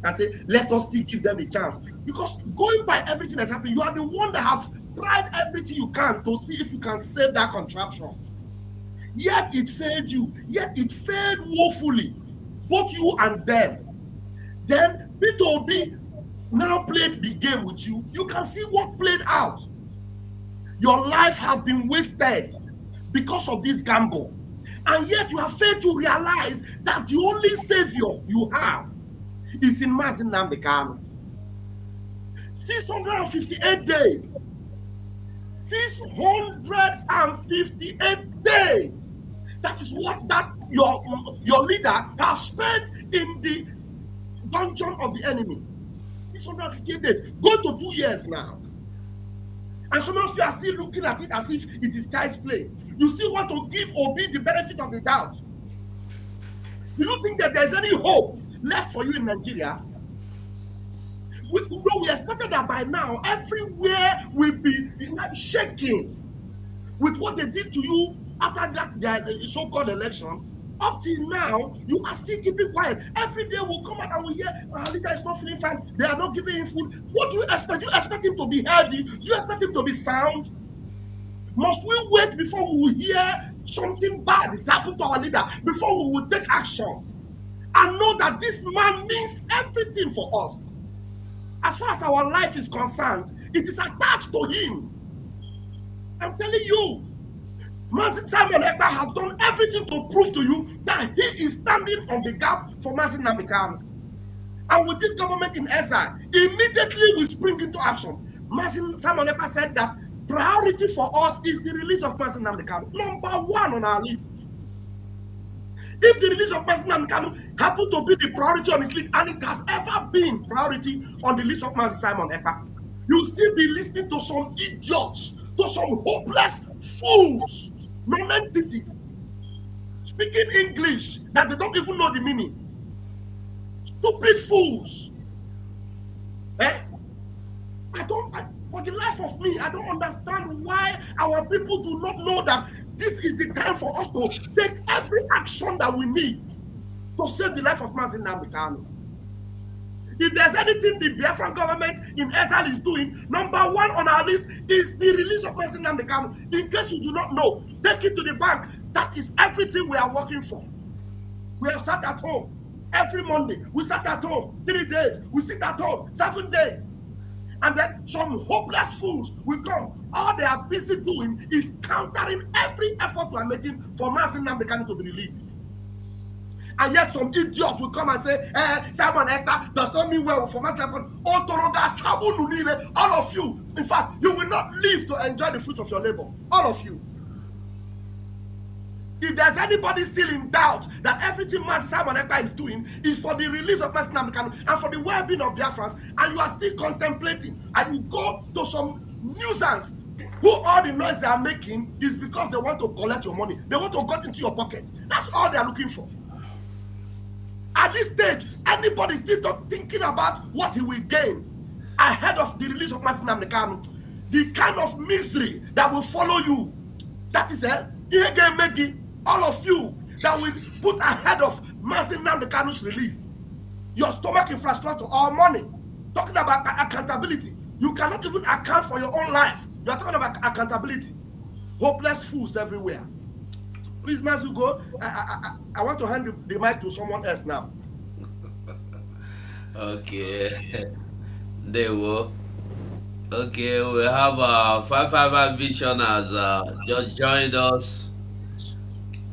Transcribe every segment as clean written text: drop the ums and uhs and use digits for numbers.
and say, let us still give them a chance. Because going by everything that's happening, you are the one that have tried everything you can to see if you can save that contraption. Yet it failed you. Yet it failed woefully, both you and them. Then P2B now played the game with you. You can see what played out. Your life has been wasted because of this gamble. And yet you have failed to realize that the only savior you have is in Mazi Nnamdi Kanu. 658 days. 658 days. That is what your leader has spent in the dungeon of the enemies. 658 days. Going to 2 years now. And some of you are still looking at it as if it is child's play. You still want to give Obi the benefit of the doubt. Do you think that there's any hope left for you in Nigeria? We expected that by now, everywhere will be shaking with what they did to you after that so-called election. Up till now, you are still keeping quiet. Every day we'll come out and we hear, our leader is not feeling fine. They are not giving him food. What do you expect? You expect him to be healthy? You expect him to be sound? Must we wait before we will hear something bad is happened to our leader before we will take action and know that this man means everything for us? As far as our life is concerned, it is attached to him. I'm telling you, Mazi Simon Ekpa has done everything to prove to you that he is standing on the gap for Mazi Nnamdi Kanu. And with this government in exile, immediately we spring into action. Mazi Simon Ekpa said that priority for us is the release of Mazi Nnamdi Kanu. Number one on our list. If the release of Mazi Nnamdi Kanu happened to be the priority on his list, and it has ever been priority on the list of Mazi Simon Ekpa, you'll still be listening to some idiots, to some hopeless fools, non-entities, speaking English that they don't even know the meaning. Stupid fools. For the life of me, I don't understand why our people do not know that this is the time for us to take every action that we need to save the life of Mazi Nnamdi Kanu. If there's anything the Biafra government in exile is doing, number one on our list is the release of Mazi Nnamdi Kanu. In case you do not know, take it to the bank. That is everything we are working for. We have sat at home every Monday. We sat at home 3 days. We sit at home 7 days. And then some hopeless fools will come. All they are busy doing is countering every effort we are making for Mazi Nnamdi Kanu to be released. And yet some idiots will come and say, Simon Ekpa does not mean well for Mazi Nnamdi Kanu. All of you, in fact, you will not live to enjoy the fruit of your labor. All of you. If there's anybody still in doubt that everything Mazi Simon Ekpa is doing is for the release of Mazi Nnamdi Kanu and for the well-being of Biafrans, and you are still contemplating, and you go to some nuisance who all the noise they are making is because they want to collect your money. They want to get into your pocket. That's all they are looking for. At this stage, anybody still thinking about what he will gain ahead of the release of Mazi Nnamdi Kanu, the kind of misery that will follow you, that is all of you that will put ahead of Mazi Nnamdi Kanu's release. Your stomach infrastructure or money. Talking about accountability. You cannot even account for your own life. You are talking about accountability. Hopeless fools everywhere. Please, Mazi, go. I want to hand the mic to someone else now. Okay. There we Okay, we have 555 Vision has just joined us.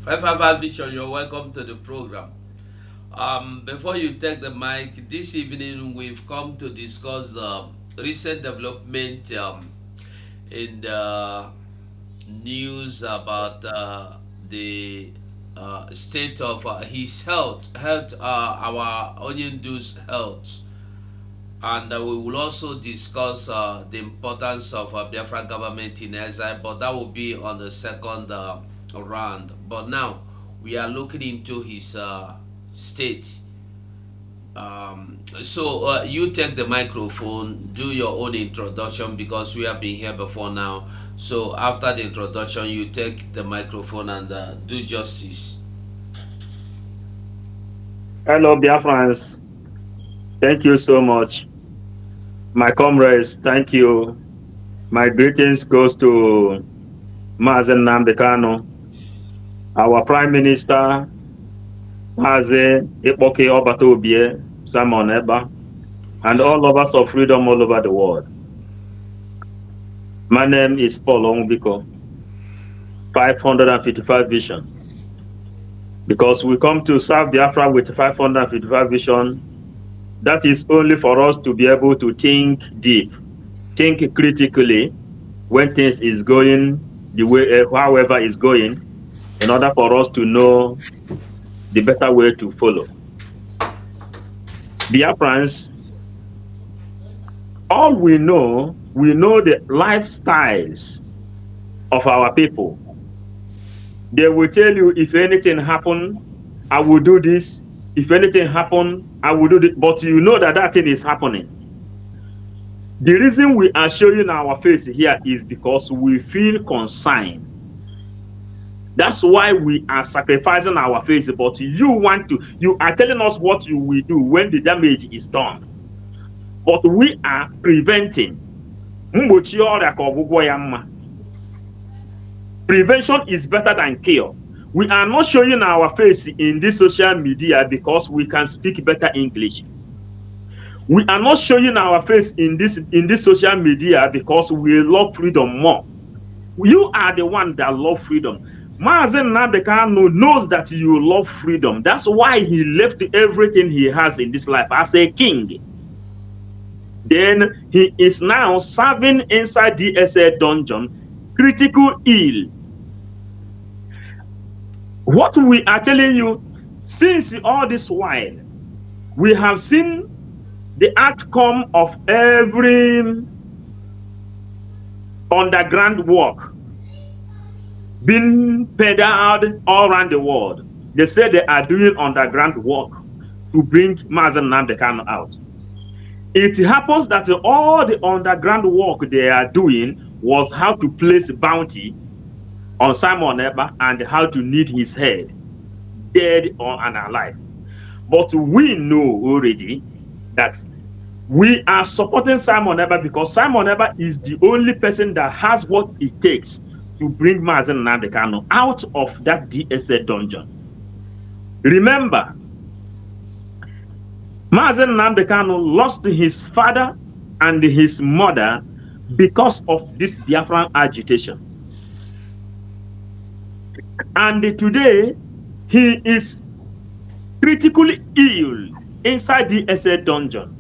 555 Vision, you're welcome to the program. Before you take the mic, this evening we've come to discuss the recent development in the news about the state of his health, our Onyendu's health. And we will also discuss the importance of Biafra government in exile, but that will be on the second round. But now we are looking into his state. So you take the microphone, do your own introduction, because we have been here before now. So after the introduction, you take the microphone and do justice. Hello, Biafrans. Thank you so much, my comrades. Thank you. My greetings goes to Mazi Nnamdi Kanu, our Prime Minister, Mazi Ikpoke Obatobie, Simon Eba, and all lovers of freedom all over the world. My name is Paul Ongbiko, 555 Vision. Because we come to serve Biafra with 555 Vision, that is only for us to be able to think deep, think critically when things is going the way, however is going, in order for us to know the better way to follow. Biafrans, all we know the lifestyles of our people. They will tell you, if anything happen, I will do this. If anything happen, I will do this. But you know that that thing is happening. The reason we are showing our face here is because we feel consigned. That's why we are sacrificing our face. But you are telling us what you will do when the damage is done. But we are preventing. Prevention is better than cure. We are not showing our face in this social media because we can speak better English. We are not showing our face in this social media because we love freedom more. You are the one that love freedom. Mazi Nnamdi Kanu knows that you love freedom. That's why he left everything he has in this life as a king. Then he is now serving inside the exile dungeon, critical ill. What we are telling you, since all this while, we have seen the outcome of every underground work being peddled all around the world. They say they are doing underground work to bring Mazi Nnamdi Kanu out. It happens that all the underground work they are doing was how to place bounty on Simon Eba and how to knead his head, dead or alive. But we know already that we are supporting Simon Eba because Simon Eba is the only person that has what it takes to bring Mazi Nnamdi Kanu out of that DSA dungeon. Remember, Mazi Nnamdi Kanu lost his father and his mother because of this Biafran agitation. And today, he is critically ill inside the SA dungeon.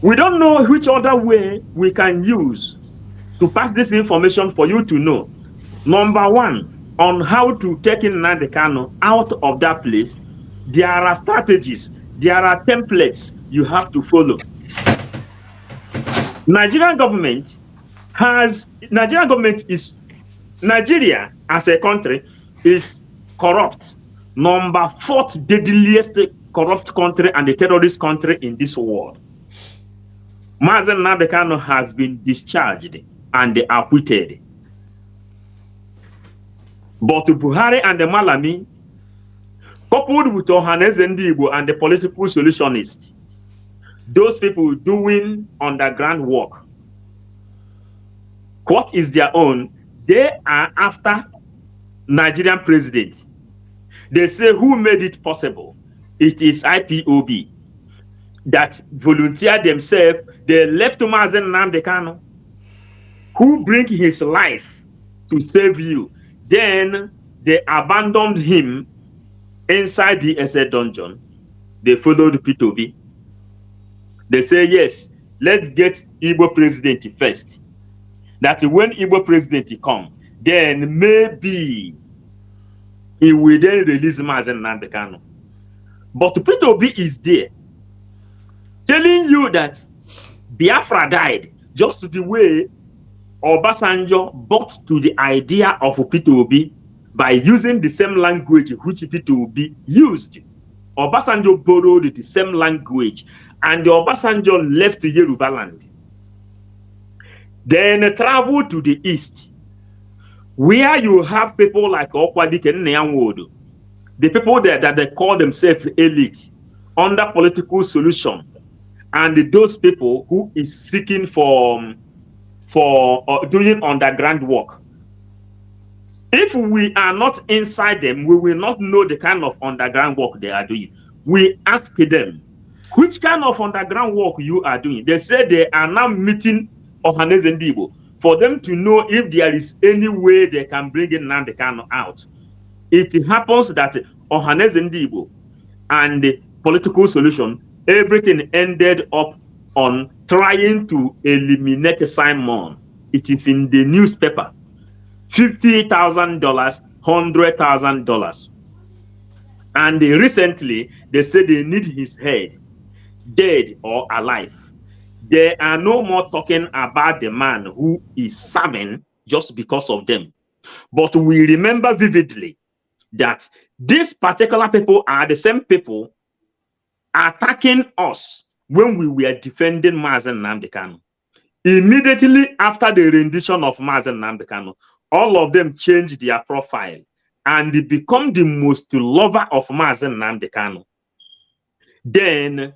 We don't know which other way we can use to pass this information for you to know. Number one, on how to take Nnamdi Kanu out of that place, there are strategies, there are templates you have to follow. Nigeria as a country is corrupt. Number 4th deadliest corrupt country and the terrorist country in this world. Mazi Nnamdi Kanu has been discharged and acquitted. But Buhari and the Malami, coupled with Ohaneze Ndigbo and the political solutionists, those people doing underground work, what is their own? They are after Nigerian president. They say, who made it possible? It is Ipob that volunteered themselves. They left Mazi Nnamdi Kanu, who bring his life to save you. Then they abandoned him inside the SA dungeon. They followed P2B. They say, yes, let's get Igbo president first. That when Igbo president comes, then maybe he will then release Mazi Nnamdi Kanu. But P2B is there, telling you that Biafra died just the way Obasanjo bought to the idea of P2B by using the same language which P2B used. Obasanjo borrowed the same language and Obasanjo left Yoruba land. Then traveled to the east, where you have people like Okwadike Nyanwodo, the people there that they call themselves elite. under political solution and those people who is seeking for doing underground work. If we are not inside them, we will not know the kind of underground work they are doing. We ask them, which kind of underground work you are doing? They say they are now meeting Ohanes and Igbo for them to know if there is any way they can bring in Nnamdi Kanu out. It happens that Ohanes and Igbo and the political solution, everything ended up on trying to eliminate Simon. It is in the newspaper. $50,000, $100,000. And recently, they said they need his head, dead or alive. They are no more talking about the man who is serving just because of them. But we remember vividly that these particular people are the same people attacking us when we were defending Mazi Nnamdi Kanu. Immediately after the rendition of Mazi Nnamdi Kanu, all of them changed their profile and they become the most lover of Mazi Nnamdi Kanu. Then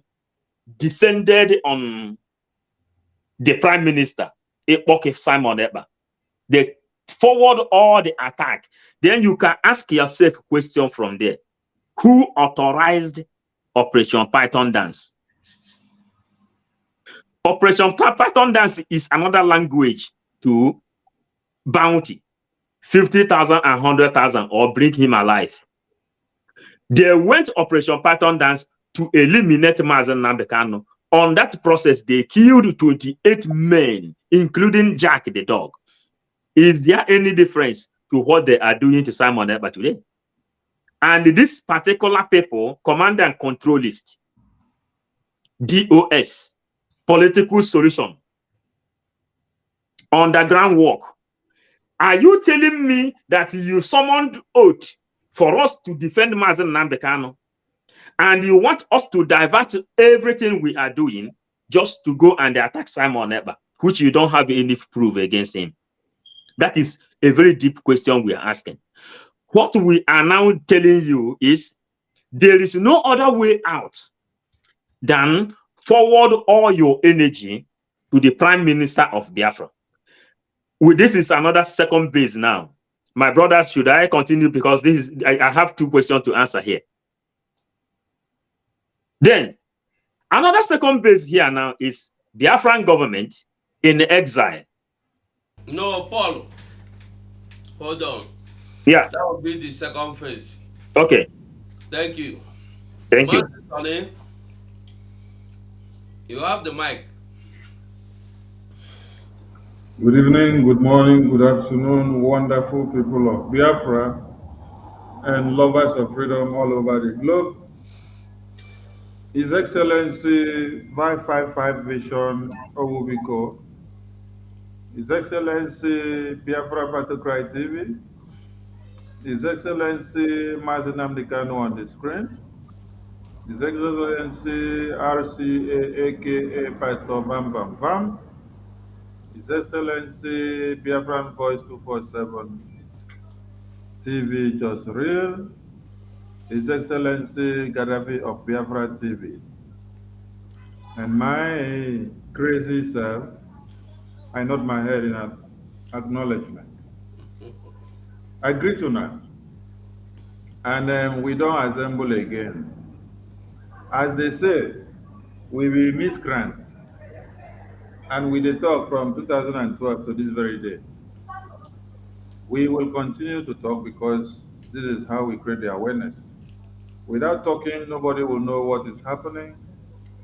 descended on the Prime Minister, Ipob Simon Ekpa. They forward all the attack. Then you can ask yourself a question from there. Who authorized Operation Python Dance? Operation Python Dance is another language to bounty, 50,000 and 100,000, or bring him alive. They went Operation Python Dance to eliminate Mazi Nnamdi Kanu. On that process, they killed 28 men, including Jack the dog. Is there any difference to what they are doing to Simon Ekpa today? And this particular people, command and control list, DOS, political solution, underground work. Are you telling me that you summoned oath for us to defend Mazi Nnamdi Kanu, and you want us to divert everything we are doing just to go and attack Simon Ekpa, which you don't have any proof against him? That is a very deep question we are asking. What we are now telling you is there is no other way out than forward all your energy to the Prime Minister of Biafra. This is another second base now. My brothers, should I continue? Because this is I have two questions to answer here. Then another second base here now is Biafran government in exile. No, Paul. Hold on. Yeah. That will be the second phase. Okay. Thank you. Thank you. Sonny, you have the mic. Good evening, good morning, good afternoon, wonderful people of Biafra and lovers of freedom all over the globe. His Excellency 555 Vision Owubiko, His Excellency Biafra Battlecry TV, His Excellency Mazi Nnamdi Kanu on the screen, His Excellency RCA aka Pastor Bam Bam Bam, His Excellency Biafran Voice 247 TV Just Real, His Excellency Gaddafi of Biafra TV, and my crazy self, I nod my head in acknowledgement. I greet you now, and we don't assemble again. As they say, we will miscreant, and we dey talk from 2012 to this very day. We will continue to talk because this is how we create the awareness. Without talking, nobody will know what is happening.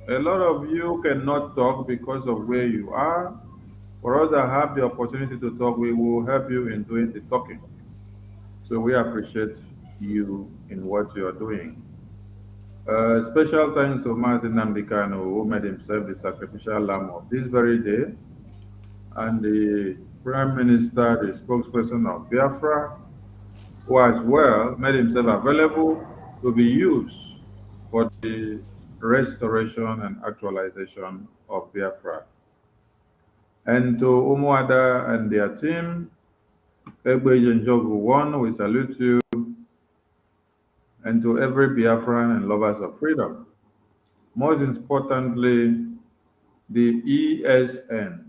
A lot of you cannot talk because of where you are. For us that have the opportunity to talk, we will help you in doing the talking. So we appreciate you in what you are doing. Special thanks to Mazi Nnamdi Kanu, who made himself the sacrificial lamb of this very day, and the Prime Minister, the spokesperson of Biafra, who as well made himself available to be used for the restoration and actualization of Biafra. And to Umuada and their team, Egbeji Njogu 1, we salute you, and to every Biafran and lovers of freedom. most importantly, the ESN,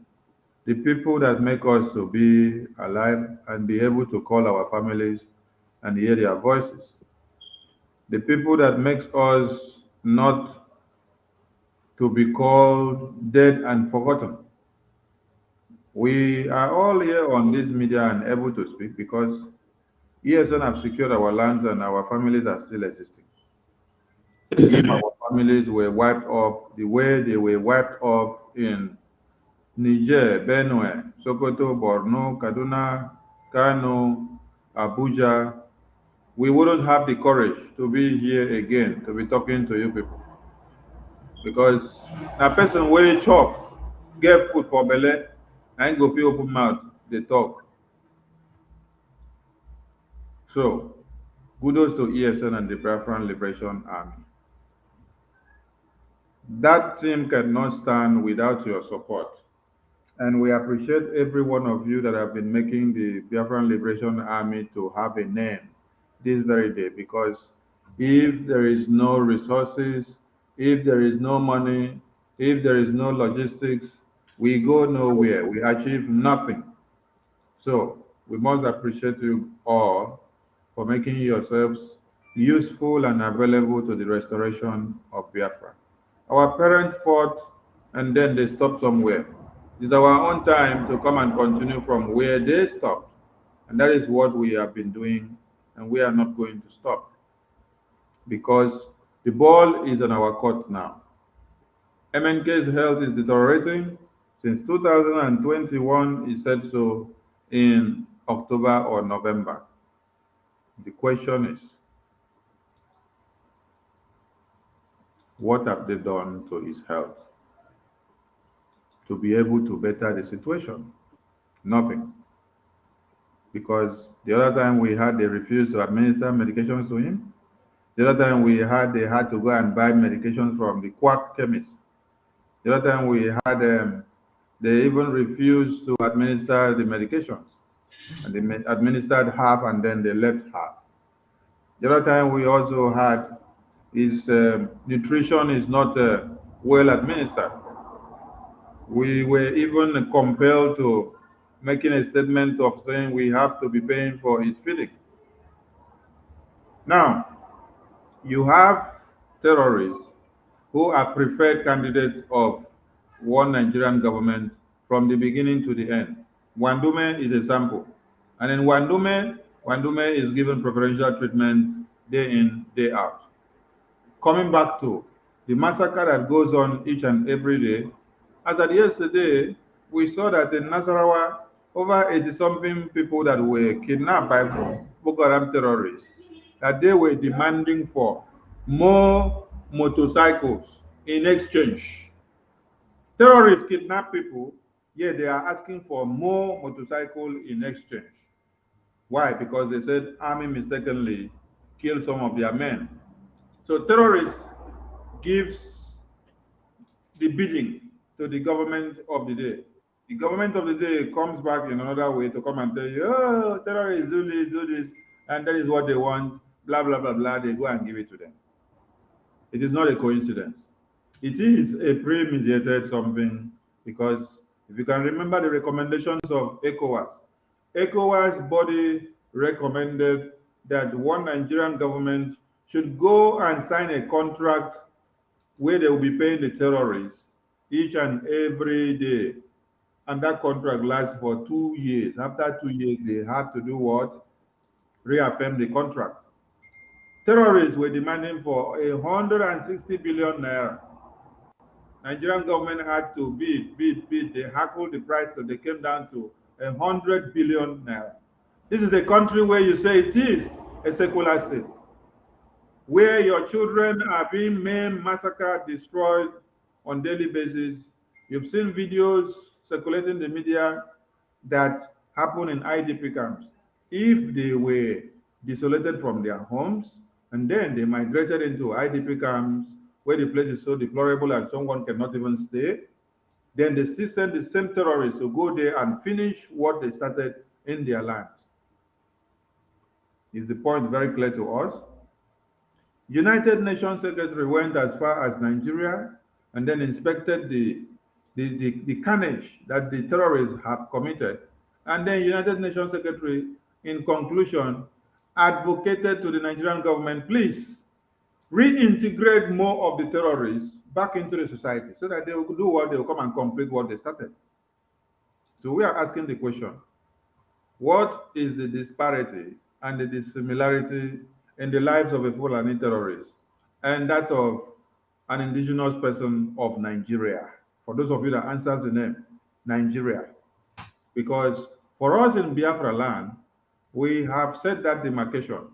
the people that make us to be alive and be able to call our families and hear their voices, the people that makes us not to be called dead and forgotten. We are all here on this media and able to speak because ESN have secured our lands and our families are still existing. If our families were wiped off the way they were wiped off in Niger, Benue, Sokoto, Borno, Kaduna, Kano, Abuja, we wouldn't have the courage to be here again to be talking to you people. Because na person wey chop, get food for belle, na im go fit open mouth dey talk. So, kudos to ESN and the Biafran Liberation Army. That team cannot stand without your support. And we appreciate every one of you that have been making the Biafran Liberation Army to have a name this very day. Because if there is no resources, if there is no money, if there is no logistics, we go nowhere. We achieve nothing. So we must appreciate you all for making yourselves useful and available to the restoration of Biafra. Our parents fought and then they stopped somewhere. It's our own time to come and continue from where they stopped. And that is what we have been doing, and we are not going to stop because the ball is on our court now. MNK's health is deteriorating. Since 2021, he said so in October or November. The question is, what have they done to his health to be able to better the situation? Nothing. Because the other time we had, they refused to administer medications to him. The other time we had, they had to go and buy medications from the quack chemist. The other time we had, they even refused to administer the medications. And they administered half and then they left half. The other time we also had is nutrition is not well administered. We were even compelled to making a statement of saying we have to be paying for his feeding. Now, you have terrorists who are preferred candidates of one Nigerian government from the beginning to the end. Wandume is a sample. And in Wandume is given preferential treatment day in, day out. Coming back to the massacre that goes on each and every day, as at yesterday, we saw that in Nasarawa, over 80-something people that were kidnapped by Boko Haram terrorists, that they were demanding for more motorcycles in exchange. Terrorists kidnap people, yet they are asking for more motorcycle in exchange. Why? Because they said army mistakenly killed some of their men. So terrorists gives the bidding to the government of the day. The government of the day comes back in another way to come and tell you, oh, terrorists do this, and that is what they want, blah, blah, blah, blah. They go and give it to them. It is not a coincidence. It is a premeditated something because if you can remember the recommendations of ECOWAS body recommended that one Nigerian government should go and sign a contract where they will be paying the terrorists each and every day. And that contract lasts for 2 years. After 2 years, they have to do what? Reaffirm the contract. Terrorists were demanding for 160 billion naira. Nigerian government had to bid. They haggled the price, so they came down to 100 billion naira. This is a country where you say it is a secular state, where your children are being maimed, massacred, destroyed on daily basis. You've seen videos circulating in the media that happen in IDP camps. If they were desolated from their homes and then they migrated into IDP camps where the place is so deplorable and someone cannot even stay, then they still send the same terrorists to go there and finish what they started in their lands. Is the point very clear to us? United Nations Secretary went as far as Nigeria and then inspected the carnage that the terrorists have committed. And then United Nations Secretary, in conclusion, advocated to the Nigerian government, please reintegrate more of the terrorists back into the society so that they will do what they will come and complete what they started. So we are asking the question, what is the disparity and the dissimilarity in the lives of a Fulani terrorist and that of an indigenous person of Nigeria? For those of you that answers the name, Nigeria. Because for us in Biafra land, we have set that demarcation.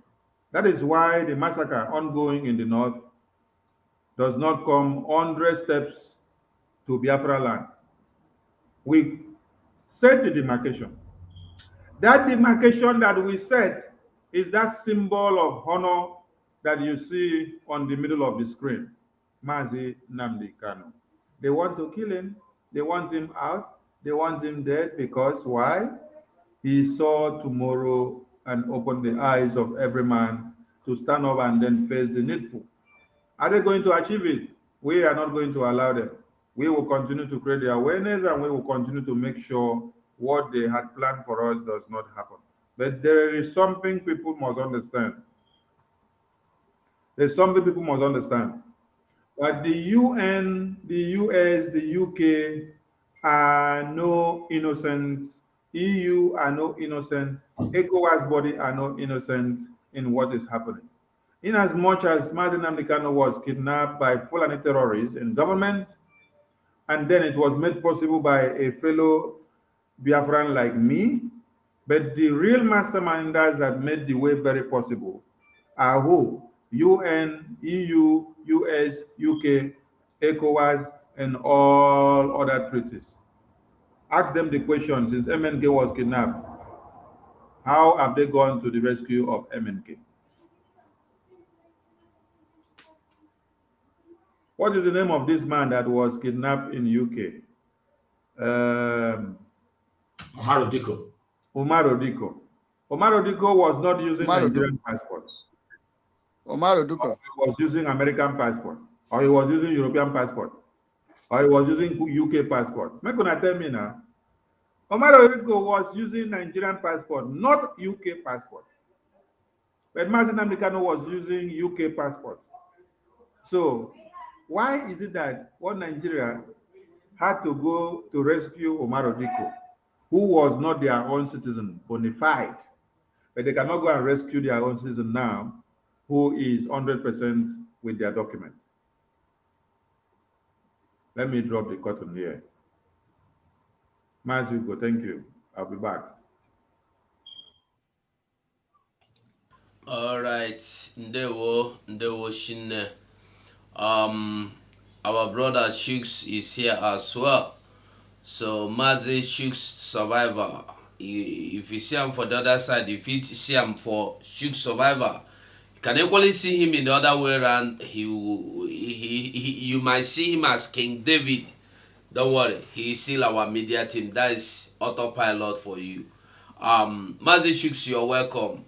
That is why the massacre ongoing in the north does not come 100 steps to Biafra land. We set the demarcation. That demarcation that we set is that symbol of honor that you see on the middle of the screen. Mazi Nnamdi Kanu. They want to kill him. They want him out. They want him dead because why? He saw tomorrow and opened the eyes of every man to stand up and then face the needful. Are they going to achieve it? We are not going to allow them. We will continue to create the awareness and we will continue to make sure what they had planned for us does not happen. But there is something people must understand. There's something people must understand. That the UN, the US, the UK are no innocent. EU are no innocent. ECOWAS body are no innocent in what is happening. In as much as Mazi Nnamdi Kanu was kidnapped by Fulani terrorists in government, and then it was made possible by a fellow Biafran like me, but the real masterminders that made the way very possible are who? UN, EU, US, UK, ECOWAS, and all other treaties. Ask them the question, since MNK was kidnapped, how have they gone to the rescue of MNK? What is the name of this man that was kidnapped in UK? Omar Odiko. Omar Odiko. Omar Odiko was not using Nigerian passports. Omar Odiko. He was using American passport, or he was using European passport, or he was using UK passport. Make una tell me now. Omar Odiko was using Nigerian passport, not UK passport. But Mazi Nnamdi Kanu was using UK passport. So why is it that one Nigeria had to go to rescue Omar Odiko, who was not their own citizen, bona fide, but they cannot go and rescue their own citizen now, who is 100% with their document? Let me drop the curtain here. Mazi, go. Thank you. I'll be back. All right, ndewo shinne. Our brother Shooks is here as well. So Mazi Shooks survivor. If you see him for the other side, if you see him for Shooks survivor, you can equally see him in the other way around. You might see him as King David. Don't worry, he is still our media team. That is autopilot for you. Mazi Shooks, you're welcome.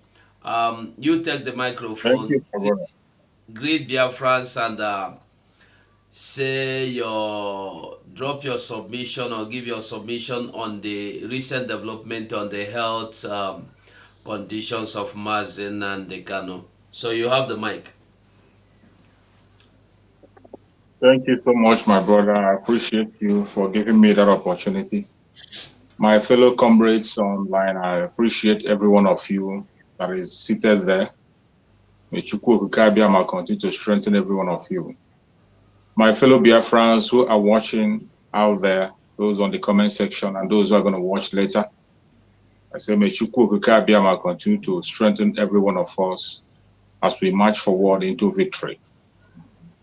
You take the microphone. Thank you, greet Biafrans and drop your submission or give your submission on the recent development on the health conditions of Mazi Nnamdi Kanu. So you have the mic. Thank you so much, my brother. I appreciate you for giving me that opportunity. My fellow comrades online, I appreciate every one of you that is seated there. May Chukwu Okike continue to strengthen every one of you. My fellow Biafrans who are watching out there, those on the comment section and those who are going to watch later, I say may Chukwu Okike continue to strengthen every one of us as we march forward into victory.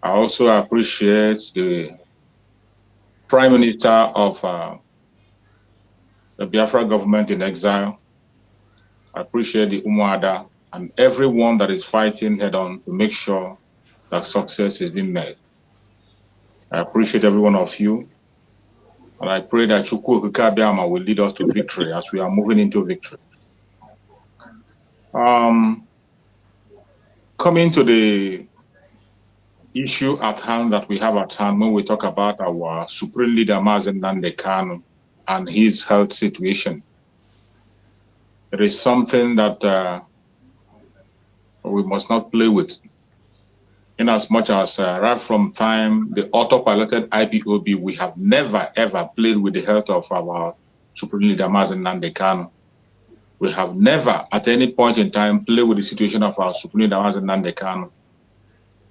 I also appreciate the Prime Minister of the Biafra government in exile. I appreciate the Umuada and everyone that is fighting head on to make sure that success is being made. I appreciate every one of you. And I pray that Chukwu Okike will lead us to victory as we are moving into victory. Coming to the issue at hand that we have at hand when we talk about our supreme leader Mazi Nnamdi Kanu and his health situation. It is something that we must not play with. In as much as right from time the autopiloted IPOB, we have never ever played with the health of our supreme leader Mazi Nnamdi Kanu. We have never at any point in time played with the situation of our supreme leader Mazi Nnamdi Kanu.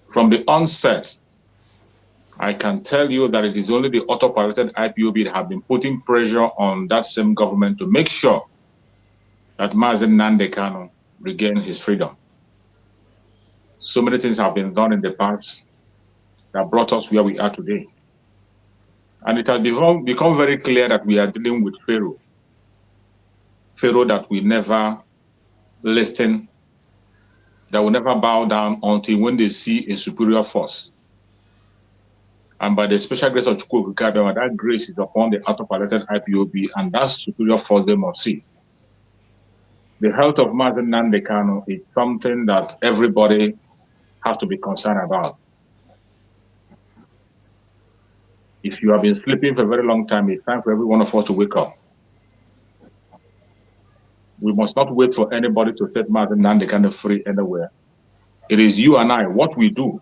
From the onset, I can tell you that it is only the autopiloted IPOB that have been putting pressure on that same government to make sure that Mazi Nnamdi Kanu regain his freedom. So many things have been done in the past that brought us where we are today. And it has become very clear that we are dealing with Pharaoh. Pharaoh that we never listen, that will never bow down until when they see a superior force. And by the special grace of Chukwu, that grace is upon the autopiloted IPOB, and that superior force they must see. The health of Mazi Nnamdi Kanu is something that everybody has to be concerned about. If you have been sleeping for a very long time, it's time for every one of us to wake up. We must not wait for anybody to set Mazi Nnamdi Kanu free anywhere. It is you and I. What we do,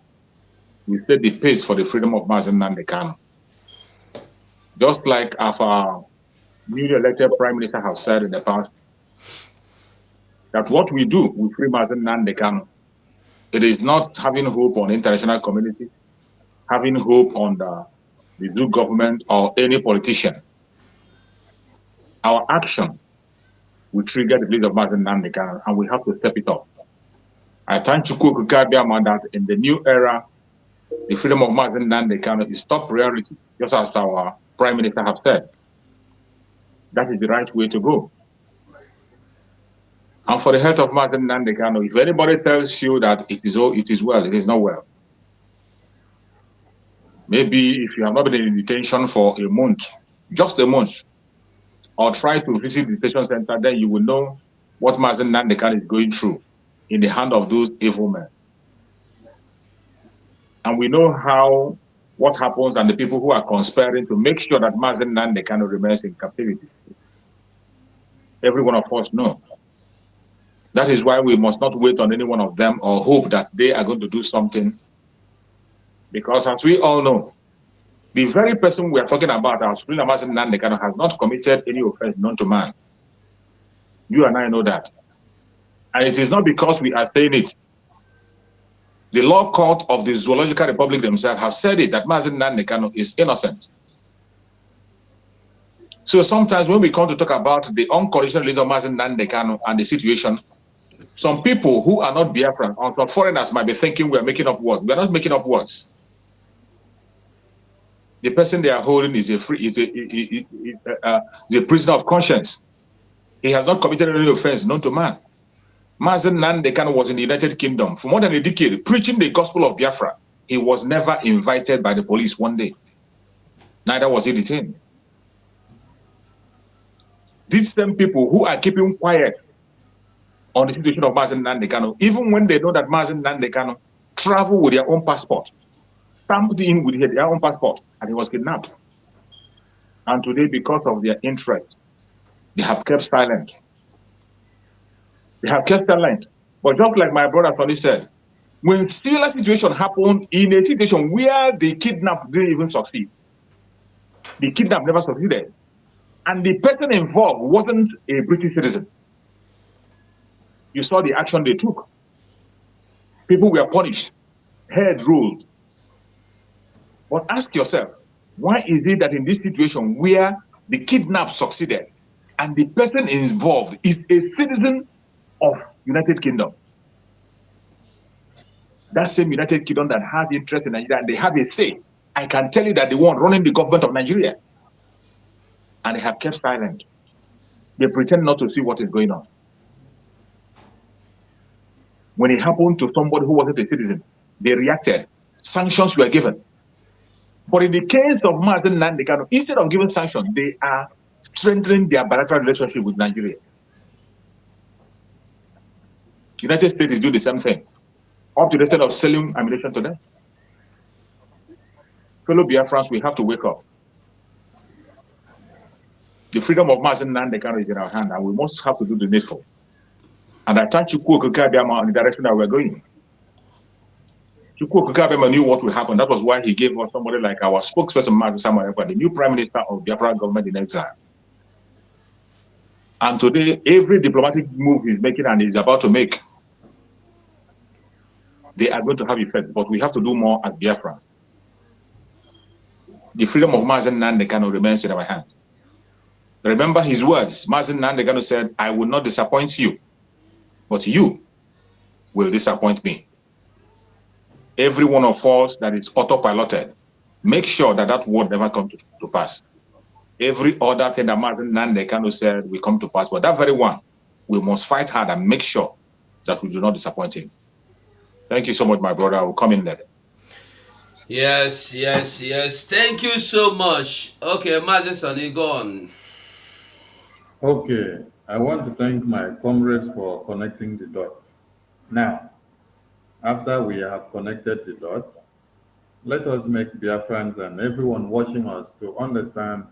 we set the pace for the freedom of Mazi Nnamdi Kanu. Just like our newly elected Prime Minister has said in the past, that what we do will free Mazi Nnamdi Kanu. It is not having hope on the international community, having hope on the zoo government or any politician. Our action will trigger the release of Mazi Nnamdi Kanu, and we have to step it up. I thank Chukwu that in the new era, the freedom of Mazi Nnamdi Kanu is top priority, just as our Prime Minister have said. That is the right way to go. And for the health of Mazi Nnamdi Kanu, if anybody tells you that it is well, it is not well. Maybe if you have not been in detention for a month, just a month, or try to visit the detention center, then you will know what Mazi Nnamdi Kanu is going through in the hand of those evil men. And we know what happens and the people who are conspiring to make sure that Mazi Nnamdi Kanu remains in captivity. Every one of us knows. That is why we must not wait on any one of them or hope that they are going to do something. Because as we all know, the very person we are talking about, our Supreme Mazi Nnamdi Kanu, has not committed any offense known to man. You and I know that. And it is not because we are saying it. The law court of the Zoological Republic themselves have said it, that Mazi Nnamdi Kanu is innocent. So sometimes when we come to talk about the unconditional release of Mazi Nnamdi Kanu and the situation, some people who are not Biafran or some foreigners might be thinking we are making up words. We are not making up words. The person they are holding is a prisoner of conscience. He has not committed any offense known to man. Mazi Nnamdi Kanu was in the United Kingdom for more than a decade, preaching the gospel of Biafra. He was never invited by the police one day. Neither was he detained. These same people who are keeping quiet on the situation of Mazi Nnamdi Kanu, even when they know that Mazi Nnamdi Kanu traveled with their own passport, stamped in with their own passport, and he was kidnapped. And today, because of their interest, they have kept silent. They have kept silent. But just like my brother Tony said, when similar situation happened in a situation where the kidnap didn't even succeed, the kidnap never succeeded, and the person involved wasn't a British citizen, you saw the action they took. People were punished, head ruled. But ask yourself, why is it that in this situation where the kidnap succeeded and the person involved is a citizen of United Kingdom? That same United Kingdom that has interest in Nigeria and they have a say. I can tell you that the one running the government of Nigeria, and they have kept silent. They pretend not to see what is going on. When it happened to somebody who wasn't a citizen, they reacted. Sanctions were given. But in the case of Mazi Nnamdi Kanu, instead of giving sanctions, they are strengthening their bilateral relationship with Nigeria. United States is doing the same thing, up to the extent of selling ammunition to them. fellow Biafrans, we have to wake up. The freedom of Mazi Nnamdi Kanu is in our hand, and we must have to do the needful. And I thank Chukwu Okike Abịama in the direction that we're going. Chukwu Okike Abịama knew what would happen. That was why he gave us somebody like our spokesperson, Mazi Samuel Ekpa, the new Prime Minister of Biafra government in exile. And today, every diplomatic move he's making and he's about to make, they are going to have effect. But we have to do more at Biafra. The freedom of Mazi Nnamdi Kanu remains in our hands. Remember his words. Mazi Nnamdi Kanu said, I will not disappoint you, but you will disappoint me. Every one of us that is autopiloted, make sure that that word never comes to pass. Every other thing that Mazi Nnamdi Kanu said will come to pass, but that very one, we must fight hard and make sure that we do not disappoint him. Thank you so much, my brother. I will come in later. Yes. Thank you so much. Okay, Mazi Sonny, go on. Okay, I want to thank my comrades for connecting the dots. Now, after we have connected the dots, let us make Biafrans and everyone watching us to understand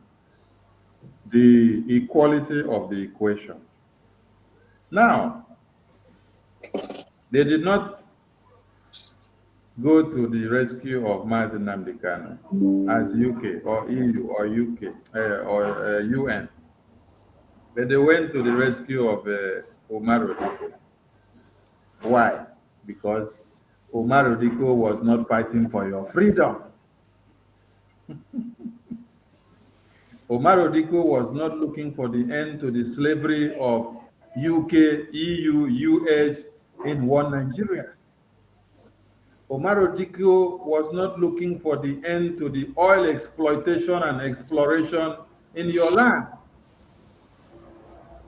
the equality of the equation. Now, they did not go to the rescue of Mazi Nnamdi Kanu as UK or EU or UK or UN. But they went to the rescue of Omar Odiko. Why? Because Omar Odiko was not fighting for your freedom. Omar Odiko was not looking for the end to the slavery of UK, EU, US in one Nigeria. Omar Odiko was not looking for the end to the oil exploitation and exploration in your land.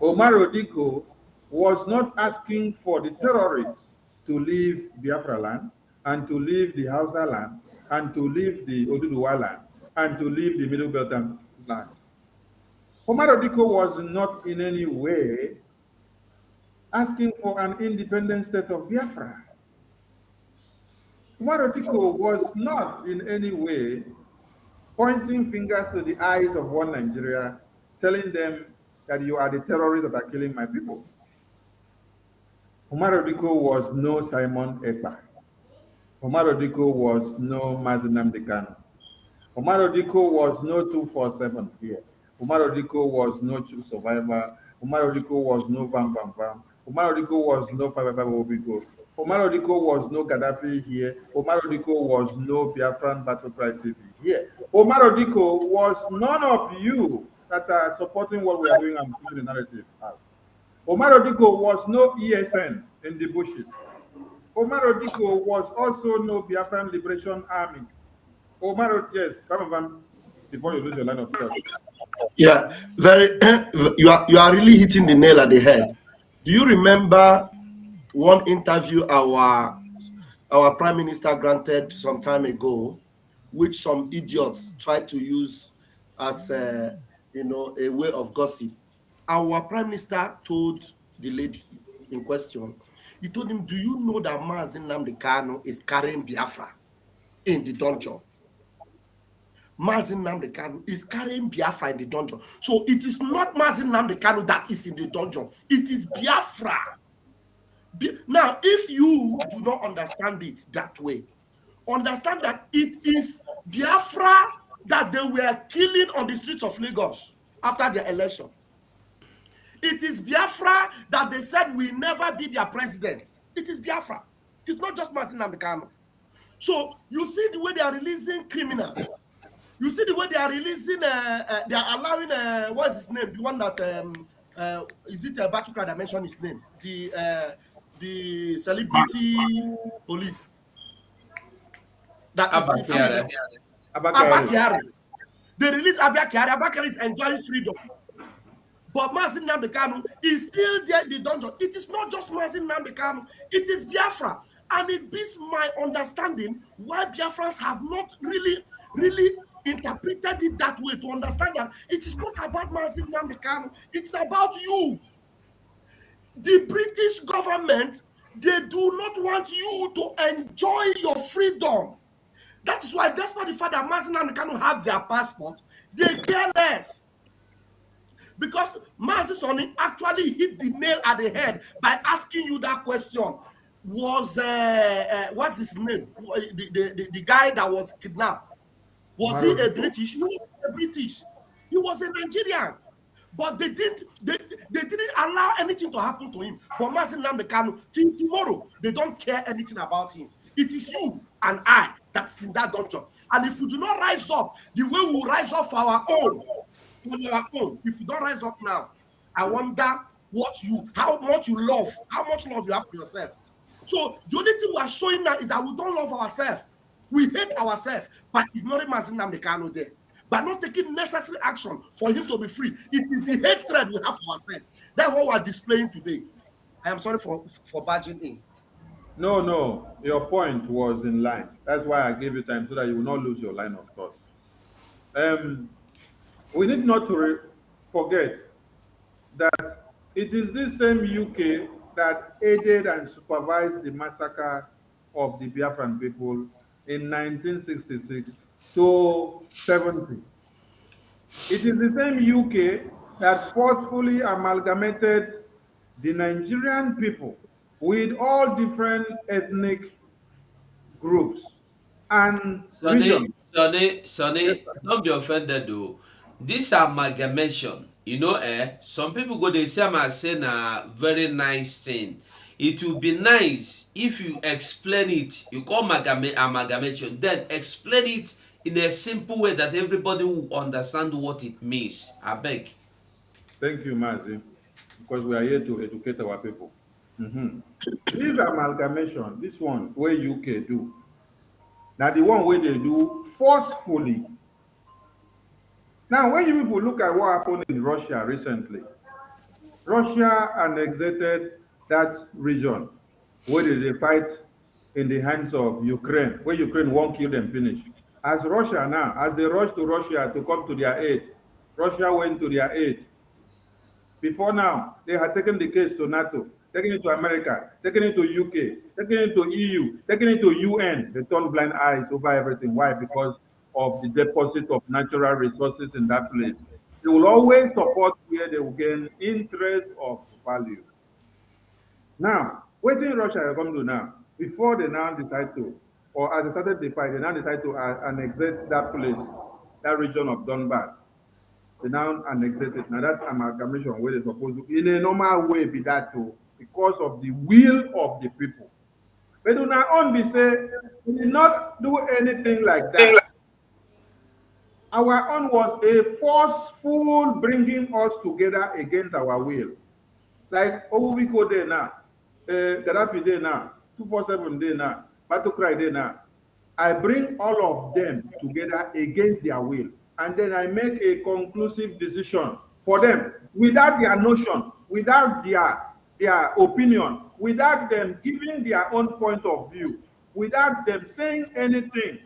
Omar Odiko was not asking for the terrorists to leave Biafra land and to leave the Hausa land and to leave the Oduduwa land and to leave the Middle Belt land. Omar Odiko was not in any way asking for an independent state of Biafra. Omar Odiko was not in any way pointing fingers to the eyes of one Nigeria, telling them that you are the terrorists that are killing my people. Omar Odiko was no Simon Ekpa. Omar Odiko was no Mazi Nnamdi Kanu. Omar Odiko was no 247 here. Omar Odiko was no true survivor. Omar Odiko was no Bam Bam Bam. Omar Odiko was no 555 Obiko. Omar Odiko was no Gaddafi here. Omar Odiko was no Biafran Battle Cry TV here. Omar Odiko was none of you that are supporting what we are doing and pushing the narrative out. Omar Odiko was no ESN in the bushes. Omar Odiko was also no Biafran Liberation Army. Omar, yes, come on, before you lose your line of thought. Yeah, very. You are really hitting the nail at the head. Do you remember one interview our Prime Minister granted some time ago, which some idiots tried to use as a way of gossip? Our Prime Minister told the lady in question, he told him, do you know that Mazi Nnamdi Kanu is carrying Biafra in the dungeon? Mazi Nnamdi Kanu is carrying Biafra in the dungeon. So it is not Mazi Nnamdi Kanu that is in the dungeon. It is Biafra. Now, if you do not understand it that way, understand that it is Biafra that they were killing on the streets of Lagos after their election. It is Biafra that they said will never be their president. It is Biafra. It's not just Mazi Nnamdi Kanu. So you see the way they are releasing criminals. You see the way they are releasing, they are allowing, what's his name? The one that, is it Batukra that mentioned his name? The celebrity police. That is Abakiari. They release Abakiari. Abakiari is enjoying freedom. But Mazi Nnamdi Kanu is still there in the dungeon. It is not just Mazi Nnamdi Kanu, it is Biafra. And it beats my understanding why Biafrans have not really interpreted it that way, to understand that it is not about Mazi Nnamdi Kanu, it's about you. The British government, they do not want you to enjoy your freedom. That is why, despite the fact that Mazi and Kanu have their passport, they care less. Because Mazi Soni actually hit the nail at the head by asking you that question. Was what's his name? The guy that was kidnapped. Was he a British? He was a British. He was a Nigerian. But they didn't allow anything to happen to him. But Mazi Nnamdi Kanu, till tomorrow, they don't care anything about him. It is you and I that's in that dungeon. And if we do not rise up the way we will rise up for our own, if you don't rise up now, I wonder how much love you have for yourself. So the only thing we are showing now is that we don't love ourselves. We hate ourselves by ignoring Mazi Nnamdi Kanu there, by not taking necessary action for him to be free. It is the hatred we have for ourselves. That's what we are displaying today. I am sorry for barging in. No, your point was in line. That's why I gave you time so that you will not lose your line of thought. We need not to forget that it is this same UK that aided and supervised the massacre of the Biafran people in 1966 to 70. It is the same UK that forcefully amalgamated the Nigerian people with all different ethnic groups and regions. Sonny, don't be offended though. This amalgamation, some people go they say am saying a very nice thing. It will be nice if you explain it. You call amalgamation, then explain it in a simple way that everybody will understand what it means. I beg. Thank you, Mazi, because we are here to educate our people. This amalgamation, this one where UK do, now the one where they do forcefully. Now, when you people look at what happened in Russia recently, Russia annexated that region where they fight in the hands of Ukraine, where Ukraine won't kill them finish. As Russia now, as they rush to Russia to come to their aid, Russia went to their aid. Before now, they had taken the case to NATO, taken it to America, taken it to UK, taken it to EU, taken it to UN. They turned blind eyes over everything. Why? Because of the deposit of natural resources in that place. They will always support where they will gain interest of value. Now, what in Russia are going to do now? Before they now decide to, or as they started the fight, they now decide to annexate that place, that region of Donbass. They now annexate it. Now that's amalgamation where they're supposed to, in a normal way, be that too, because of the will of the people. But do not only say, we did not do anything like that. Our own was a forceful bringing us together against our will. Like Owuwiko Day now, Gaddafi Day now, 247 Day now, Batokrai Day now. I bring all of them together against their will. And then I make a conclusive decision for them without their notion, without their opinion, without them giving their own point of view, without them saying anything.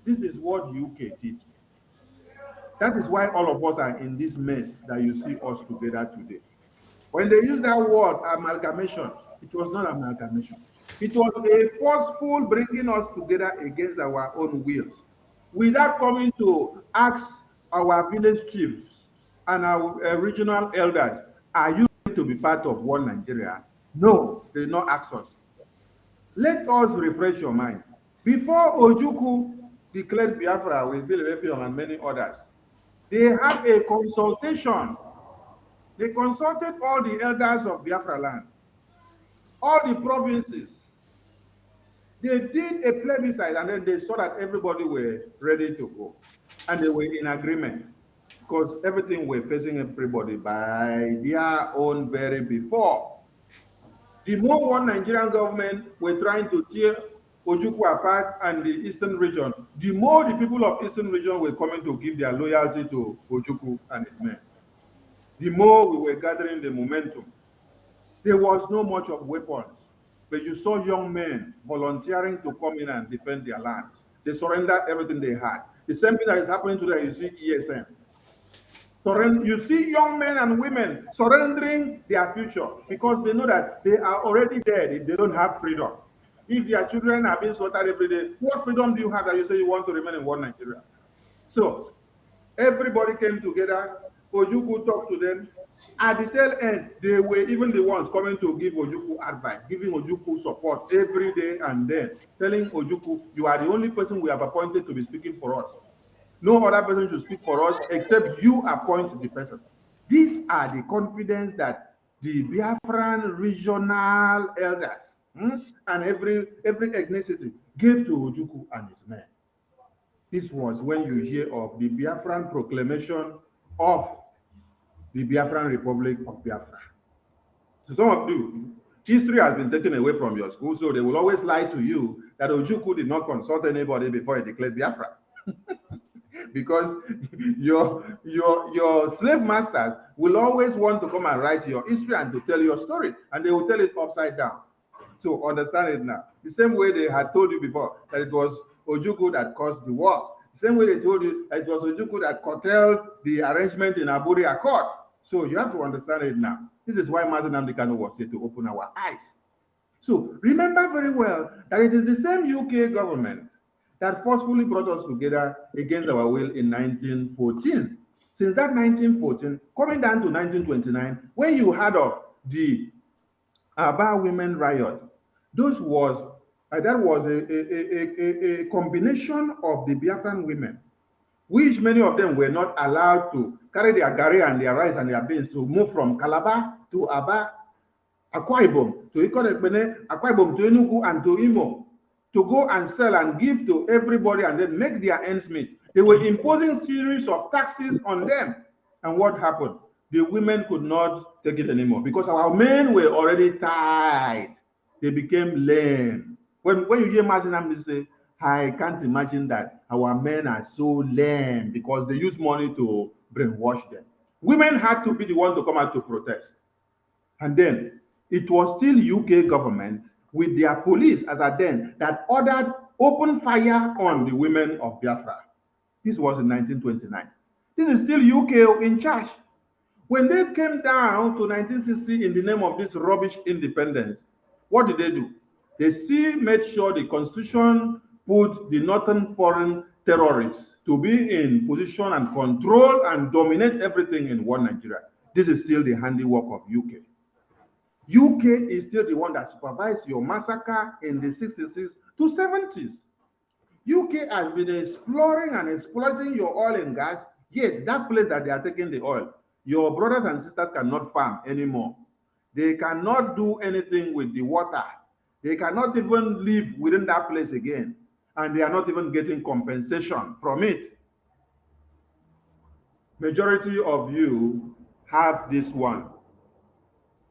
This is what UK did. That is why all of us are in this mess that you see us together today. When they use that word amalgamation, it was not amalgamation. It was a forceful bringing us together against our own wills, without coming to ask our village chiefs and our regional elders, are you going to be part of one Nigeria? No, they did not ask us. Let us refresh your mind. Before Ojukwu declared Biafra with Philadelphia and many others, they had a consultation. They consulted all the elders of Biafra land, all the provinces. They did a plebiscite and then they saw that everybody were ready to go. And they were in agreement because everything were facing everybody by their own very before. The more one Nigerian government were trying to tear Ojukwu apart and the eastern region, the more the people of eastern region were coming to give their loyalty to Ojukwu and his men. The more we were gathering the momentum. There was no much of weapons, but you saw young men volunteering to come in and defend their land. They surrendered everything they had. The same thing that is happening today, you see ESM. You see young men and women surrendering their future because they know that they are already dead if they don't have freedom. If their children are being slaughtered every day, what freedom do you have that you say you want to remain in one Nigeria? So everybody came together. Ojukwu talked to them. At the tail end, they were even the ones coming to give Ojukwu advice, giving Ojukwu support every day and then, telling Ojukwu, you are the only person we have appointed to be speaking for us. No other person should speak for us except you appoint the person. These are the confidence that the Biafran regional elders and every ethnicity gave to Ojukwu and his men. This was when you hear of the Biafran proclamation of the Biafran Republic of Biafra. So some of you, history has been taken away from your school, so they will always lie to you that Ojukwu did not consult anybody before he declared Biafra. Because your slave masters will always want to come and write your history and to tell your story, and they will tell it upside down. So understand it now. The same way they had told you before that it was Ojukwu that caused the war. The same way they told you that it was Ojukwu that curtailed the arrangement in Aburi Accord. So you have to understand it now. This is why Mazi Nnamdi Kanu was here to open our eyes. So remember very well that it is the same UK government that forcefully brought us together against our will in 1914. Since that 1914, coming down to 1929, when you heard of the Aba women riot, that was a combination of the Biafran women, which many of them were not allowed to carry their gari and their rice and their beans to move from Calabar to Aba, Akwa Ibom, to Ikot-Ekpene, Akwa Ibom to Enugu and to Imo, to go and sell and give to everybody and then make their ends meet. They were imposing series of taxes on them. And what happened? The women could not take it anymore because our men were already tied. They became lame. When you hear Mazi Nnamdi say, I can't imagine that our men are so lame because they use money to brainwash them. Women had to be the one to come out to protest. And then it was still UK government with their police as at then that ordered open fire on the women of Biafra. This was in 1929. This is still UK in charge. When they came down to 1960 in the name of this rubbish independence, what did they do? They made sure the constitution put the northern foreign terrorists to be in position and control and dominate everything in one Nigeria. This is still the handiwork of UK. UK is still the one that supervised your massacre in the 60s to 70s. UK has been exploring and exploiting your oil and gas, yet that place that they are taking the oil, your brothers and sisters cannot farm anymore. They cannot do anything with the water. They cannot even live within that place again. And they are not even getting compensation from it. Majority of you have this one,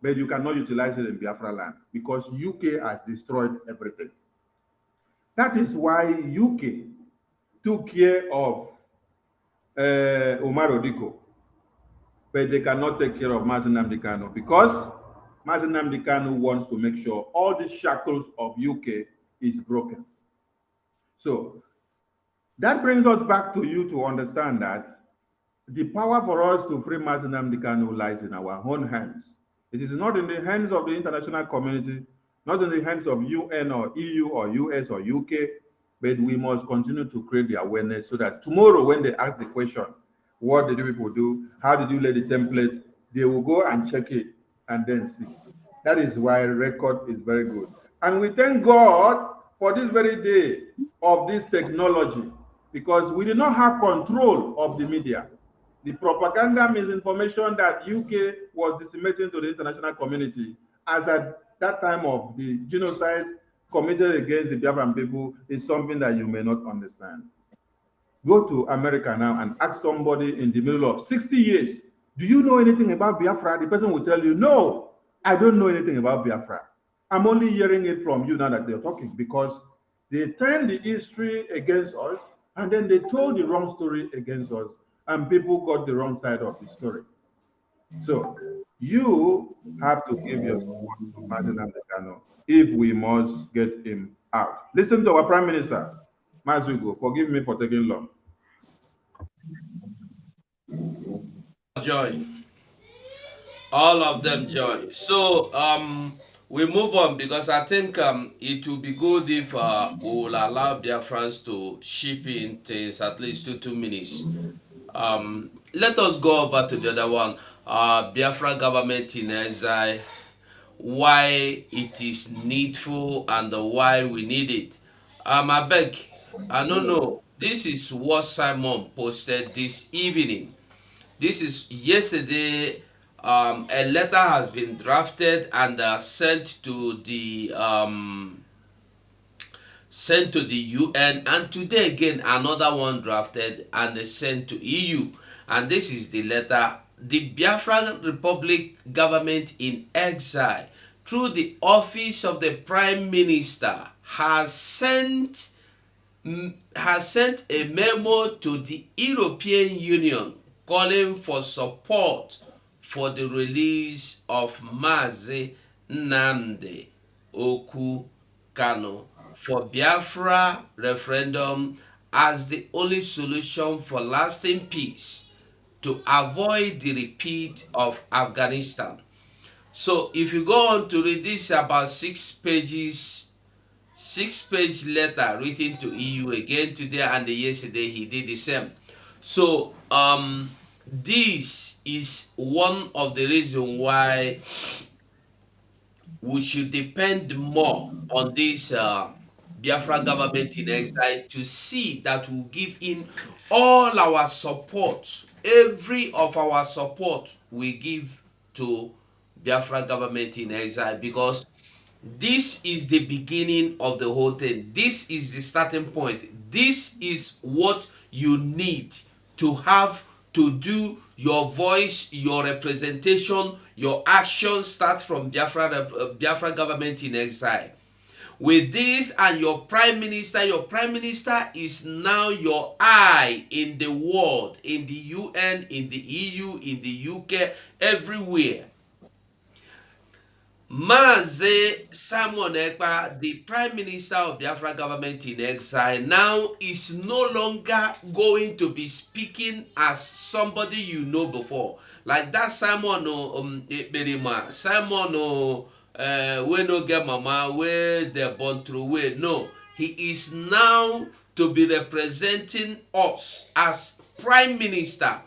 but you cannot utilize it in Biafra land because UK has destroyed everything. That is why UK took care of Omar Odiko, but they cannot take care of Mazi Nnamdi Kanu because Mazi Nnamdi Kanu wants to make sure all these shackles of UK is broken. So that brings us back to you to understand that the power for us to free Mazi Nnamdi Kanu lies in our own hands. It is not in the hands of the international community, not in the hands of UN or EU or US or UK, but we must continue to create the awareness so that tomorrow when they ask the question, what did you people do? How did you lay the template? They will go and check it and then see. That is why record is very good. And we thank God for this very day of this technology because we did not have control of the media. The propaganda misinformation that UK was disseminating to the international community as at that time of the genocide committed against the Biafran people is something that you may not understand. Go to America now and ask somebody in the middle of 60 years, do you know anything about Biafra? The person will tell you, no, I don't know anything about Biafra. I'm only hearing it from you now that they're talking because they turned the history against us and then they told the wrong story against us and people got the wrong side of the story. So you have to give your support to Mazi Nnamdi Kanu if we must get him out. Listen to our Prime Minister, Mazugo. Forgive me for taking long. Join. All of them join. So we move on because I think it will be good if we will allow Biafrans to ship in things at least 2 minutes. Let us go over to the other one. Biafra government in exile, why it is needful and why we need it. I beg, I don't know. This is what Simon posted this evening. This is yesterday. A letter has been drafted and sent to the UN, and today again another one drafted and sent to EU. And this is the letter. The Biafran Republic government in exile, through the office of the Prime Minister, has sent a memo to the European Union calling for support for the release of Mazi Nnamdi Kanu for Biafra referendum as the only solution for lasting peace to avoid the repeat of Afghanistan. So if you go on to read this about 6 pages, 6 page letter written to EU again today and yesterday he did the same. So this is one of the reason why we should depend more on this Biafra government in exile to see that we give in all our support, every of our support we give to Biafra government in exile, because this is the beginning of the whole thing. This is the starting point. This is what you need to have to do your voice, your representation, your action start from Biafra government in exile. With this and your prime minister is now your eye in the world, in the UN, in the EU, in the UK, everywhere. Mazi Simon Ekpa, the Prime Minister of Biafra government in exile, now is no longer going to be speaking as somebody you know before. Like that Simon Ekperima, Simon we no get mama, where they born through way. No, he is now to be representing us as Prime Minister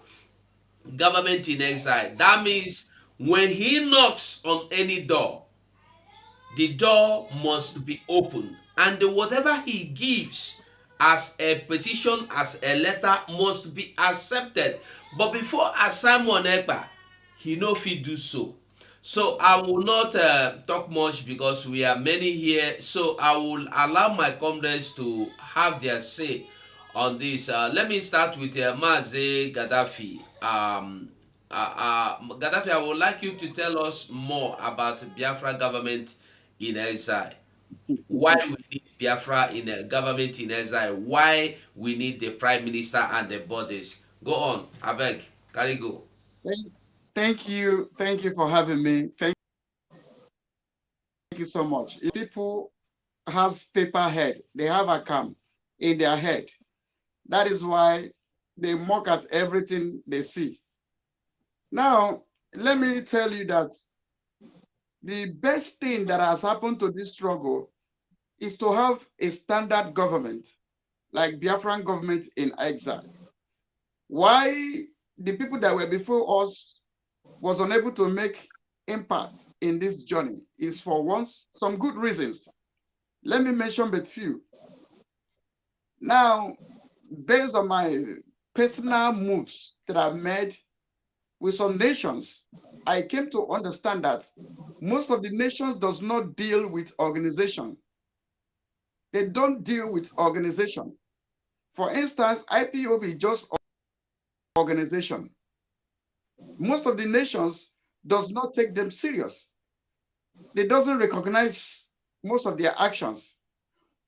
government in exile. That means when he knocks on any door, the door must be open, and whatever he gives as a petition, as a letter, must be accepted. But before Simon Ekpa, he no fit do so. So I will not talk much because we are many here. So I will allow my comrades to have their say on this. Let me start with Mazi Gaddafi. Gaddafi, I would like you to tell us more about Biafra government in exile. Why we need Biafra in a government in exile? Why we need the prime minister and the bodies? Go on, Abeg, carry go. Thank thank you for having me. Thank you so much. If people have paper head, they have a cam in their head. That is why they mock at everything they see. Now, let me tell you that the best thing that has happened to this struggle is to have a standard government like Biafran government in exile. Why the people that were before us was unable to make impact in this journey is for once some good reasons. Let me mention but few. Now, based on my personal moves that I've made with some nations, I came to understand that most of the nations does not deal with organization. They don't deal with organization. For instance, IPOB just organization. Most of the nations does not take them serious. They doesn't recognize most of their actions.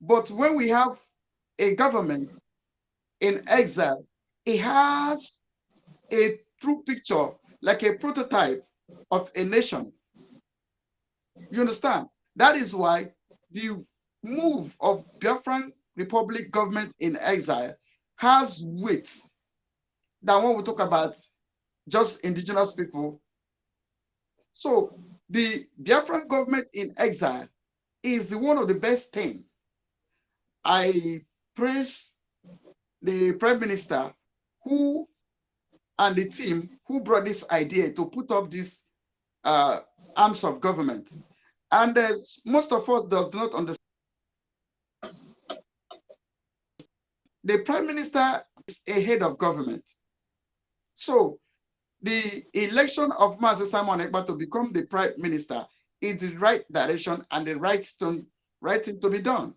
But when we have a government in exile, it has a true picture, like a prototype of a nation. You understand? That is why the move of Biafran Republic government in exile has weight than when we talk about just indigenous people. So the Biafran government in exile is one of the best things. I praise the Prime Minister who and the team who brought this idea to put up this arms of government. And most of us does not understand. The Prime Minister is a head of government. So the election of Mazi Simon Ekpa to become the Prime Minister is the right direction and the right thing to be done.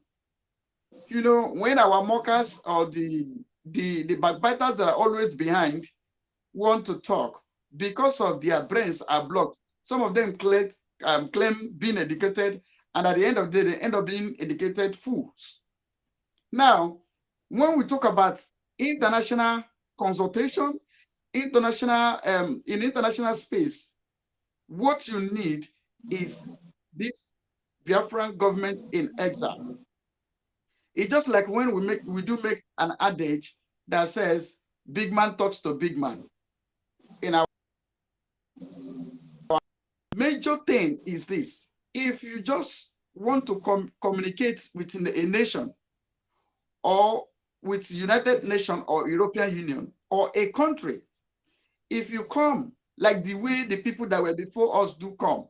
You know, when our mockers or the backbiters that are always behind want to talk, because of their brains are blocked, some of them claim being educated, and at the end of the day, they end up being educated fools. Now, when we talk about international consultation, in international space, what you need is this Biafran government in exile. It's just like when we do make an adage that says big man talks to big man. In our major thing is this: if you just want to communicate within a nation or with United Nations or European Union or a country, if you come like the way the people that were before us do come,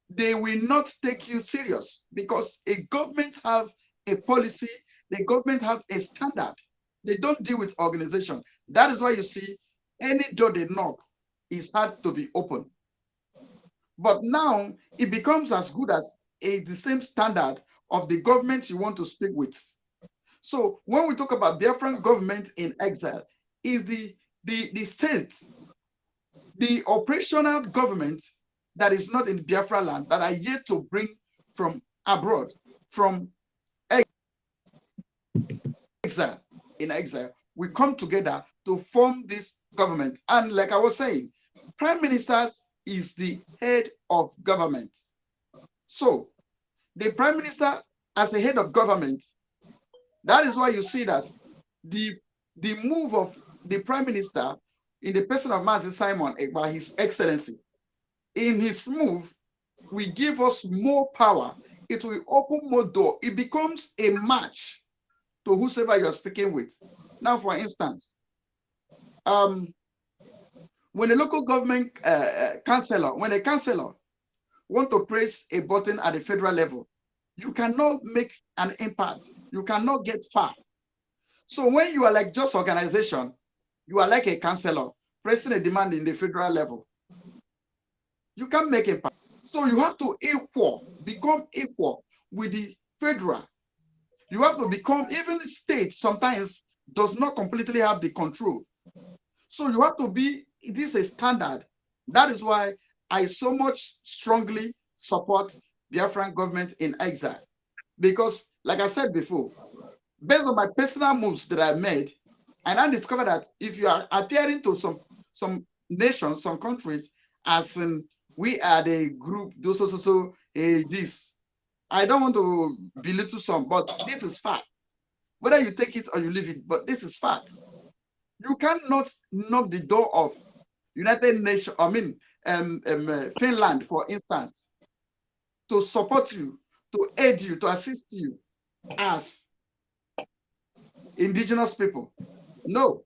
they will not take you serious, because a government have a policy, the government have a standard. They don't deal with organization. That is why you see any door they knock is hard to be opened. But now it becomes as good as the same standard of the government you want to speak with. So when we talk about Biafran government in exile, is the state, the operational government that is not in Biafra land, that are yet to bring from abroad, from exile, in exile, we come together to form this government. And like I was saying, Prime Minister is the head of government. So the Prime Minister as a head of government, that is why you see that the move of the Prime Minister in the person of Mazi Simon Ekpa, His Excellency, in his move, will give us more power. It will open more door. It becomes a match to whosoever you are speaking with. Now, for instance, when a local government councillor, when a councillor want to press a button at the federal level, you cannot make an impact. You cannot get far. So when you are like just organization, you are like a councillor pressing a demand in the federal level, you can't make impact. So you have to become equal with the federal. You have to become, even the state sometimes does not completely have the control. So you have to be, it is a standard. That is why I so much strongly support Biafran government in exile. Because like I said before, based on my personal moves that I made, and I discovered that if you are appearing to some nations, some countries, as in we are the group, this. I don't want to belittle some, but this is fact. Whether you take it or you leave it, but this is fact. You cannot knock the door of United Nations, Finland, for instance, to support you, to aid you, to assist you as indigenous people. No,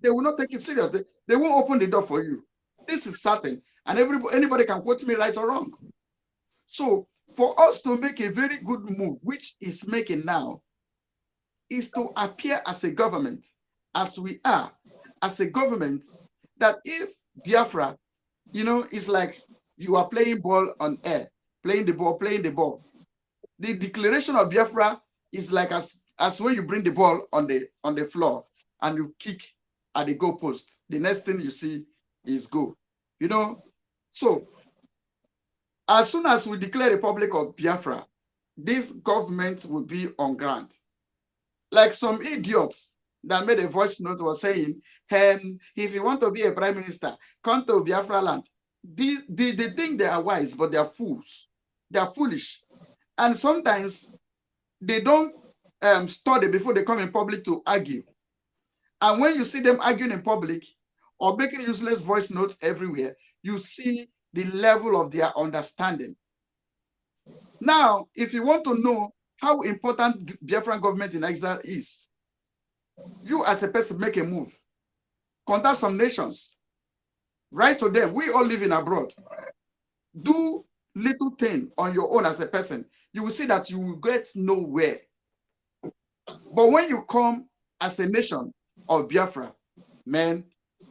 they will not take it serious. They won't open the door for you. This is certain, and anybody can quote me right or wrong. So for us to make a very good move, which is making now, is to appear as a government, as we are, as a government, that if Biafra, it's like you are playing ball on air, playing the ball. The declaration of Biafra is like as when you bring the ball on the floor and you kick at the goalpost. The next thing you see is goal. So as soon as we declare the Republic of Biafra, this government will be on ground. Like some idiots that made a voice note was saying, if you want to be a prime minister, come to Biafra land. They think they are wise, but they are fools. They are foolish. And sometimes they don't study before they come in public to argue. And when you see them arguing in public or making useless voice notes everywhere, you see the level of their understanding. Now, if you want to know how important Biafran government in exile is, you as a person make a move. Contact some nations. Write to them. We all live in abroad. Do little thing on your own as a person. You will see that you will get nowhere. But when you come as a nation of Biafra, man,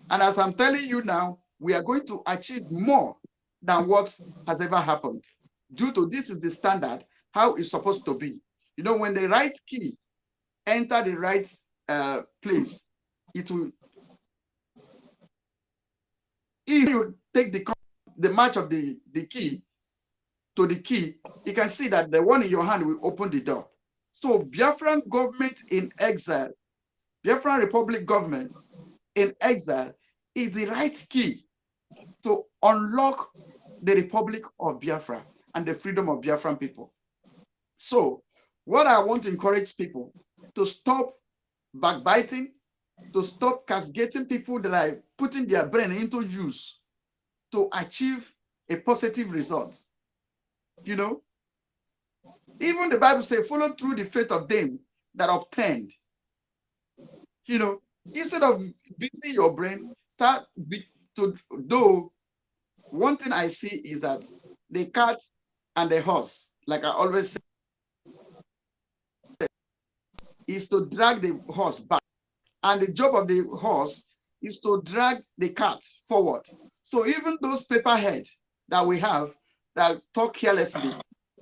and as I'm telling you now, we are going to achieve more than what has ever happened. Due to this is the standard, how it's supposed to be. You know, when the right key enter the right place, it will. If you take the match of the key to the key, you can see that the one in your hand will open the door. So Biafran government in exile, Biafran Republic government in exile is the right key to unlock the Republic of Biafra and the freedom of Biafran people. So what I want to encourage people to stop backbiting, to stop castigating people that are putting their brain into use to achieve a positive result. You know, even the Bible says, follow through the faith of them that obtained. You know, instead of busy your brain, start to do. One thing I see is that the cat and the horse, like I always say, is to drag the horse back. And the job of the horse is to drag the cat forward. So even those paperheads that we have that talk carelessly,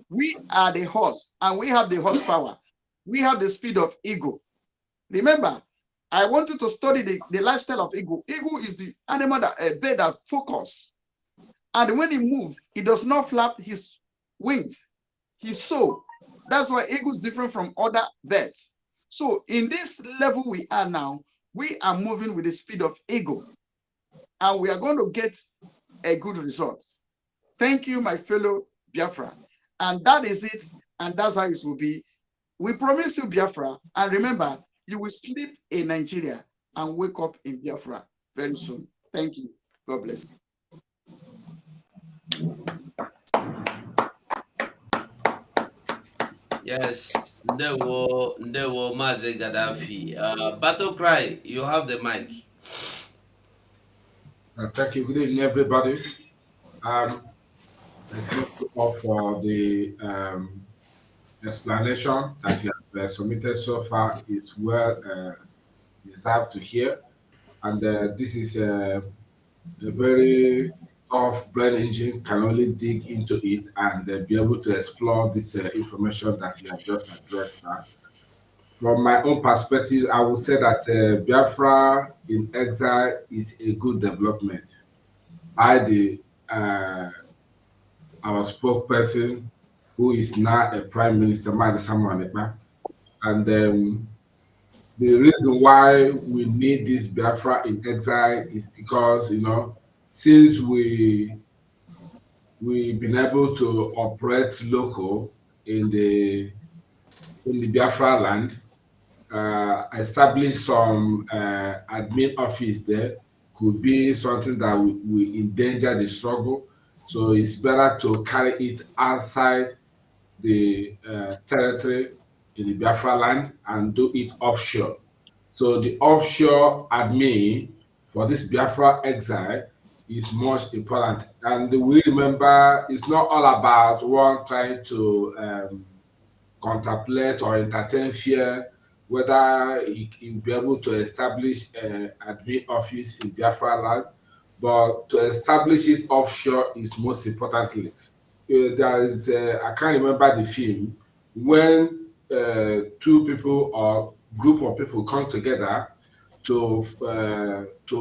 we are the horse and we have the horsepower. We have the speed of eagle. Remember, I want you to study the lifestyle of eagle. Eagle is the animal that a bird that focus. And when he moves, he does not flap his wings. He soars. That's why eagle is different from other birds. So in this level we are now, we are moving with the speed of eagle. And we are going to get a good result. Thank you, my fellow Biafra. And that is it. And that's how it will be. We promise you Biafra. And remember, you will sleep in Nigeria and wake up in Biafra very soon. Thank you. God bless you. Yes, Ndewo Mazi Gaddafi. Battle Cry, you have the mic. Thank you. Good evening, everybody. Thank you all for the explanation that you have submitted so far. Is well deserved to hear, and this is a very tough brain engine can only dig into it and be able to explore this information that you have just addressed now. From my own perspective, I would say that Biafra in exile is a good development. Our spokesperson, who is now a prime minister, Mazi, and the reason why we need this Biafra in exile is because, you know, since we've been able to operate local in the Biafra land, establish some admin office there could be something that will endanger the struggle. So it's better to carry it outside the territory in the Biafra land and do it offshore. So the offshore admin for this Biafra exile is most important. And we remember it's not all about one trying to contemplate or entertain fear whether he will be able to establish an admin office in Biafra land, but to establish it offshore is most importantly. There is, I can't remember the film, when two people or group of people come together to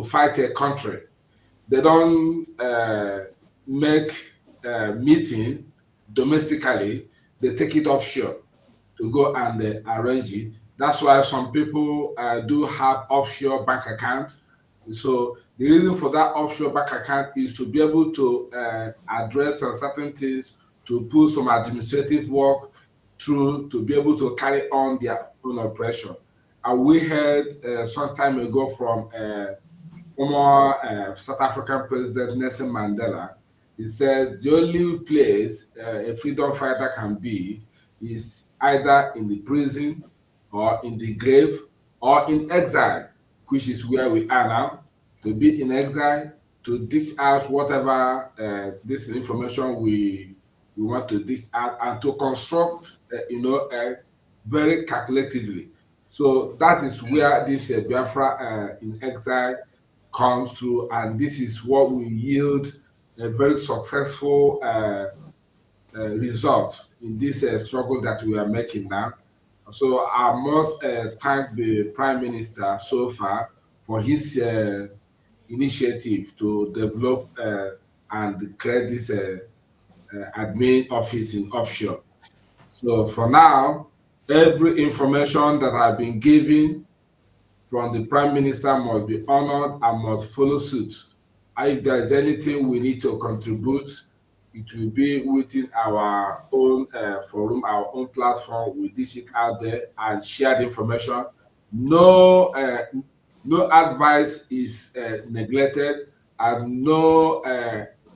fight a country. They don't make a meeting domestically, they take it offshore to go and arrange it. That's why some people do have offshore bank accounts. So the reason for that offshore bank account is to be able to address certain things, to put some administrative work through, to be able to carry on their own operation. And we heard some time ago from former South African President Nelson Mandela He said the only place a freedom fighter can be is either in the prison or in the grave or in exile, which is where we are now. To be in exile, to dish out whatever this information we want to dish out, and to construct, very calculatively. So that is where this Biafra in exile comes through, and this is what will yield a very successful result in this struggle that we are making now. So I must thank the Prime Minister so far for his initiative to develop and create this admin office in offshore. So for now, every information that I've been given from the Prime Minister must be honored and must follow suit. If there is anything we need to contribute, it will be within our own forum, our own platform. We dish it out there and share the information. No, no advice is neglected, and no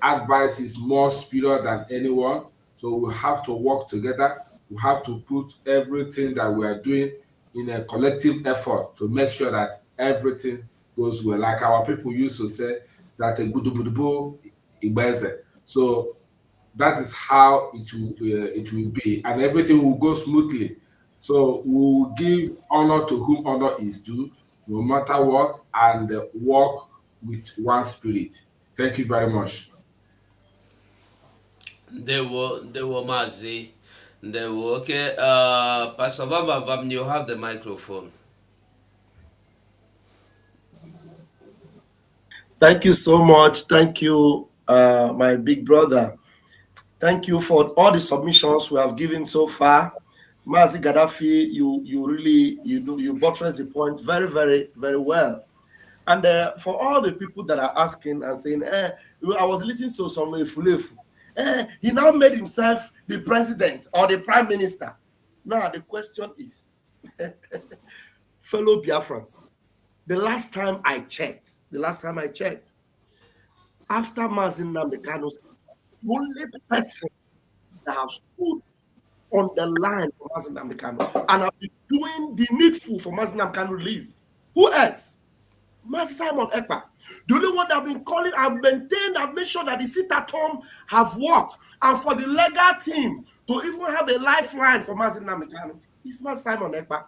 advice is more superior than anyone. So we have to work together. We have to put everything that we are doing in a collective effort to make sure that everything goes well. Like our people used to say, that a gudubudubu ibeze. So that is how it will be, and everything will go smoothly. So we will give honor to whom honor is due, no matter what, and work with one spirit. Thank you very much. They were Mazi. They were okay. Pastor Baba Vam, you have the microphone. Thank you so much. Thank you, my big brother. Thank you for all the submissions we have given so far. Mazi Gaddafi, you really you buttress the point very, very, very well. And for all the people that are asking and saying, I was listening to some Fulefu. He now made himself the president or the prime minister. Now the question is, fellow Biafrans, the last time I checked, after Mazi Nnamdi, the only person that have stood on the line for Mazi Nnamdi and have been doing the needful for Mazi Nnamdi release. Who else? Mazi Simon Ekpa. The only one that have been calling, I've maintained, I've made sure that the sit at home have worked. And for the legal team to even have a lifeline for Mazi Nnamdi is Mazi Simon Ekpa.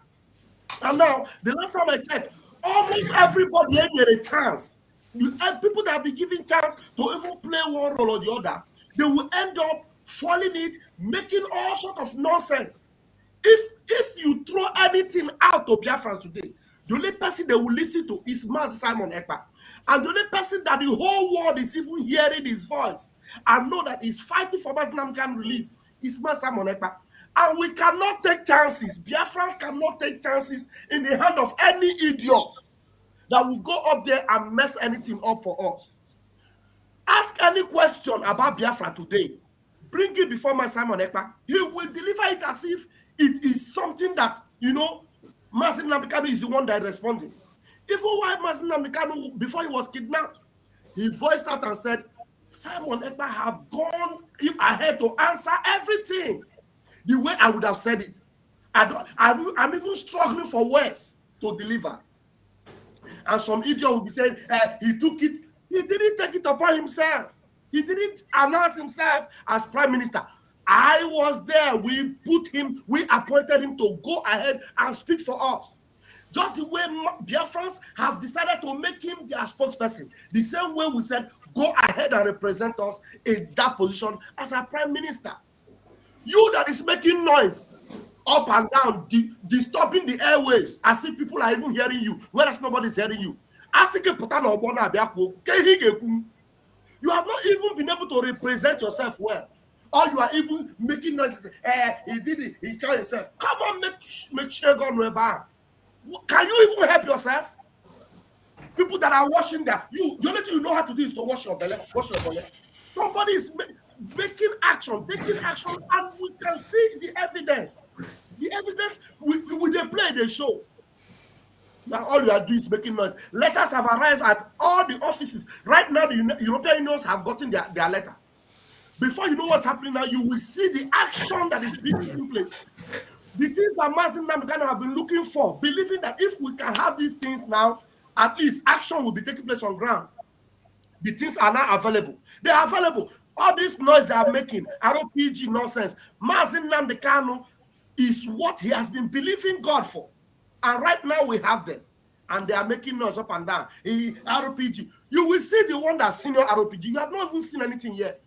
And now, the last time I checked, almost everybody had a chance. People that have been given chance to even play one role or the other, they will end up falling it, making all sort of nonsense. If you throw anything out of Biafrans today, the only person they will listen to is Mazi Simon Ekpa. And the only person that the whole world is even hearing his voice and know that he's fighting for Mazi Nnamdi release is Mazi Simon Ekpa. And we cannot take chances. Biafrans cannot take chances in the hand of any idiot that will go up there and mess anything up for us. Ask any question about Biafra today. Bring it before Mazi Simon Ekpa. He will deliver it as if it is something that, Mazi Nnamdi is the one that is responding. Even while Mazi Nnamdi, before he was kidnapped, he voiced out and said, Simon Ekpa have gone ahead to answer everything the way I would have said it. I'm even struggling for words to deliver. And some idiot will be saying, he took it. He didn't take it upon himself. He didn't announce himself as prime minister. I was there. We appointed him to go ahead and speak for us. Just the way Biafrans have decided to make him their spokesperson. The same way we said, go ahead and represent us in that position as a prime minister. You that is making noise up and down, disturbing the airwaves, as if people are even hearing you, whereas nobody is hearing you. You have not even been able to represent yourself well. Or you are even making noises. He did it, he killed himself. Come on, make sure God will back. Can you even help yourself? People that are washing that, the only thing you know how to do is to wash your belly. Somebody is taking action, and we can see the evidence. The evidence with the play they show. Now all you are doing is making noise. Letters have arrived at all the offices. Right now, the European Unions have gotten their letter. Before you know what's happening now, you will see the action that is being taking place. The things that Mazi Nnamdi have been looking for, believing that if we can have these things now, at least action will be taking place on ground. The things are now available. They are available. All this noise they are making, RPG nonsense. Mazi Nnamdi is what he has been believing God for. And right now we have them. And they are making noise up and down. RPG. You will see the one that's senior RPG. You have not even seen anything yet.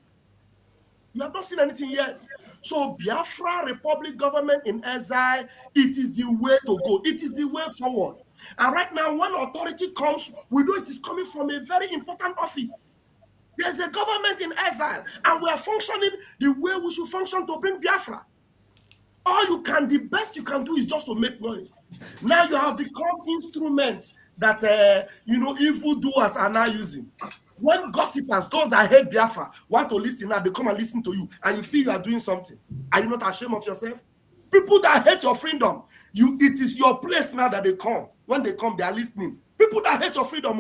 You have not seen anything yet. So Biafra Republic government in exile, it is the way to go. It is the way forward. And right now, when authority comes, we know it is coming from a very important office. There's a government in exile, and we are functioning the way we should function to bring Biafra. The best you can do is just to make noise. Now you have become instruments that, evildoers are now using. When gossipers, those that hate Biafra, want to listen now, they come and listen to you, and you feel you are doing something. Are you not ashamed of yourself? People that hate your freedom, it is your place now that they come. When they come, they are listening. People that hate your freedom,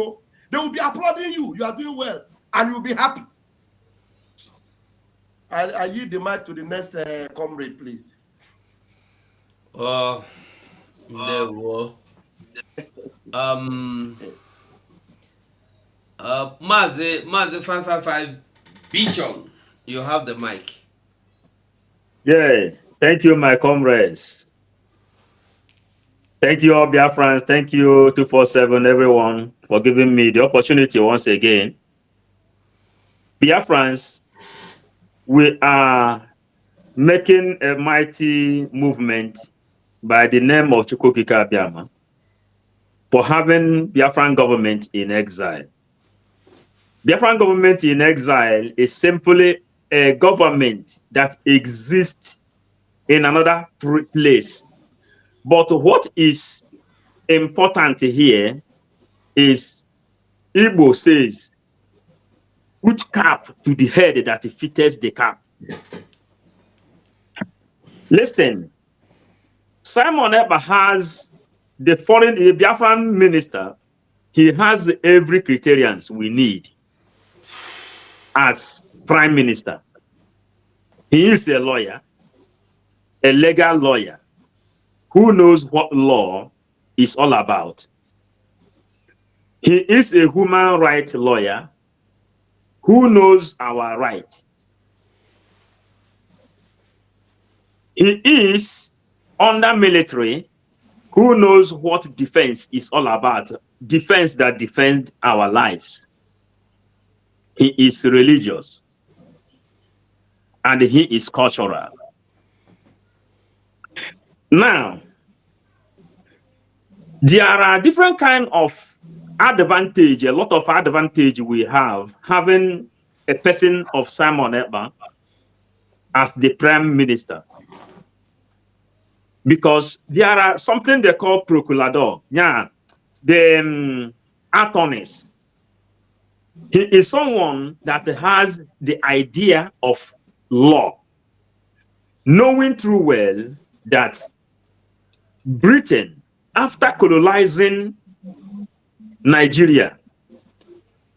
they will be applauding you. You are doing well, and you'll be happy. I yield the mic to the next comrade, please. There were. Mazi 555 Vision, you have the mic. Yeah, thank you, my comrades. Thank you, all Biafrans. Thank you, 247, everyone, for giving me the opportunity once again. Biafrans, we are making a mighty movement by the name of Chukwukika Abiyama for having Biafran government in exile. Biafran government in exile is simply a government that exists in another place. But what is important here is Igbo says, put cap to the head that fittest the cap. Listen, Simon Ekpa has the Biafran minister. He has every criterions we need as prime minister. He is a lawyer, a legal lawyer, who knows what law is all about. He is a human rights lawyer who knows our right. He is under military who knows what defense is all about, defense that defends our lives. He is religious and he is cultural. Now, there are different kinds of advantage, a lot of advantage we have having a person of Simon Ekpa as the prime minister. Because there are something they call procurador, yeah, the attorneys. He is someone that has the idea of law, knowing too well that Britain, after colonizing Nigeria,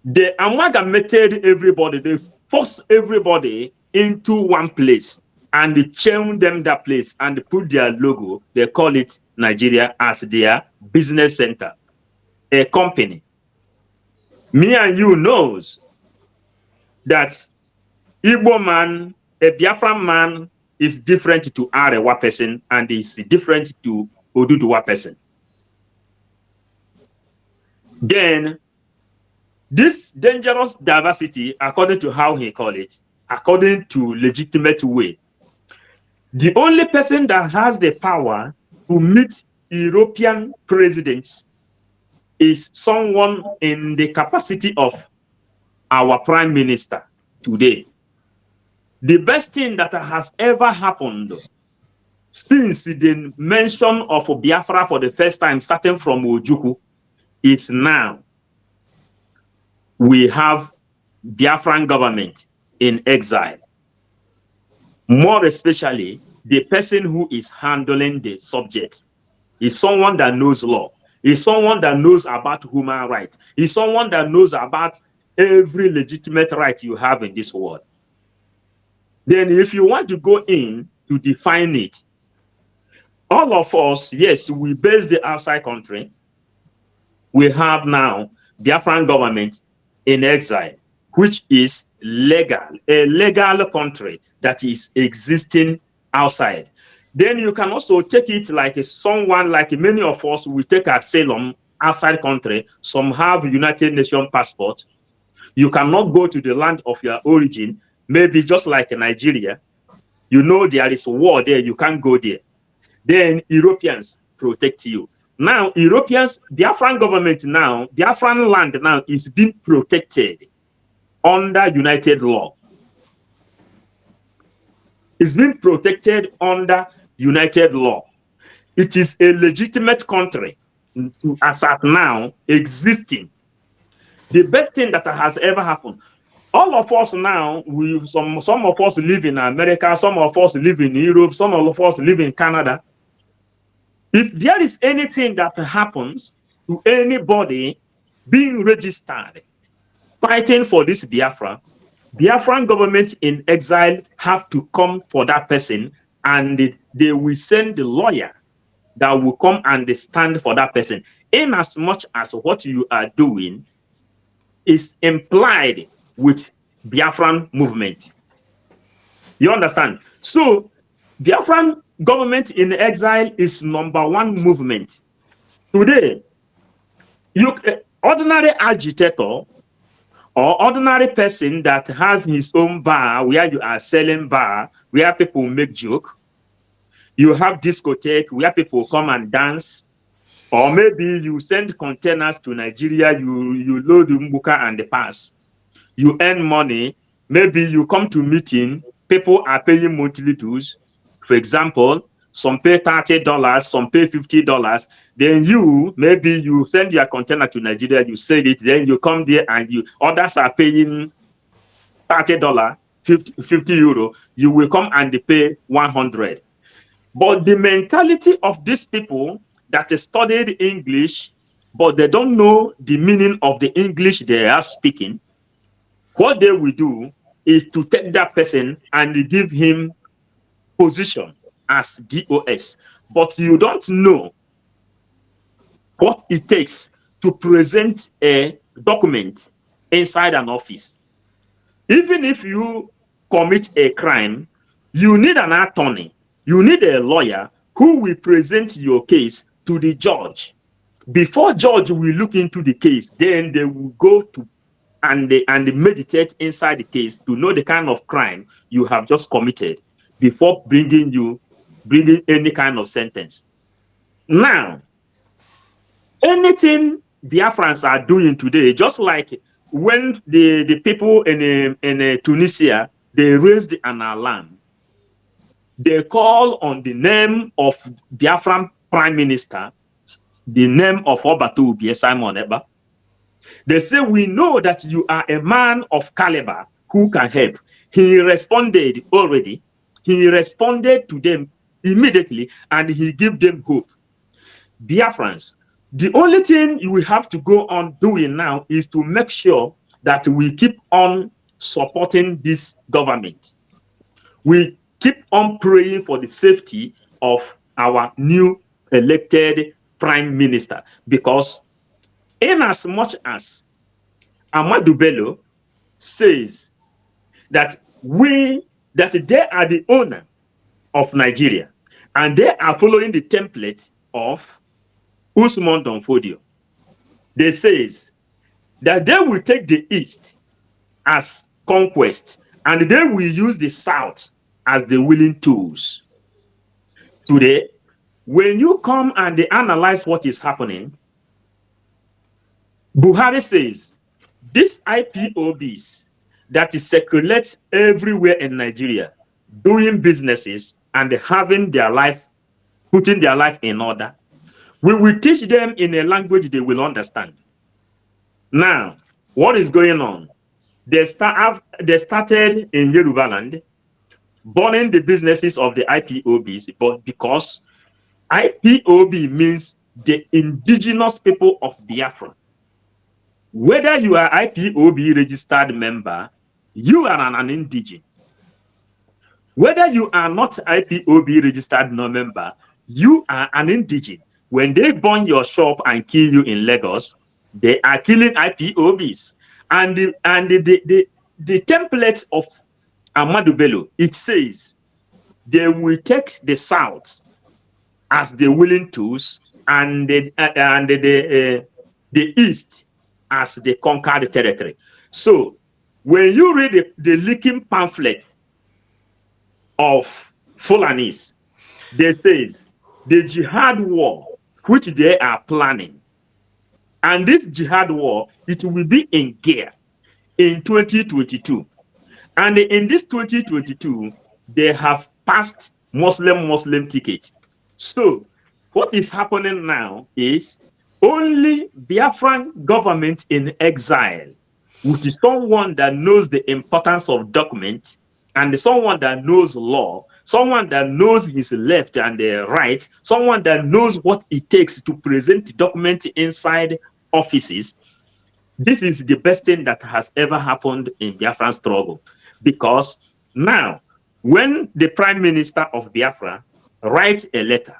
they amalgamated everybody, they forced everybody into one place and they chained them that place and put their logo, they call it Nigeria as their business center, a company. Me and you knows that Igbo man, a Biafran man is different to Arewa person and is different to Oduduwa person. Then, this dangerous diversity, according to how he call it, according to legitimate way, the only person that has the power to meet European presidents is someone in the capacity of our prime minister today. The best thing that has ever happened since the mention of Biafra for the first time, starting from Ojukwu, is now we have Biafran government in exile. More especially, the person who is handling the subject is someone that knows law, is someone that knows about human rights, is someone that knows about every legitimate right you have in this world. Then if you want to go in to define it, all of us, yes, we base the outside country. We have now Biafran government in exile, which is legal, a legal country that is existing outside. Then you can also take it like someone, like many of us, we take asylum outside country. Some have United Nations passport. You cannot go to the land of your origin, maybe just like Nigeria. You know there is war there, you can't go there. Then Europeans protect you. Now, Europeans, Biafran government now, Biafran land now is being protected under United law. It's being protected under United law. It is a legitimate country as at now existing. The best thing that has ever happened. All of us now, some of us live in America, some of us live in Europe, some of us live in Canada. If there is anything that happens to anybody being registered, fighting for this Biafra, Biafran government in exile have to come for that person, and they will send the lawyer that will come and stand for that person. In as much as what you are doing is implied with Biafran movement. You understand? So Biafran government in exile is #1 movement. Today, ordinary agitator or ordinary person that has his own bar where you are selling bar, where people make joke. You have discotheque where people come and dance. Or maybe you send containers to Nigeria, you load Mbuka and the pass. You earn money. Maybe you come to meeting, people are paying monthly dues. For example, some pay $30, some pay $50. Then maybe you send your container to Nigeria, you sell it, then you come there and others are paying $30, 50 euro. You will come and they pay 100. But the mentality of these people that studied English, but they don't know the meaning of the English they are speaking, what they will do is to take that person and give him position as DOS. But you don't know what it takes to present a document inside an office. Even if you commit a crime, you need an attorney, you need a lawyer who will present your case to the judge. Before judge will look into the case, then they will go to and meditate inside the case to know the kind of crime you have just committed before bringing any kind of sentence. Now, anything Biafrans are doing today, just like when the people in Tunisia, they raised an alarm. They call on the name of Biafran Prime Minister, the name of Obatu Ubie Simon Eba. They say, we know that you are a man of caliber who can help. He responded already. He responded to them immediately and he gave them hope. Biafrans, the only thing you will have to go on doing now is to make sure that we keep on supporting this government. We keep on praying for the safety of our new elected prime minister, because in as much as Ahmadu Bello says that they are the owner of Nigeria and they are following the template of Usman Donfodio, they says that they will take the East as conquest and they will use the South as the willing tools. Today, when you come and they analyze what is happening, Buhari says these IPOBs that is circulate everywhere in Nigeria, doing businesses and having their life, putting their life in order, we will teach them in a language they will understand. Now, what is going on? They started in Yoruba land, burning the businesses of the IPOBs, but because IPOB means the indigenous people of Biafra. Whether you are IPOB registered member, you are an indigene. Whether you are not IPOB registered non-member, you are an indigent. When they burn your shop and kill you in Lagos, they are killing IPOBs. And the template of Ahmadu Bello, it says they will take the South as the willing tools and the East as the conquered territory. So when you read the leaking pamphlets of Fulanis, they says the jihad war which they are planning, and this jihad war, it will be in gear in 2022. And in this 2022, they have passed Muslim ticket. So what is happening now is only Biafran government in exile, which is someone that knows the importance of document and someone that knows law, someone that knows his left and the right, someone that knows what it takes to present document inside offices. This is the best thing that has ever happened in Biafran struggle, because now when the Prime Minister of Biafra writes a letter,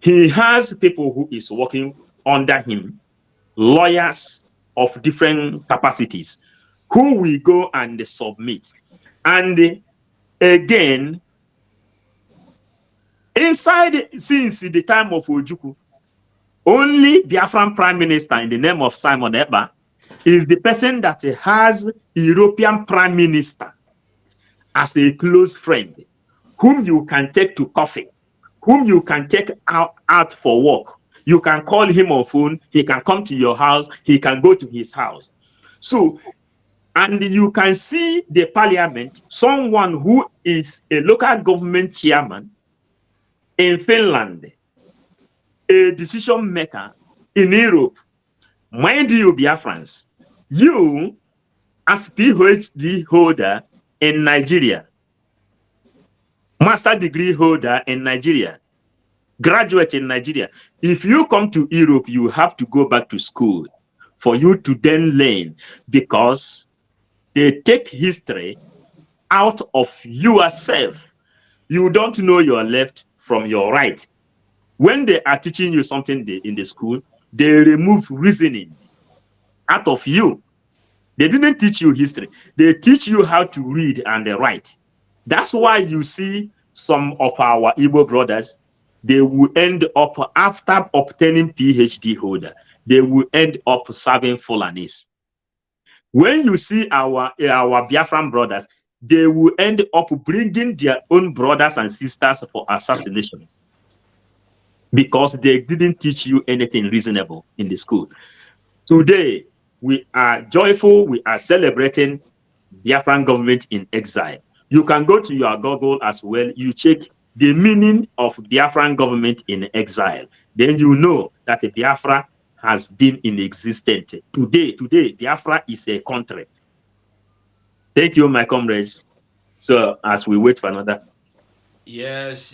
he has people who is working under him, lawyers of different capacities, who will go and submit. And again, inside, since the time of Ojukwu, only Biafran Prime Minister in the name of Simon Ekpa is the person that has European Prime Minister as a close friend, whom you can take to coffee, whom you can take out for work. You can call him on phone, he can come to your house, he can go to his house. So, and you can see the parliament, someone who is a local government chairman in Finland, a decision maker in Europe. Mind you, Biafrans, you as PhD holder in Nigeria, master degree holder in Nigeria, graduate in Nigeria, if you come to Europe, you have to go back to school for you to then learn, because they take history out of yourself. You don't know your left from your right. When they are teaching you something in the school, they remove reasoning out of you. They didn't teach you history. They teach you how to read and write. That's why you see some of our Igbo brothers, they will end up, after obtaining PhD holder, they will end up serving Fulanis. When you see our Biafran brothers, they will end up bringing their own brothers and sisters for assassination, because they didn't teach you anything reasonable in the school. Today, we are joyful, we are celebrating Biafran government in exile. You can go to your Google as well, you check the meaning of Biafran government in exile. Then you know that Biafra has been in existence. Today, Biafra is a country. Thank you, my comrades. So as we wait for another. Yes.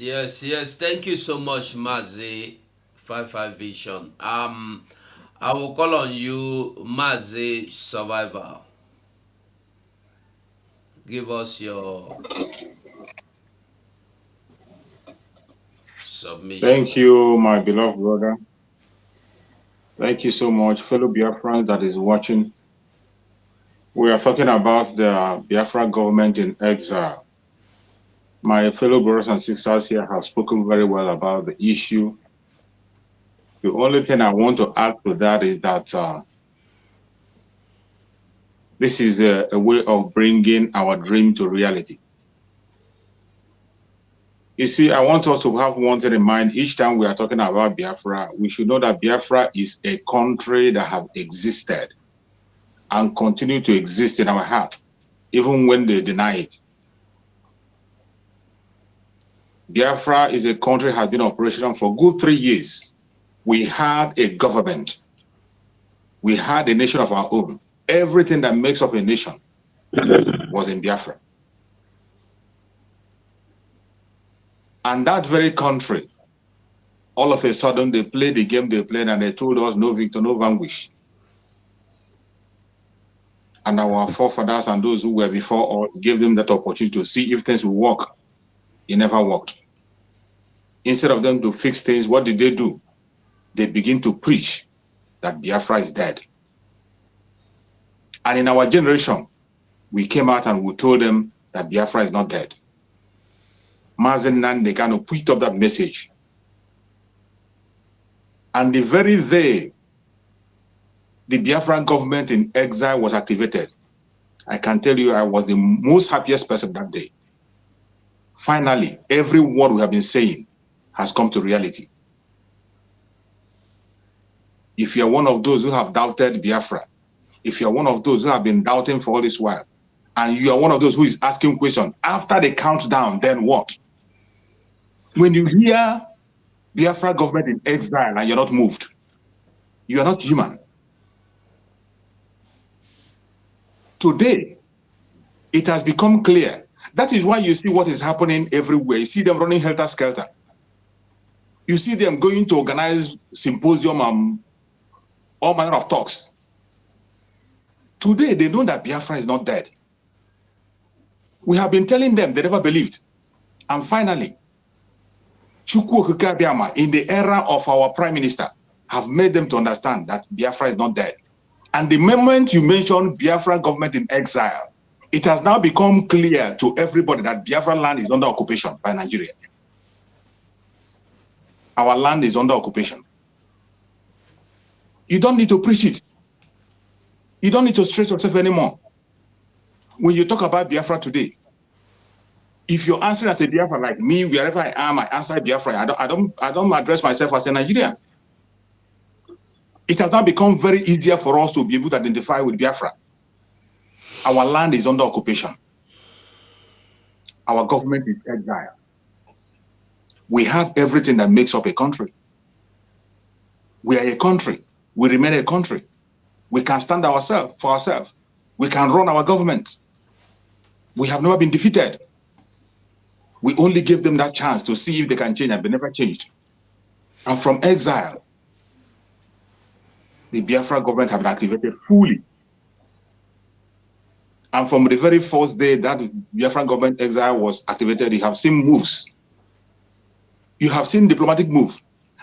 Thank you so much, Mazi. 55 Vision. I will call on you, Mazi Survivor. Give us your submission. Thank you, my beloved brother. Thank you so much, fellow Biafrans that is watching. We are talking about the Biafra government in exile. My fellow brothers and sisters here have spoken very well about the issue. The only thing I want to add to that is that this is a way of bringing our dream to reality. You see, I want us to have one thing in mind. Each time we are talking about Biafra, we should know that Biafra is a country that has existed and continue to exist in our heart, even when they deny it. Biafra is a country that has been operational for good 3 years. We had a government. We had a nation of our own. Everything that makes up a nation was in Biafra. And that very country, all of a sudden, they played the game they played and they told us no victor, no vanquish. And our forefathers and those who were before us gave them that opportunity to see if things will work. It never worked. Instead of them to fix things, what did they do? They begin to preach that Biafra is dead. And in our generation, we came out and we told them that Biafra is not dead. Mazi Nnamdi kind of picked up that message. And the very day the Biafran government in exile was activated, I can tell you I was the most happiest person that day. Finally, every word we have been saying has come to reality. If you're one of those who have doubted Biafra, if you're one of those who have been doubting for all this while, and you are one of those who is asking questions, after the countdown, then what? When you hear Biafra government in exile and you're not moved, you are not human. Today, it has become clear. That is why you see what is happening everywhere. You see them running helter-skelter. You see them going to organize symposium and all manner of talks. Today, they know that Biafra is not dead. We have been telling them, they never believed. And finally, Chukwu Okike Abiama, in the era of our Prime Minister, have made them to understand that Biafra is not dead. And the moment you mention Biafra government in exile, it has now become clear to everybody that Biafra land is under occupation by Nigeria. Our land is under occupation. You don't need to preach it. You don't need to stress yourself anymore. When you talk about Biafra today, if you're answering as a Biafra like me, wherever I am, I answer Biafra. I don't address myself as a Nigerian. It has now become very easier for us to be able to identify with Biafra. Our land is under occupation. Our government is exile. We have everything that makes up a country. We are a country. We remain a country. We can stand for ourselves. We can run our government. We have never been defeated. We only give them that chance to see if they can change, and they never changed. And from exile, the Biafra government have been activated fully. And from the very first day that the Biafra government exile was activated, you have seen moves. You have seen diplomatic moves.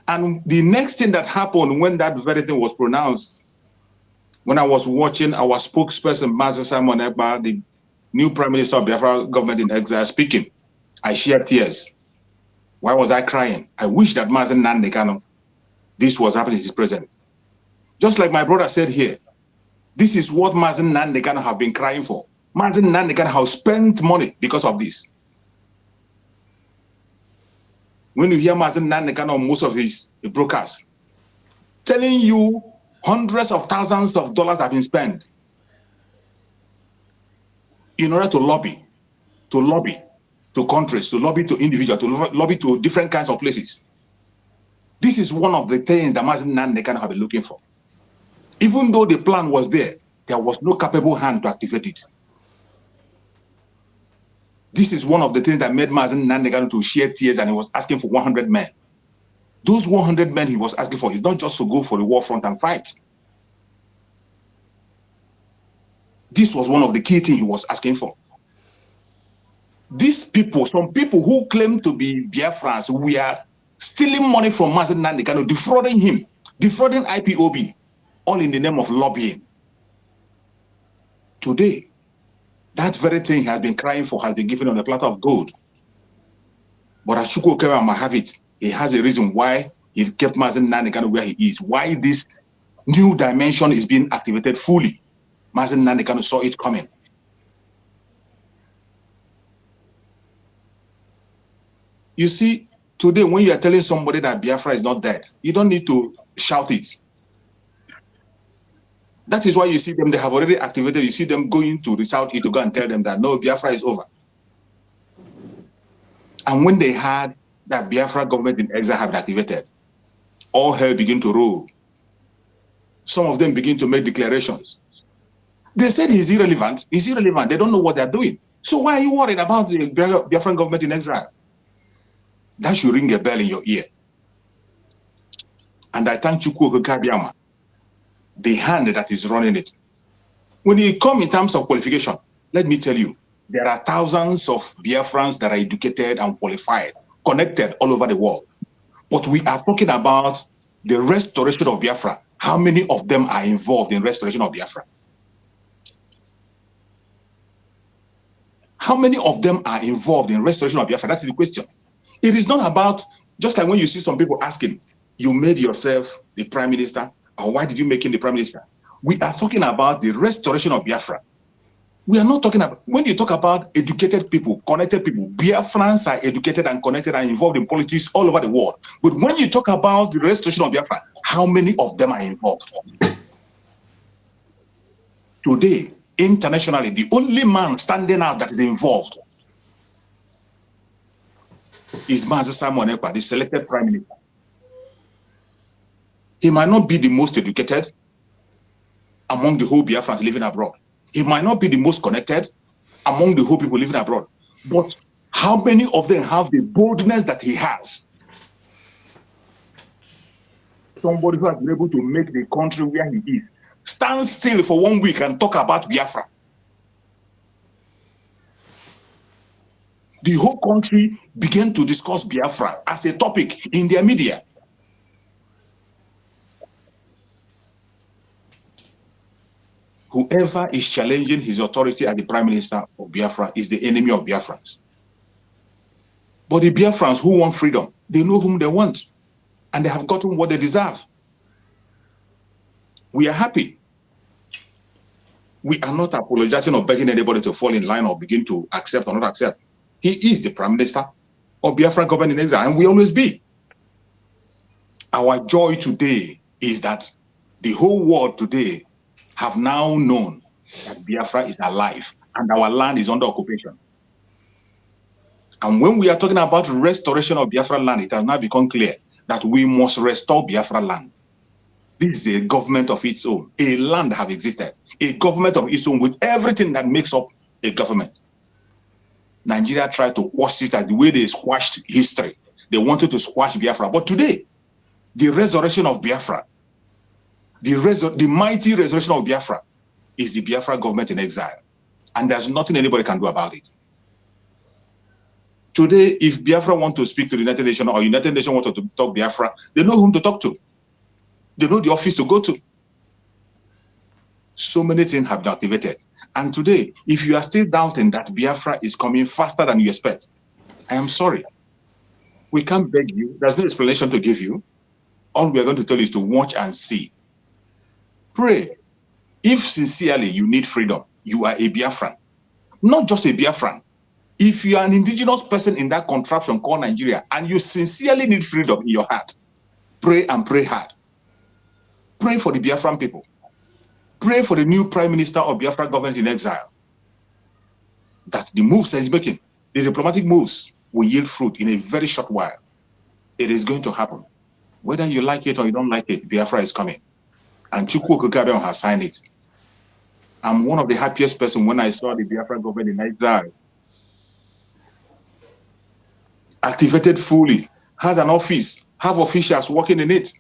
And the next thing that happened when that very thing was pronounced, when I was watching our spokesperson, Mazi Simon Ekpa, the new Prime Minister of Biafra government in exile, speaking, I shed tears. Why was I crying? I wish that Mazi Nnamdi, this was happening to his president. Just like my brother said here, this is what Mazi Nnamdi have been crying for. Mazi Nnamdi have spent money because of this. When you hear Mazi Nnamdi on most of his brokers telling you hundreds of thousands of dollars have been spent in order to lobby to countries, to lobby to individuals, to lobby to different kinds of places. This is one of the things that Mazi Nnamdi have been looking for. Even though the plan was there was no capable hand to activate it. This is one of the things that made Mazi Nnamdi to shed tears, and he was asking for 100 men. Those 100 men he was asking for is not just to go for the war front and fight. This was one of the key things he was asking for. These people, some people who claim to be Biafrans, we are stealing money from Mazi Nnamdi, defrauding him, defrauding IPOB, all in the name of lobbying. Today, that very thing he has been crying for has been given on a platter of gold. But as Chukwu Okike might have it, he has a reason why he kept Mazi Nnamdi where he is, why this new dimension is being activated fully. Mazi Nnamdi saw it coming. You see, today when you are telling somebody that Biafra is not dead, you don't need to shout it. That is why you see them, they have already activated. You see them going to the South to go and tell them that no, Biafra is over. And when they heard that Biafra government in exile have been activated, all hell began to roll. Some of them begin to make declarations. They said he's irrelevant. He's irrelevant. They don't know what they're doing. So why are you worried about the Biafran government in exile? That should ring a bell in your ear. And I thank Chukwu Okike Abiama, the hand that is running it. When you come in terms of qualification, let me tell you, There are thousands of Biafrans that are educated and qualified, connected all over the world. But we are talking about the restoration of Biafra. How many of them are involved in restoration of Biafra? How many of them are involved in restoration of Biafra? That is the question. It is not about, just like when you see some people asking, you made yourself the prime minister, or why did you make him the prime minister? We are talking about the restoration of Biafra. We are not talking about, when you talk about educated people, connected people, Biafrans are educated and connected and involved in politics all over the world. But when you talk about the restoration of Biafra, how many of them are involved? Today, internationally, the only man standing out that is involved is Mazi Simon Ekpa, the selected prime minister. He might not be the most educated among the whole Biafrans living abroad. He might not be the most connected among the whole people living abroad. But how many of them have the boldness that he has? Somebody who has been able to make the country where he is stand still for 1 week and talk about Biafra. The whole country began to discuss Biafra as a topic in their media. Whoever is challenging his authority as the prime minister of Biafra is the enemy of Biafrans. But the Biafrans who want freedom, they know whom they want, and they have gotten what they deserve. We are happy. We are not apologizing or begging anybody to fall in line or begin to accept or not accept. He is the prime minister of Biafra government in exile, and will always be. Our joy today is that the whole world today have now known that Biafra is alive and our land is under occupation. And when we are talking about restoration of Biafra land, it has now become clear that we must restore Biafra land. This is a government of its own. A land have existed. A government of its own with everything that makes up a government. Nigeria tried to quash it as the way they squashed history. They wanted to squash Biafra. But today, the resurrection of Biafra, the mighty resurrection of Biafra is the Biafra government in exile. And there's nothing anybody can do about it. Today, if Biafra want to speak to the United Nations or United Nations want to talk Biafra, they know whom to talk to. They know the office to go to. So many things have been activated. And today, if you are still doubting that Biafra is coming faster than you expect, I am sorry. We can't beg you. There's no explanation to give you. All we are going to tell you is to watch and see. Pray. If sincerely you need freedom, you are a Biafran. Not just a Biafran. If you are an indigenous person in that contraption called Nigeria and you sincerely need freedom in your heart, pray and pray hard. Pray for the Biafran people. Pray for the new prime minister of Biafra government in exile. That the moves that he's making, the diplomatic moves, will yield fruit in a very short while. It is going to happen. Whether you like it or you don't like it, Biafra is coming. And Chukwu Okukabeon has signed it. I'm one of the happiest person when I saw the Biafra government in exile activated fully, has an office, have officials working in it.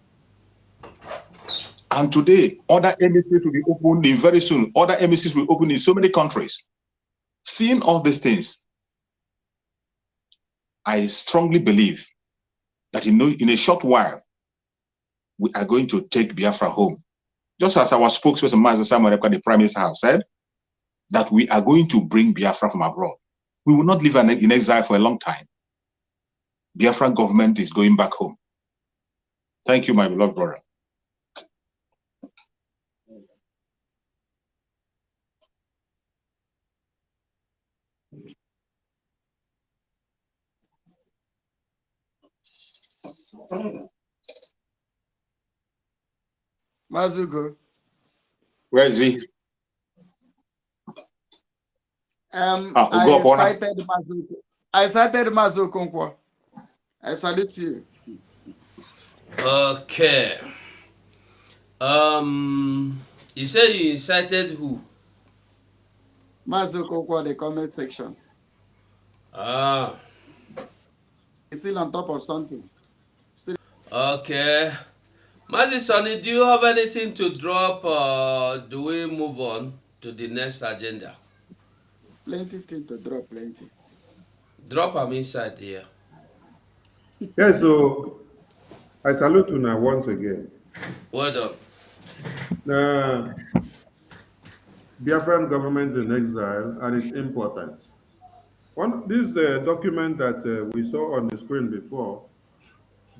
And today, other embassies will be opened in very soon. Other embassies will open in so many countries. Seeing all these things, I strongly believe that in a short while, we are going to take Biafra home. Just as our spokesperson, Mazi Simon Ekpa, the Prime Minister, has said, that we are going to bring Biafra from abroad. We will not live in exile for a long time. Biafra government is going back home. Thank you, my beloved brother. Mazugo. Where is he? I cited Mazuko. I salute you. Okay. You say you incited who? Mazuko, the comment section. Ah. He's still on top of something. Okay. Mazi Sonny, do you have anything to drop or do we move on to the next agenda? Plenty thing to drop, plenty. Drop them inside there. Yeah, so I salute you now once again. Well done. Biafran government in exile and its importance. This document that we saw on the screen before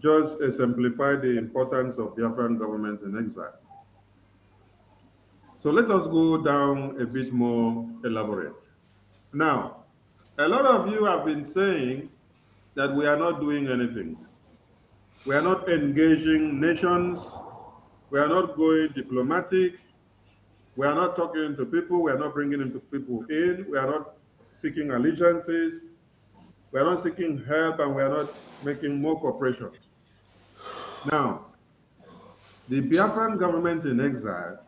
just exemplified the importance of Biafran government in exile. So let us go down a bit more elaborate. Now, a lot of you have been saying that we are not doing anything. We are not engaging nations. We are not going diplomatic. We are not talking to people. We are not bringing people in. We are not seeking allegiances. We are not seeking help, and we are not making more cooperations. Now, the Biafran government in exile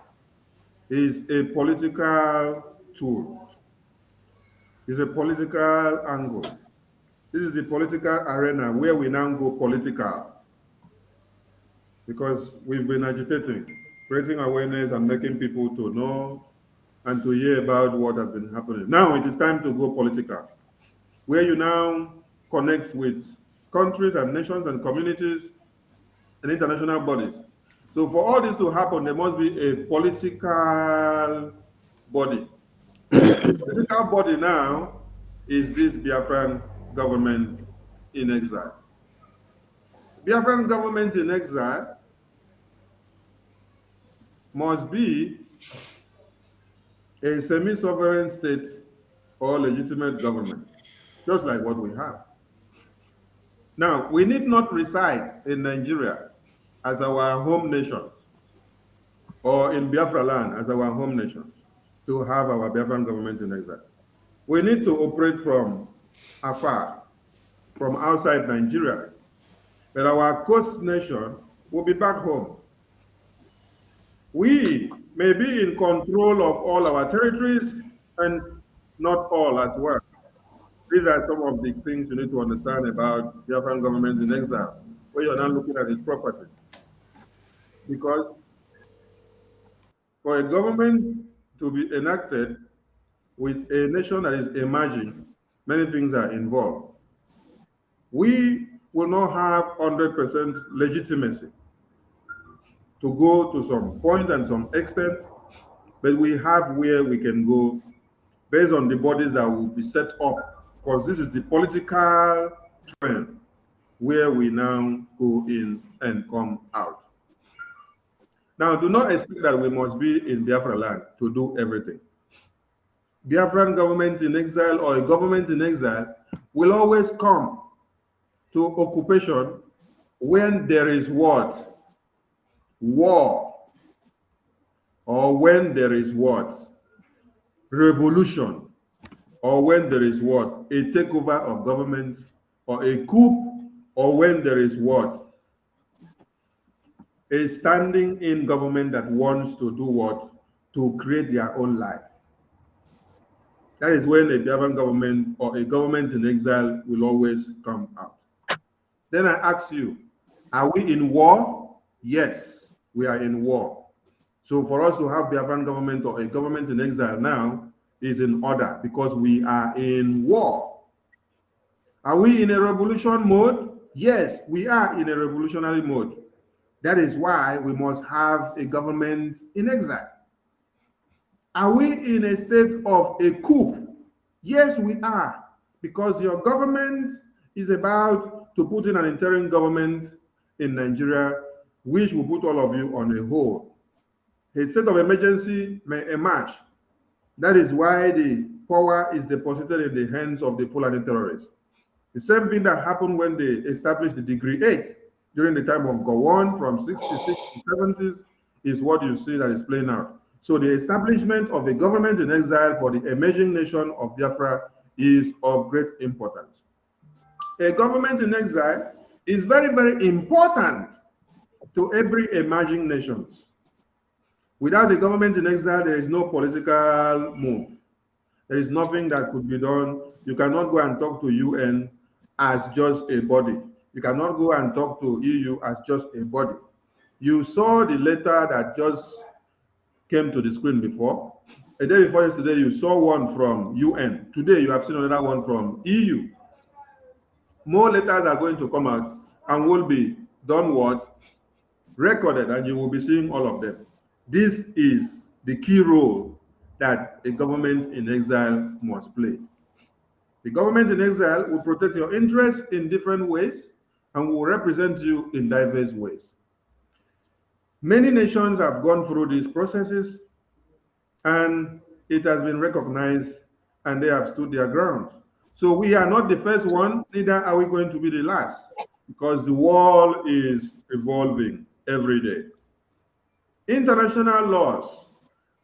is a political tool. It's a political angle. This is the political arena where we now go political, because we've been agitating, creating awareness and making people to know and to hear about what has been happening. Now it is time to go political, where you now connect with countries and nations and communities and international bodies. So for all this to happen, there must be a political body. The political body now is this Biafran government in exile. Biafran government in exile must be a semi-sovereign state or legitimate government, just like what we have. Now, we need not reside in Nigeria as our home nation or in Biafra land as our home nation to have our Biafran government in exile. We need to operate from afar, from outside Nigeria, but our coast nation will be back home. We may be in control of all our territories and not all as well. These are some of the things you need to understand about the Biafran government in exile, where you're now looking at its property. Because for a government to be enacted with a nation that is emerging, many things are involved. We will not have 100% legitimacy to go to some point and some extent, but we have where we can go based on the bodies that will be set up, because this is the political trend where we now go in and come out. Now, do not expect that we must be in Biafra land to do everything. Biafran government in exile or a government in exile will always come to occupation when there is what? War. Or when there is what? Revolution. Or when there is what? A takeover of government, or a coup, or when there is what? A standing in government that wants to do what? To create their own life. That is when a Biafran government or a government in exile will always come out. Then I ask you, are we in war? Yes, we are in war. So for us to have Biafran government or a government in exile now is in order, because we are in war. Are we in a revolution mode? Yes, we are in a revolutionary mode. That is why we must have a government in exile. Are we in a state of a coup? Yes, we are, because your government is about to put in an interim government in Nigeria, which will put all of you on a hold. A state of emergency may emerge. That is why the power is deposited in the hands of the Fulani terrorists. The same thing that happened when they established the Degree 8 during the time of Gowon from 66 to 70s is what you see that is playing out. So the establishment of a government in exile for the emerging nation of Biafra is of great importance. A government in exile is very, very important to every emerging nation. Without a government in exile, there is no political move. There is nothing that could be done. You cannot go and talk to UN as just a body. You cannot go and talk to EU as just a body. You saw the letter that just came to the screen before. A day before yesterday, you saw one from UN. Today, you have seen another one from EU. More letters are going to come out and will be done what? Recorded, and you will be seeing all of them. This is the key role that a government in exile must play. The government in exile will protect your interests in different ways and will represent you in diverse ways. Many nations have gone through these processes and it has been recognized and they have stood their ground. So we are not the first one, neither are we going to be the last, because the world is evolving every day. International laws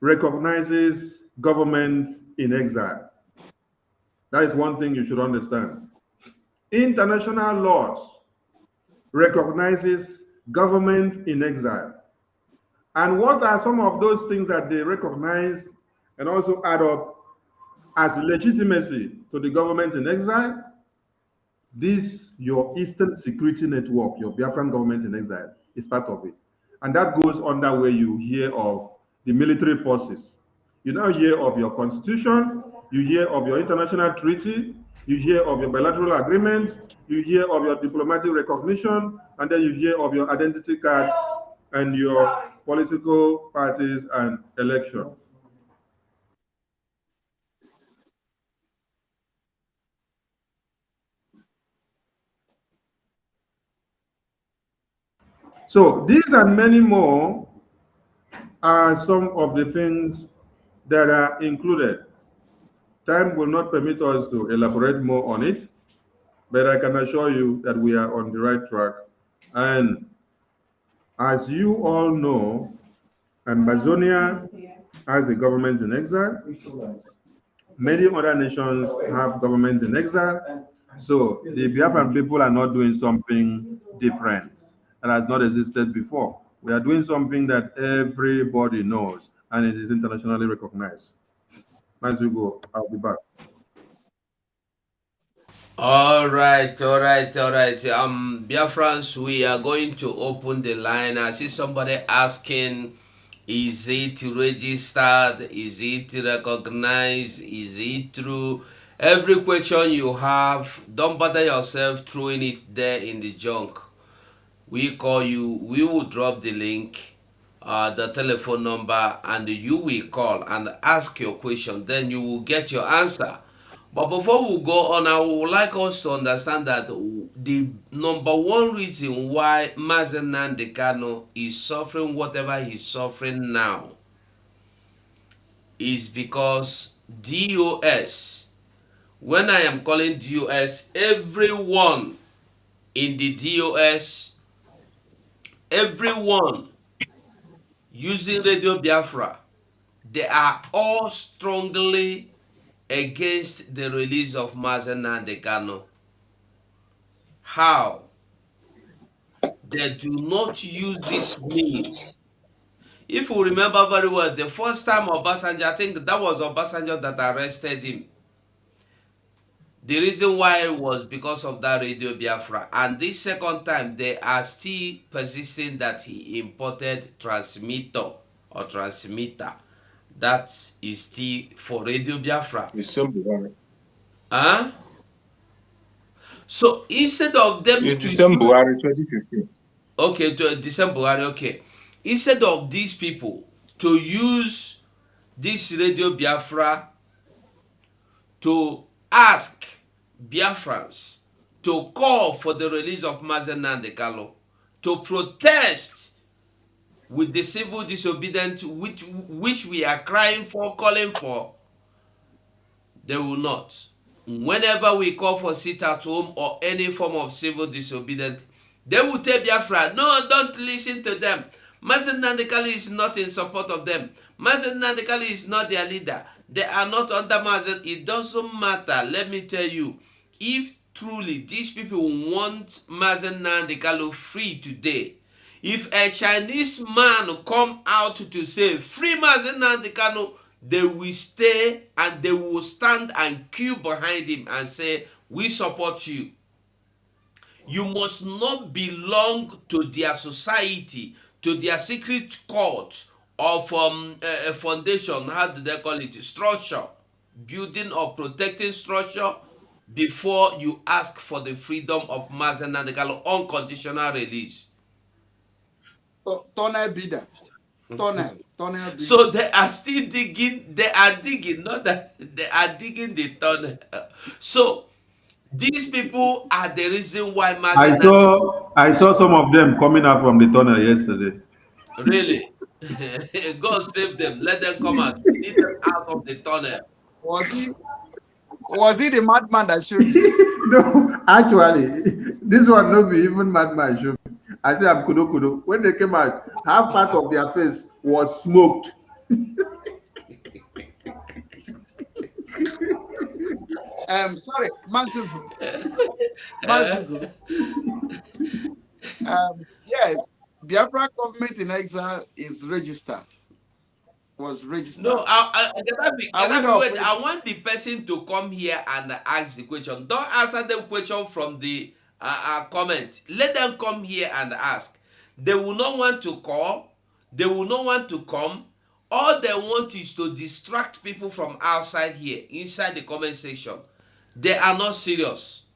recognizes government in exile. That is one thing you should understand. International laws recognizes government in exile. And what are some of those things that they recognize and also add up as legitimacy to the government in exile? This, your Eastern Security Network, your Biafran government in exile, is part of it. And that goes under where you hear of the military forces. You now hear of your constitution, you hear of your international treaty, you hear of your bilateral agreement, you hear of your diplomatic recognition, and then you hear of your identity card and your political parties and elections. So these and many more are some of the things that are included. Time will not permit us to elaborate more on it, but I can assure you that we are on the right track. And as you all know, Amazonia has a government in exile. Many other nations have government in exile. So the Biafran people are not doing something different that has not existed before. We are doing something that everybody knows and it is internationally recognized. As you go, I'll be back. All right, all right, all right. Biafrans, we are going to open the line. I see somebody asking, is it registered? Is it recognized? Is it true? Every question you have, don't bother yourself throwing it there in the junk. We call you, we will drop the link, the telephone number, and you will call and ask your question. Then you will get your answer. But before we go on, I would like us to understand that the number one reason why Mazi Nnamdi Kanu is suffering whatever he's suffering now is because DOS. When I am calling DOS, everyone in the DOS, everyone using Radio Biafra, they are all strongly against the release of Mazi Nnamdi Kanu. How? They do not use these means. If you remember very well, the first time Obasanjo, I think that was Obasanjo that arrested him. The reason why was because of that Radio Biafra. And this second time, they are still persisting that he imported transmitter or transmitter. That is still for Radio Biafra. It's simple. Huh? So instead of them It's to December use, 2015. okay, to December, okay, instead of these people to use this Radio Biafra to ask Biafrans to call for the release of Mazi Nnamdi Kanu, to protest with the civil disobedience which we are crying for, calling for, they will not. Whenever we call for sit at home or any form of civil disobedience, they will tell Biafra, no, don't listen to them. Mazi Nnamdi Kanu is not in support of them. Mazi Nnamdi Kanu is not their leader. They are not under Mazi. It doesn't matter. Let me tell you, if truly these people want Mazi Nnamdi Kanu free today, if a Chinese man come out to say free Mazi Nnamdi Kanu, they will stay and they will stand and queue behind him and say, we support you. You must not belong to their society, to their secret cult, of a foundation, how do they call it, structure, building or protecting structure before you ask for the freedom of Mazi Nnamdi Kanu unconditional release. Tunnel bidder. Tunnel bidder. So they are still digging, they are digging, not that they are digging the tunnel. So these people are the reason why Mazi Nnamdi I is saw some of them coming out from the tunnel yesterday. really. God save them. Let them come out. We need them out of the tunnel. Was he the madman that showed you? No, actually, this one no be even madman show me. I say I'm kudo kudo. When they came out, half part of their face was smoked. Sorry, Mantugu. Uh, Mantugu. Yes, Biafra government in exile is registered. Was no, registered. Are we Gaddafi, not wait. afraid? I want the person to come here and ask the question. Don't answer them question from the comment. Let them come here and ask. They will not want to call. They will not want to come. All they want is to distract people from outside here, inside the comment section. They are not serious.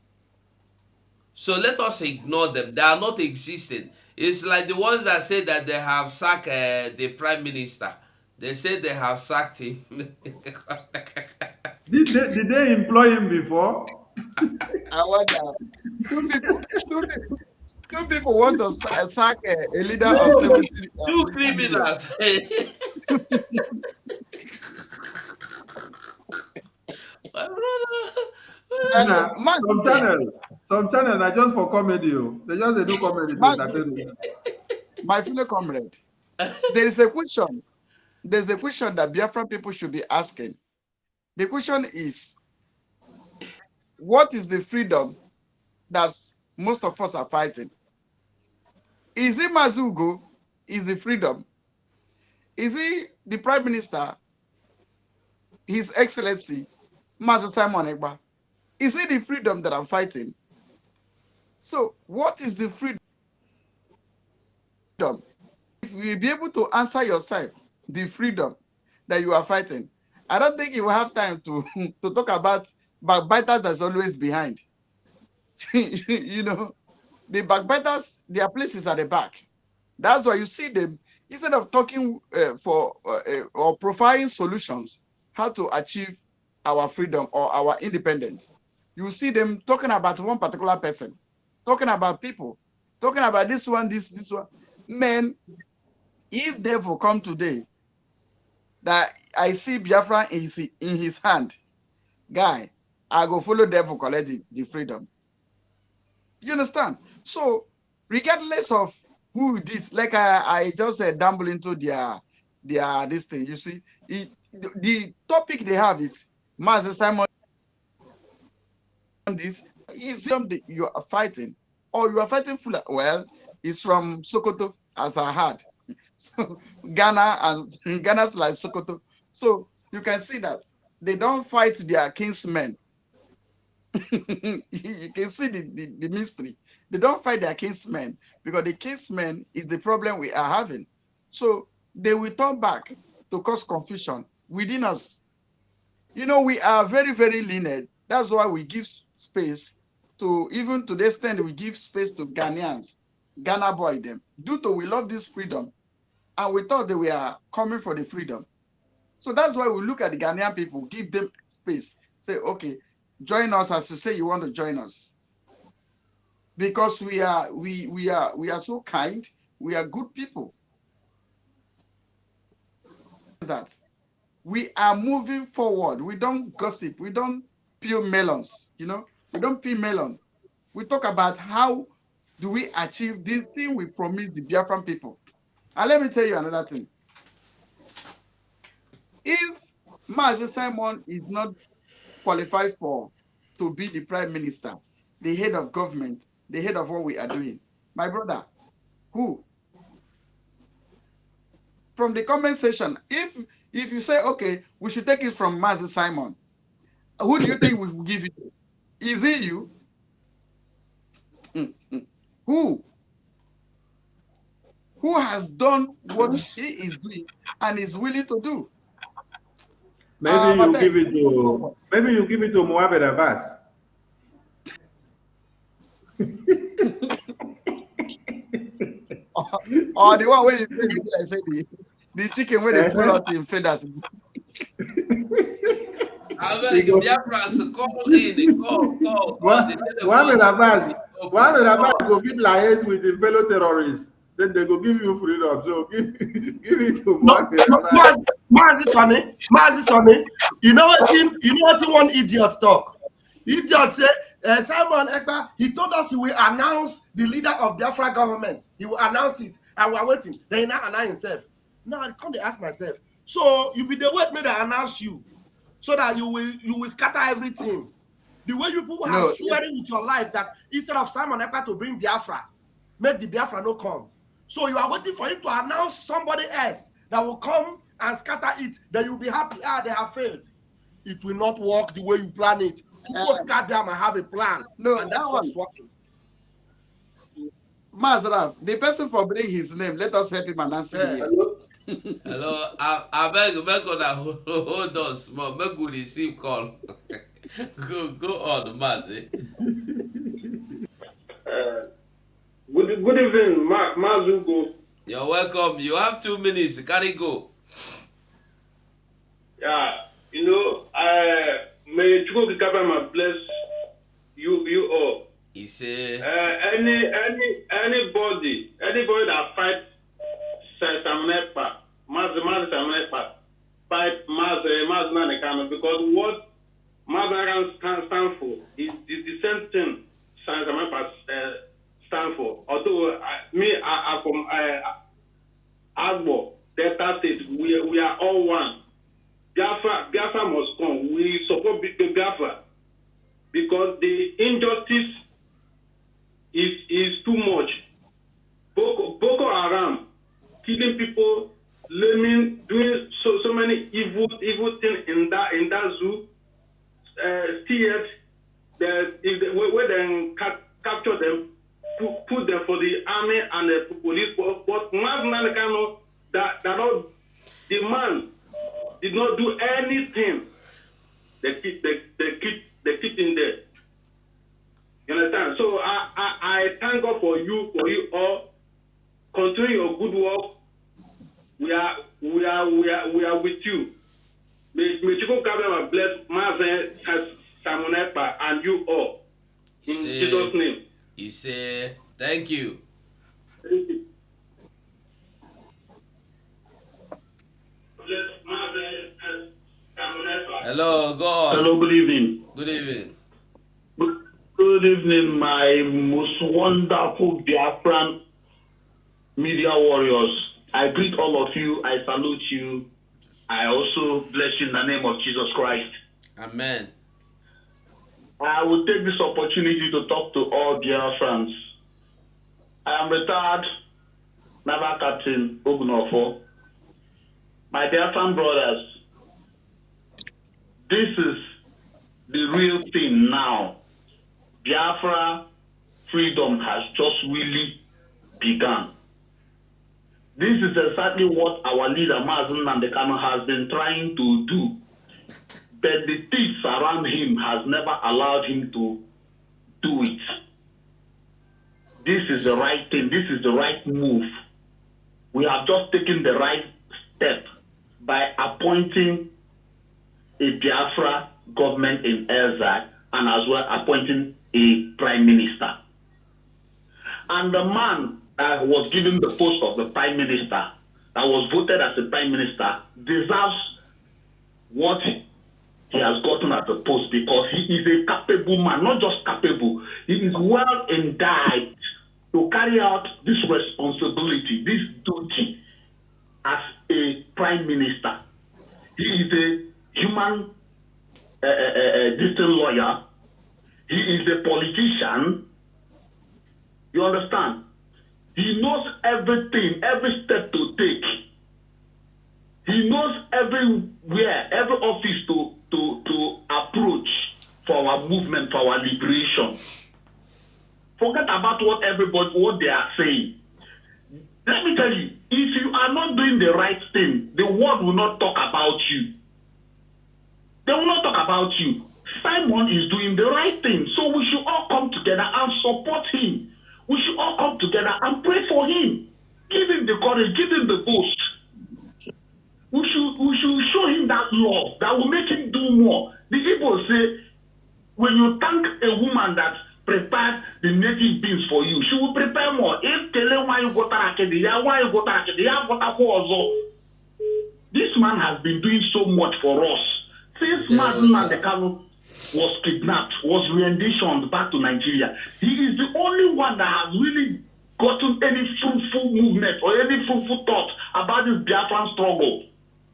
So let us ignore them. They are not existing. It's like the ones that say that they have sacked the prime minister. They say they have sacked him. Did they employ him before? I wonder. Two people, two people, two people want to sack a leader of Two 70 million. criminals. My brother. Nah, Manzi, some channel na just for comedy. Oh. They just they do comedy to Manzi, entertain you. my fellow comrade, there is a question. There's a question that Biafran people should be asking. The question is, what is the freedom that most of us are fighting? Is it Mazugo? Is the freedom? Is he the Prime Minister, His Excellency, Mazi Simon Egba? Is it the freedom that I'm fighting? So, what is the freedom? If we be able to answer yourself, the freedom that you are fighting, I don't think you will have time to, to talk about backbiters that's always behind. You know, the backbiters, their places at the back. That's why you see them, instead of talking or providing solutions, how to achieve our freedom or our independence, you see them talking about one particular person, talking about people, talking about this one, this one. Man, if devil come today, that I see Biafra in his hand, guy, I go follow devil collect the freedom. You understand? So, regardless of who it is, like I just dabble into their this thing. You see, the topic they have is Mazi Simon. This is something you are fighting, or you are fighting full. Well, it's from Sokoto, as I heard. So Ghana and Ghana's like Sokoto. So you can see that they don't fight their kinsmen. You can see the mystery. They don't fight their kinsmen because the kinsmen is the problem we are having. So they will turn back to cause confusion within us. You know, we are very, very lenient. That's why we give space to, even to the extent we give space to Ghanaians, Ghana boy them, due to we love this freedom and we thought that we are coming for the freedom. So that's why we look at the Ghanaian people, give them space, say, okay, join us as you say you want to join us. Because we are so kind, we are good people. That we are moving forward. We don't gossip, we don't peel melons, you know, we don't peel melon. We talk about how do we achieve this thing we promised the Biafran people. And let me tell you another thing. If Mazi Simon is not qualified to be the prime minister, the head of government, the head of what we are doing, my brother, who? From the comment section, if you say, okay, we should take it from Mazi Simon, who do you think we will give it to? Is it you? Who? who has done what he is doing and is willing to do. Maybe you give it to Mohammed Abbas. Or the one where you I say the chicken where they pull out in feathers. I beg you, Biafrans, call in, call. Mohammed Abbas go feed liaise with the fellow terrorists. Then they go give you freedom. So give it to Mohammed Abbas. Mazi Sonny, you know what one idiot talk? Idiot say, Simon Ekpa, he told us he will announce the leader of Biafra government. He will announce it, and we are waiting. Then he now announce himself. Now I come to ask myself. So you be the wait me to announce you, so that you will scatter everything. The way you people have swearing with your life that instead of Simon Ekpa to bring Biafra, make the Biafra no come. So you are waiting for him to announce somebody else that will come and scatter it. Then you'll be happy. They have failed. It will not work the way you plan it. People goddamn have a plan. No, and that's what's working. Mazraf, the person for bringing his name, let us help him announce it. Hello, I beg hold on small. Make we receive call. go on, Mazi. Good evening, Mazugo. You're welcome. You have 2 minutes. Carry go. Yeah, may Chukwuka government bless you all. He say anybody that fight Samunepa, Mazi fight Mazi Nanekano, because what Mazi can stand for is the same thing Samunepa stand for. Although I from Agbo, Delta State, we are all one. Biafra must come. We support Biafra because the injustice is too much. Boko Haram killing people, doing so many evil things in that zoo. TF, where they capture them, put them for the army and the police. But the man did not do anything. They keep in there. You understand? So I thank God for you all. Continue your good work. We are with you. May Chico Kabema bless Mazen, Simon Ekpa, and you all. In Jesus' name. He say thank you. Thank you. Hello, go on. Hello, good evening. Good evening. Good evening, my most wonderful Biafran media warriors. I greet all of you. I salute you. I also bless you in the name of Jesus Christ. Amen. I will take this opportunity to talk to all Biafrans. I am retired Naval Captain Ogunofo. My Biafran brothers, this is the real thing now. Biafra freedom has just really begun. This is exactly what our leader Mazi Nnamdi has been trying to do. But the thieves around him has never allowed him to do it. This is the right thing. This is the right move. We have just taken the right step by appointing a Biafra government in exile and as well appointing a prime minister. And the man that was given the post of the prime minister, that was voted as a prime minister, deserves what he has gotten at the post because he is a capable man, not just capable, he is well endowed to carry out this responsibility, this duty as a prime minister. He is a human distant lawyer. He is a politician. You understand? He knows everything, every step to take. He knows everywhere, every office to approach for our movement, for our liberation. Forget about what they are saying. Let me tell you, if you are not doing the right thing, the world will not talk about you. They will not talk about you. Simon is doing the right thing. So we should all come together and support him. We should all come together and pray for him. Give him the courage, give him the boost. We should show him that love that will make him do more. The people say, when you thank a woman that prepared the native beans for you, she will prepare more. If why you go this man has been doing so much for us. Since Nnamdi Kanu was kidnapped, was renditioned back to Nigeria, he is the only one that has really gotten any fruitful movement or any fruitful thought about this Biafran struggle.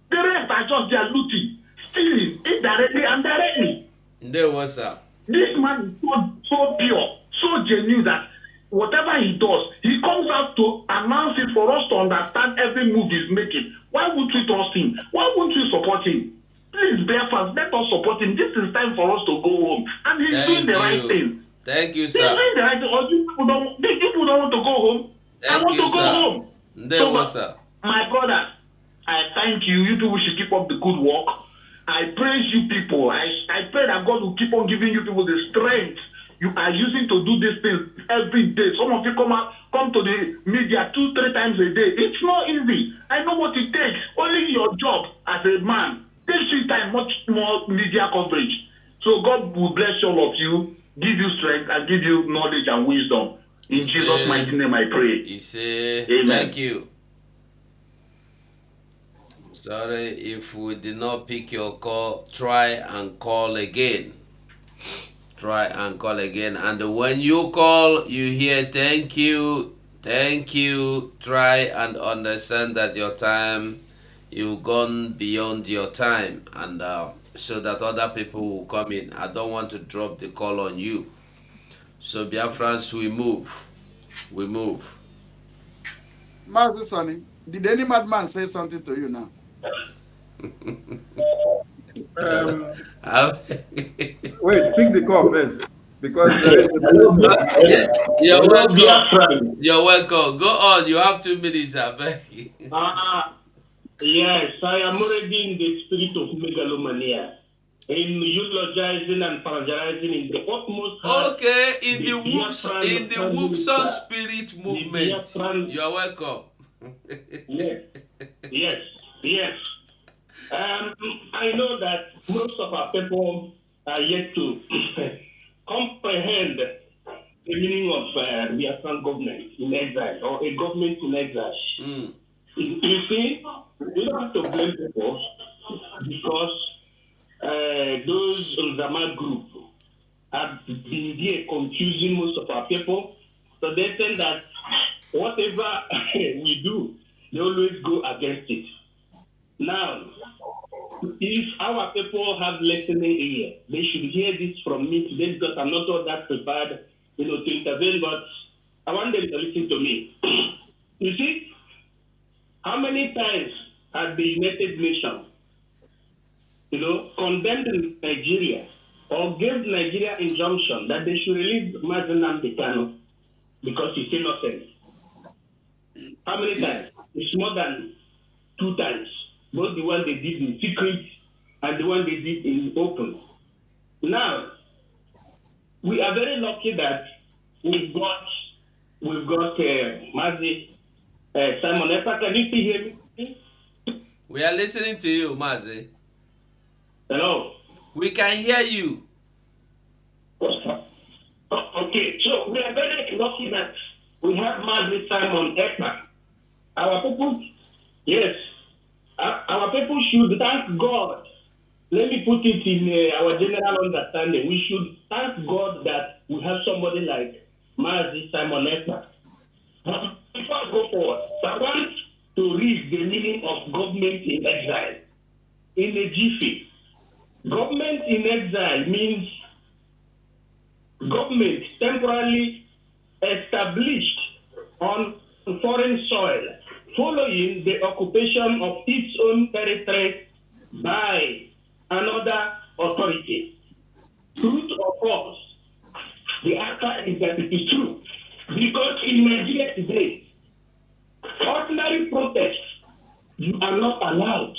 The rest are just their looting, stealing, indirectly and directly. There was a. This man is so pure, so genuine that whatever he does, he comes out to announce it for us to understand every move he's making. Why would we trust him? Why won't we support him? Please, Biafra, let us support him. This is time for us to go home. And he's doing the right thing. Thank you, sir. He's doing the right thing. Or people don't want to go home. I want to go home. There was a. My brother, I thank you. You people should keep up the good work. I praise you people. I pray that God will keep on giving you people the strength you are using to do these things every day. Some of you come to the media 2-3 times a day. It's not easy. I know what it takes. Only your job as a man takes you time, much more media coverage. So God will bless all of you, give you strength, and give you knowledge and wisdom. In Jesus' mighty name I pray. Amen. Thank you. Sorry if we did not pick your call. Try and call again. Try and call again. And when you call, you hear thank you. Try and understand that your time, you've gone beyond your time. And so that other people will come in. I don't want to drop the call on you. So Biafrans, we move. We move. Mazi Sonny, did any madman say something to you now? Wait, pick the call first. Because you're welcome. You're welcome. Go on. You have 2 minutes, Becky. Yes, I am already in the spirit of megalomania. In eulogizing and paralyzing in the utmost. Okay, in the Whoopson spirit movement. You are welcome. Yes. I know that most of our people are yet to comprehend the meaning of the Biafran government in exile or a government in exile. You see, we don't have to blame people because those Nnamdi group have been here confusing most of our people. So they think that whatever we do, they always go against it. Now, if our people have listening ear, they should hear this from me today because I'm not all that prepared, to intervene, but I want them to listen to me. You see, how many times have the United Nations, condemned Nigeria or gave Nigeria injunction that they should release Mazi Nnamdi Kanu because he's innocent? How many times? It's more than 2 times. Both the one they did in secret and the one they did in open. Now, we are very lucky that we've got Mazi, Simon Epa. Can you still hear me? We are listening to you, Mazi. Hello. We can hear you. Okay, so we are very lucky that we have Mazi Simon Epa. Our people, yes. Our people should thank God. Let me put it in our general understanding. We should thank God that we have somebody like Mazi Simon Epa. Before I go forward, I want to read the meaning of government in exile in a jiffy. Government in exile means government temporarily established on foreign soil following the occupation of its own territory by another authority. Truth or false? The answer is that it is true. Because in Nigeria today, Ordinary protests, you are not allowed.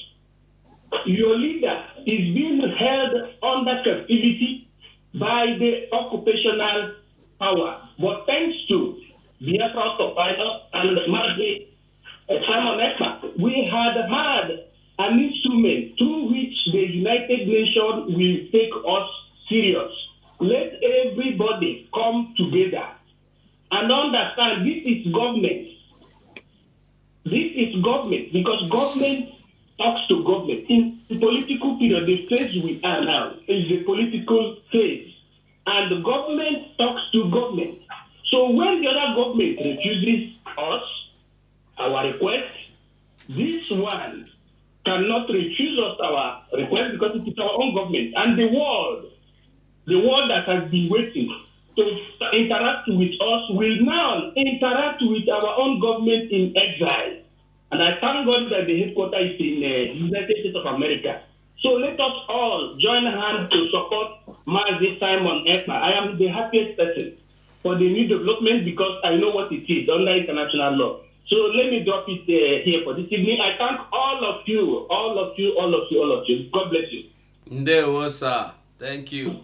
Your leader is being held under captivity by the occupational power. But thanks to Biafra Autopilot and Mazi, Simon Ekpa, we had an instrument through which the United Nations will take us serious. Let everybody come together and understand this is government. This is government because government talks to government. In the political period, the phase we are now is the political phase. And the government talks to government. So when the other government refuses us, our request, this one cannot refuse us our request because it is our own government. And the world that has been waiting to interact with us will now interact with our own government in exile. And I thank God that the headquarters is in the United States of America. So let us all join hands to support Mazi Simon Ekpa. I am the happiest person for the new development because I know what it is under international law. So let me drop it here for this evening. I thank all of you. God bless you. Ndewo, sir. Thank you.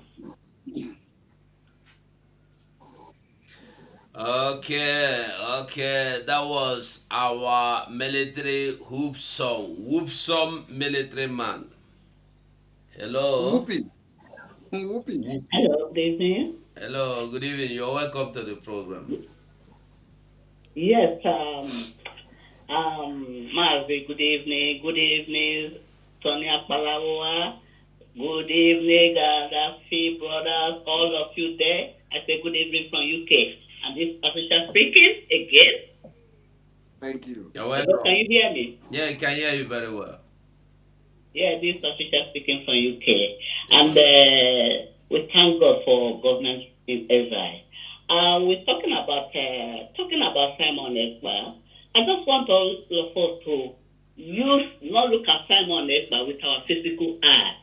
Okay, that was our military whoop song military man. Hello. Whooping. Hello, good evening. Hello, good evening. You're welcome to the program. Yes, Mazi, good evening, Sonia Palawa, good evening, Gaddafi brothers, all of you there. I say good evening from UK. And this official speaking again. Thank you. You're welcome. Can you hear me? Yeah, I can hear you very well. Yeah, this official speaking from UK. And we thank God for government in exile. We're talking about Simon Ekpa. I just want all of us to not look at Simon Ekpa with our physical eye.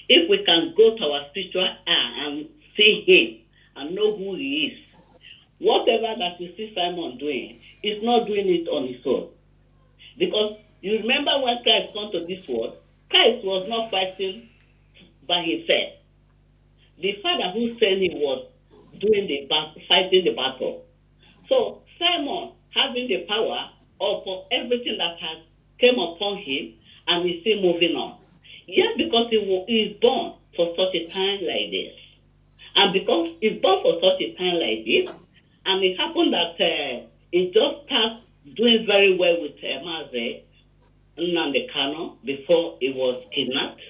If we can go to our spiritual eye and see him and know who he is, whatever that you see Simon doing, he's not doing it on his own. Because you remember when Christ came to this world, Christ was not fighting by himself. The Father who sent him was fighting the battle. So Simon having the power of everything that has came upon him and is still moving on. Yes, because he is born for such a time like this. And because he's born for such a time like this, and it happened that he just started doing very well with Mazi, Nnamdi Kanu, before he was kidnapped.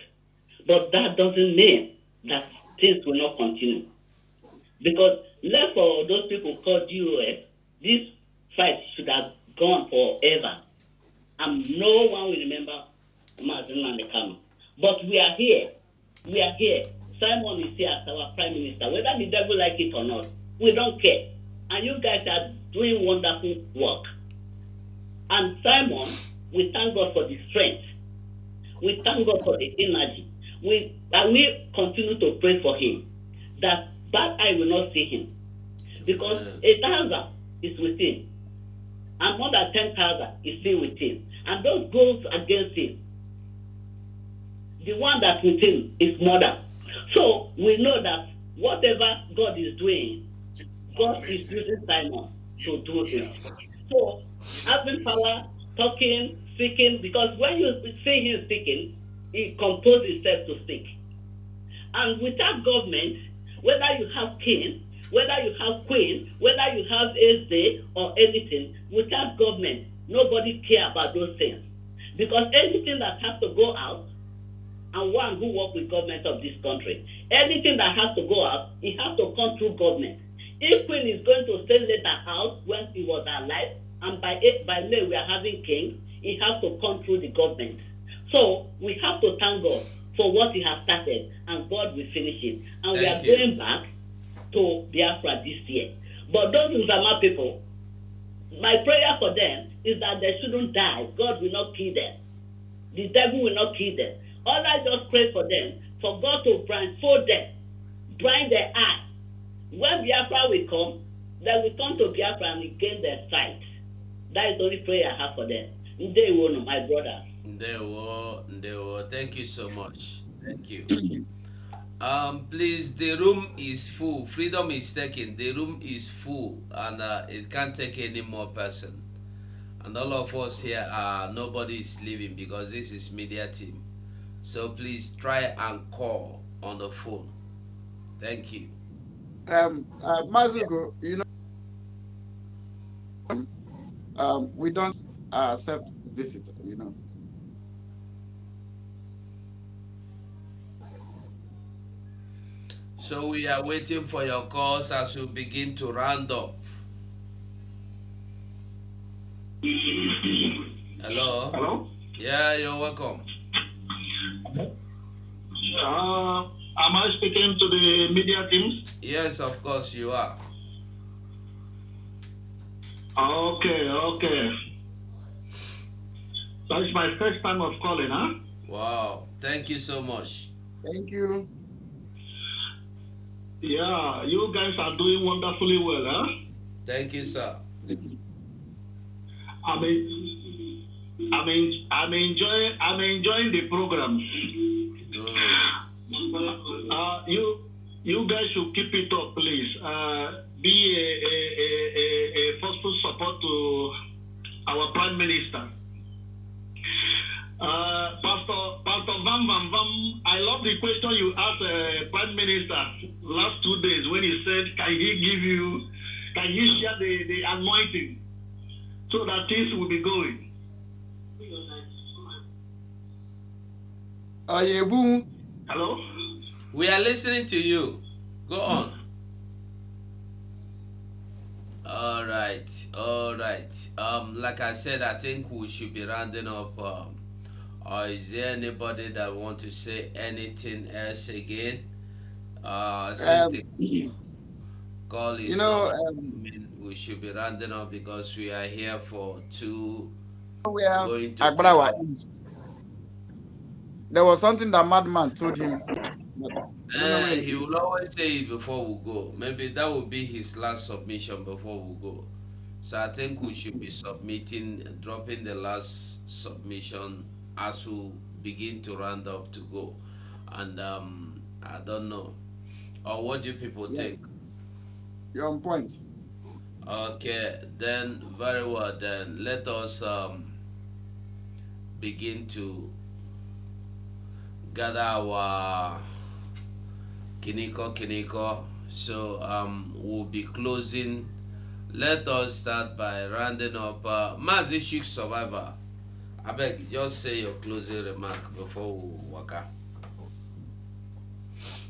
But that doesn't mean that things will not continue. Because left for those people called US, this fight should have gone forever. And no one will remember Mazi Nnamdi Kanu. But we are here. Simon is here as our Prime Minister. Whether the devil like it or not, we don't care. And you guys are doing wonderful work. And Simon, we thank God for the strength. We thank God for the energy. We continue to pray for him that bad eye will not see him. Because 1,000 is with him. And more than 10,000 is still with him. And those goes against him. The one that's with him is murder. So we know that whatever God is doing, God is using Simon to do it. So having power, talking, speaking, because when you see him speaking, he composes himself to speak. And without government, whether you have king, whether you have queen, whether you have SD or anything, without government, nobody care about those things. Because anything that has to go out, and one who work with government of this country, anything that has to go out, it has to come through government. If Queen is going to stay later out when he was alive, and by May we are having king, it has to come through the government. So we have to thank God for what he has started, and God will finish it. And we are going back to Biafra this year. But those Uzama people, my prayer for them is that they shouldn't die. God will not kill them. The devil will not kill them. All I just pray for them, for God to blindfold them, blind their eyes. When Biafra will come, they will come to Biafra and gain their sight. That is the only prayer I have for them. They will know, my brother. Thank you so much. Thank you. Please, the room is full. Freedom is taken. The room is full, and it can't take any more person. And all of us here are nobody is leaving because this is media team. So please try and call on the phone. Thank you. Mazuko, we don't accept visitor, So we are waiting for your calls as we begin to round up. Hello? Hello? Yeah, you're welcome. Am I speaking to the media teams? Yes, of course you are. Okay, okay. That is my first time of calling, huh? Wow. Thank you so much. Thank you. Yeah, you guys are doing wonderfully well, huh? Thank you, sir. I'm enjoying the program. Good. You guys should keep it up, please. Be a forceful support to our Prime Minister. Pastor Van Van Van, I love the question you asked Prime Minister last 2 days when he said, can he share the anointing so that things will be going? Hello? We are listening to you. Go on. All right. Like I said, I think we should be rounding up. Or is there anybody that want to say anything else again? Since the call is not coming, we should be rounding up because we are here for we are going to 3 hours. There was something that madman told him. He will always say it before we go. Maybe that will be his last submission before we go. So I think we should be dropping the last submission as we begin to round up to go. And I don't know. Or what do people think? You're on point. Okay, then very well. Then let us begin to gather our kiniko. So we'll be closing. Let us start by rounding up. Mazi Chic Survivor. I beg, just say your closing remark before we walk out.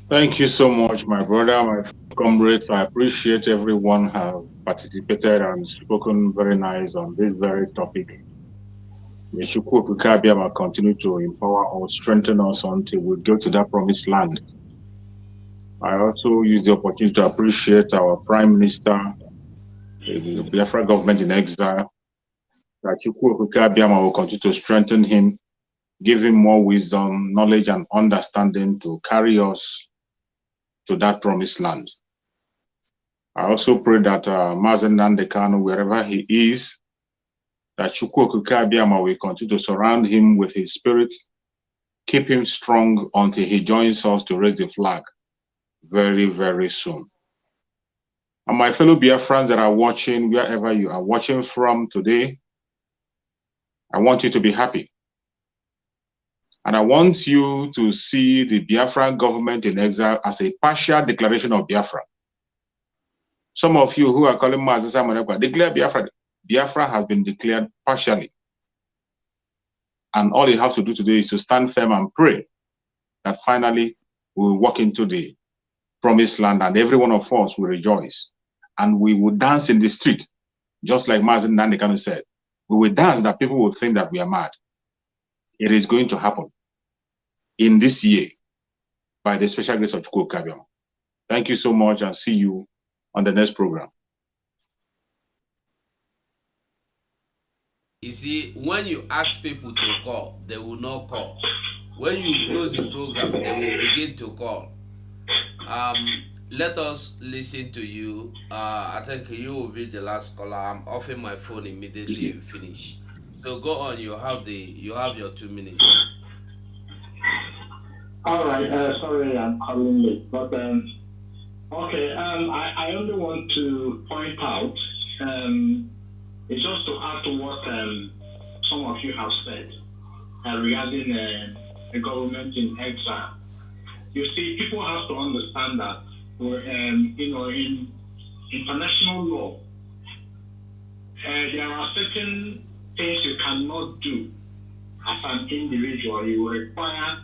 Thank you so much, my brother, my comrades. I appreciate everyone have participated and spoken very nice on this very topic. May Chukwu Abiyama continue to empower or strengthen us until we go to that promised land. I also use the opportunity to appreciate our Prime Minister, the Biafra government in exile, that Chukwu Abiyama will continue to strengthen him, give him more wisdom, knowledge, and understanding to carry us to that promised land. I also pray that Mazi Nnamdi, wherever he is, that Chukwu Abiyama will continue to surround him with his spirit, keep him strong until he joins us to raise the flag very, very soon. And my fellow Biafrans that are watching, wherever you are watching from today, I want you to be happy. And I want you to see the Biafran government in exile as a partial declaration of Biafra. Some of you who are calling Mazi Samanekwa, declare Biafra. Biafra has been declared partially. And all you have to do today is to stand firm and pray that finally we'll walk into the promised land and every one of us will rejoice. And we will dance in the street, just like Mazi Nnamdi said. We will dance that people will think that we are mad. It is going to happen in this year by the special grace of Chukwu Abiyama. Thank you so much and see you on the next program. You see, when you ask people to call, they will not call. When you close the program, they will begin to call. let us listen to you. I think you will be the last caller. I'm offing my phone immediately you finish. So go on. You have your 2 minutes. All right. Sorry, I'm calling late, but okay. I only want to point out. It's just to add to what some of you have said regarding the government in exile. You see, people have to understand that, in international law, there are certain things you cannot do as an individual. You require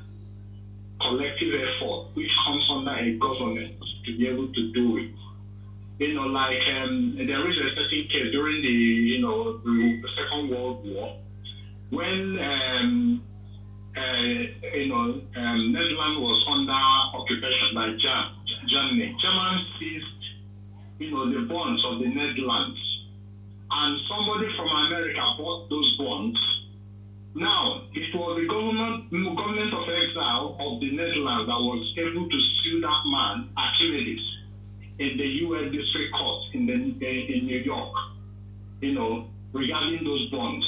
collective effort, which comes under a government to be able to do it. Like there is a certain case during the Second World War when Netherlands was under occupation by Germany. Germans seized, the bonds of the Netherlands, and somebody from America bought those bonds. Now, it was the government of exile of the Netherlands that was able to sue that man, Achilles, in the U.S. District Court in New York, regarding those bonds.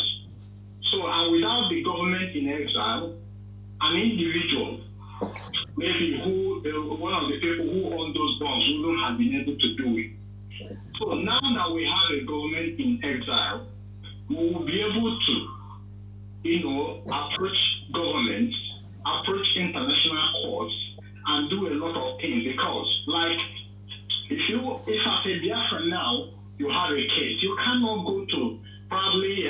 So, and without the government in exile, an individual, maybe one of the people who own those bonds wouldn't have been able to do it. So now that we have a government in exile, we will be able to, approach governments, approach international courts, and do a lot of things. Because, like, if as a Biafra now you have a case, you cannot go to probably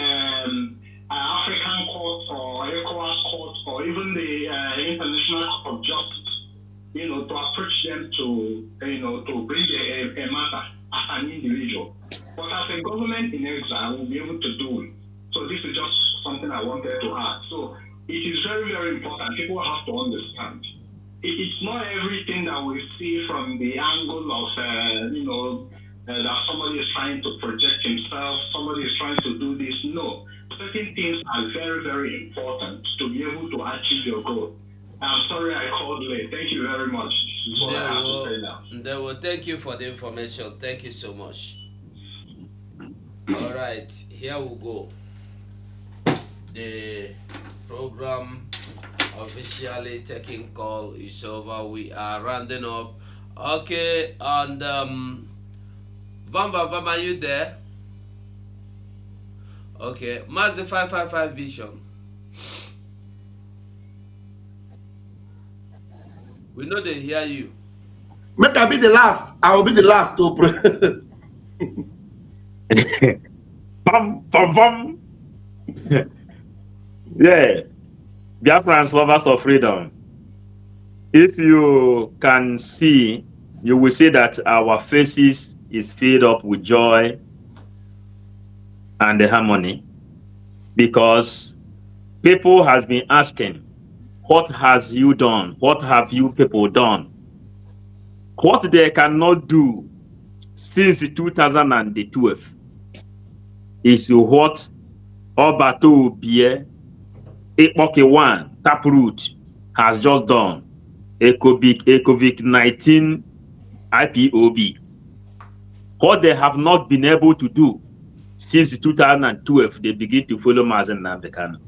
African courts or ECOWAS courts or even the International Court of Justice, to approach them to bring a matter as an individual. But as a government in exile, we'll be able to do it. So this is just something I wanted to add. So it is very, very important. People have to understand. It's not everything that we see from the angle of, that somebody is trying to project himself, somebody is trying to do this. No. Certain things are very, very important to be able to achieve your goal. I'm sorry I called late. Thank you very much. This is what I have to say now. Thank you for the information. Thank you so much. All right, here we go. The program officially taking call is over. We are rounding up. Okay, and Vamba, are you there? Okay, Mazi 555 Vision. We know they hear you. Make I be the last. I will be the last to Bum, bum, bum. Yeah, Biafrans, lovers of freedom. If you can see, you will see that our faces is filled up with joy and harmony, because people has been asking, what has you done? What have you people done? What they cannot do since 2012 is what Obato Bie Ipob 1 Taproot has just done. A COVID-19 IPOB. What they have not been able to do since 2012, they begin to follow Mazi Nnamdi.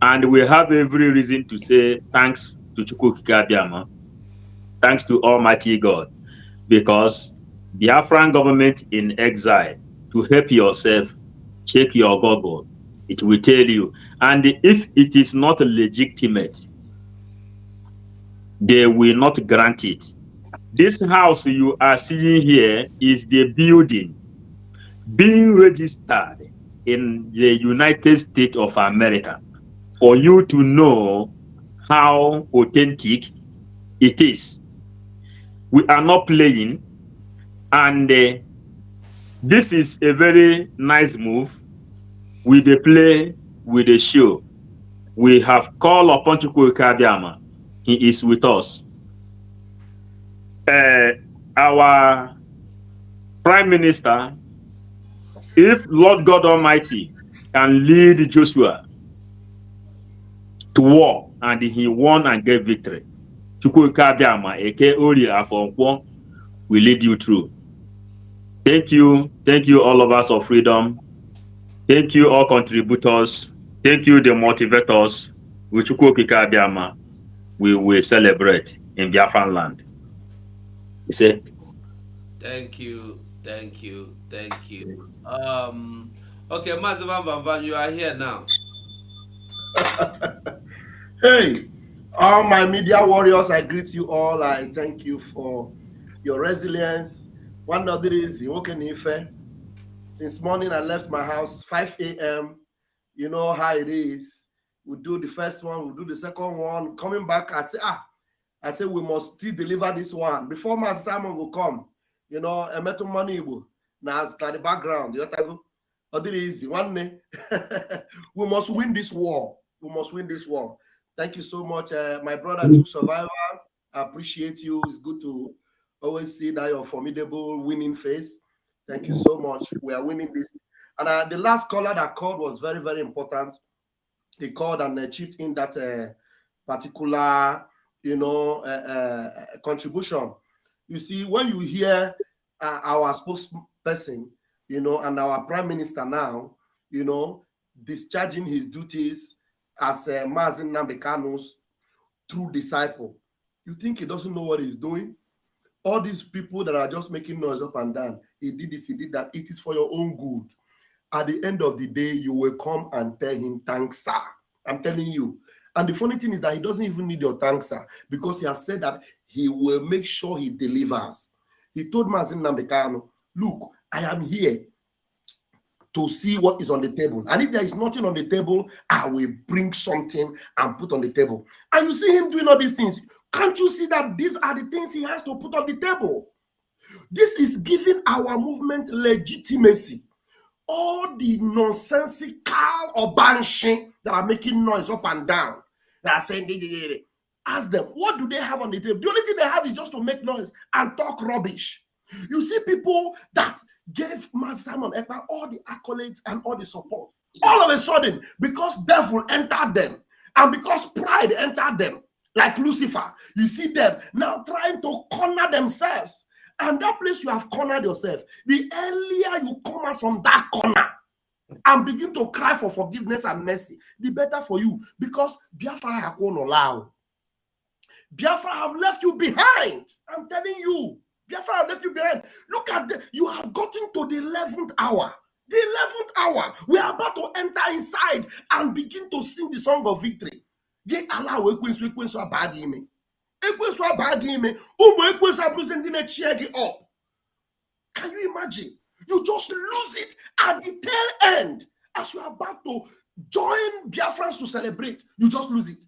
And we have every reason to say thanks to Chukwuka, thanks to Almighty God, because the Biafran government in exile, to help yourself, check your Google, it will tell you. And if it is not legitimate, they will not grant it. This house you are seeing here is the building being registered in the United States of America, for you to know how authentic it is. We are not playing, and this is a very nice move with the play, with the show. We have called upon Chukwuka. He is with us. Our Prime Minister, if Lord God Almighty can lead Joshua to war and he won and gave victory, Chukwuka Eke Ori Afonkwon will lead you through. Thank you, all of us of freedom. Thank you, all contributors. Thank you, the motivators. With Chukwu Okike Abiama, we will celebrate in Biafran land. You say? Thank you. Okay, Mazi Van, you are here now. Hey, all my media warriors, I greet you all. I thank you for your resilience. One of the reasons, since morning I left my house 5 a.m. You know how it is. We do the first one, we do the second one. Coming back, I say we must still deliver this one before my Simon will come. You know, a metal money now the background. You know, other easy one day. We must win this war. We must win this war. Thank you so much, my brother, True Survivor. I appreciate you. It's good to always see that your formidable winning face. Thank you so much. We are winning this. And the last caller that called was very, very important. He called and chipped in that particular, contribution. You see, when you hear our spokesperson, and our prime minister now, discharging his duties as Mazi Nnamdi Kanu'S true disciple, you think he doesn't know what he's doing? All these people that are just making noise up and down, he did this, he did that, it is for your own good. At the end of the day, you will come and tell him, thanks, sir. I'm telling you. And the funny thing is that he doesn't even need your thanks, sir, because he has said that he will make sure he delivers. He told Mazi Nnamdi Kanu, look, I am here to see what is on the table. And if there is nothing on the table, I will bring something and put on the table. And you see him doing all these things. Can't you see that these are the things he has to put on the table? This is giving our movement legitimacy. All the nonsensical or banshee that are making noise up and down, that are saying, ask them, what do they have on the table? The only thing they have is just to make noise and talk rubbish. You see people that gave Simon Ekpa all the accolades and all the support. All of a sudden, because devil entered them and because pride entered them, like Lucifer, you see them now trying to corner themselves. And that place you have cornered yourself, the earlier you come out from that corner and begin to cry for forgiveness and mercy, the better for you, because Biafra have won't allow. Biafra have left you behind. I'm telling you, Biafra have left you behind. Look at you have gotten to the 11th hour. The 11th hour. We are about to enter inside and begin to sing the song of victory. They allow a bad ime. Can you imagine? You just lose it at the tail end as you are about to join Biafrans to celebrate. You just lose it.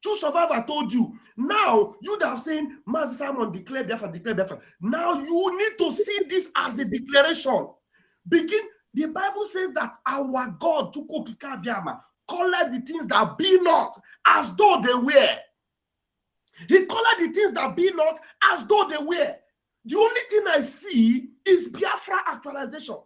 True Survivor told you. Now you have saying Mazi Simon declare Biafra, declare Biafra. Now you need to see this as a declaration. The Bible says that our God Chukwu Okike Abiama called the things that be not as though they were. He called the things that be not as though they were. The only thing I see is Biafra actualization.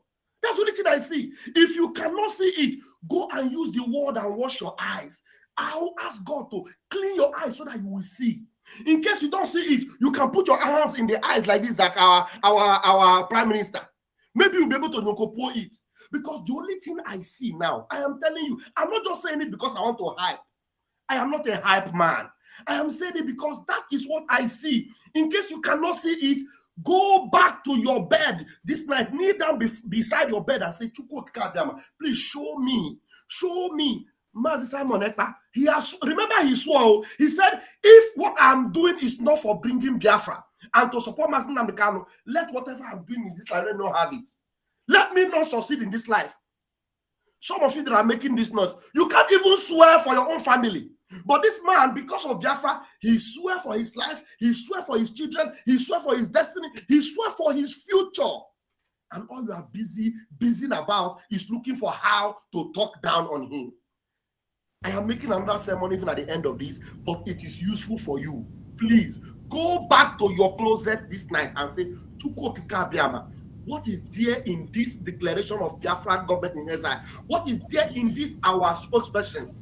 That's the only thing I see. If you cannot see it, go and use the word and wash your eyes. I'll ask God to clean your eyes so that you will see. In case you don't see it, you can put your hands in the eyes like this, like our prime minister. Maybe you'll be able to pour it. Because the only thing I see now, I am telling you, I'm not just saying it because I want to hype. I am not a hype man. I am saying it because that is what I see. In case you cannot see it, go back to your bed this night. Kneel down beside your bed and say, Chukwu Okike Abiama, please show me. Mazi Simon Ekpa, remember he swore, he said, if what I'm doing is not for bringing Biafra and to support Mazi Nnamdi Kanu, let whatever I'm doing in this life, let me not have it. Let me not succeed in this life. Some of you that are making this noise, you can't even swear for your own family. But this man, because of Biafra, he swear for his life, he swear for his children, he swear for his destiny, he swear for his future. And all you are busy about is looking for how to talk down on him. I am making another sermon even at the end of this, but it is useful for you. Please, go back to your closet this night and say, Chukwu Okike Abiama, what is there in this declaration of Biafra government in exile? What is there in this our spokesperson,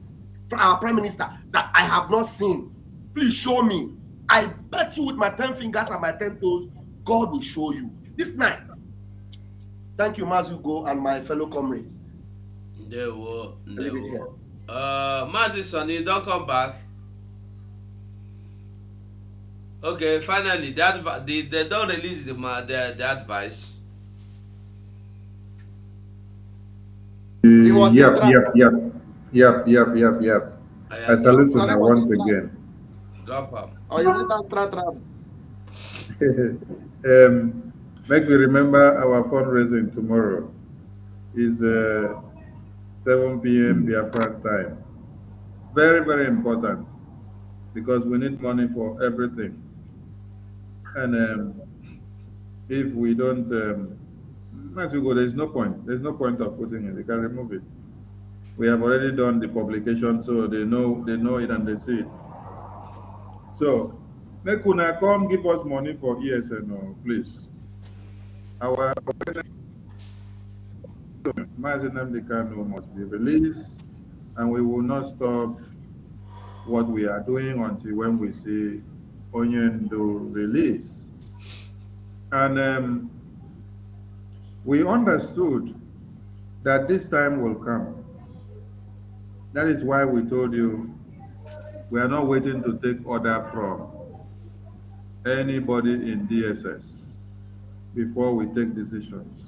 our prime minister, that I have not seen? Please show me. I bet you with my 10 fingers and my 10 toes, God will show you. This night, thank you, Mazi Go and my fellow comrades. They will. Leave it here. Mazi Sonny, don't come back. Okay, finally, they don't release the advice. He was in trance. Yep. I salute Sonny you was in once trance. again. Drop him. Or you let us trap. Make we remember our fundraising tomorrow is 7 p.m. Biafra time. Very, very important because we need money for everything. And if we don't, as you go, there's no point. There's no point of putting it. They can remove it. We have already done the publication, so they know it and they see it. So, make una come give us money for ESN, please. Our Mazi Nnamdi Kanu must be released, and we will not stop what we are doing until when we see Onyendo release. And we understood that this time will come. That is why we told you we are not waiting to take order from anybody in DSS before we take decisions.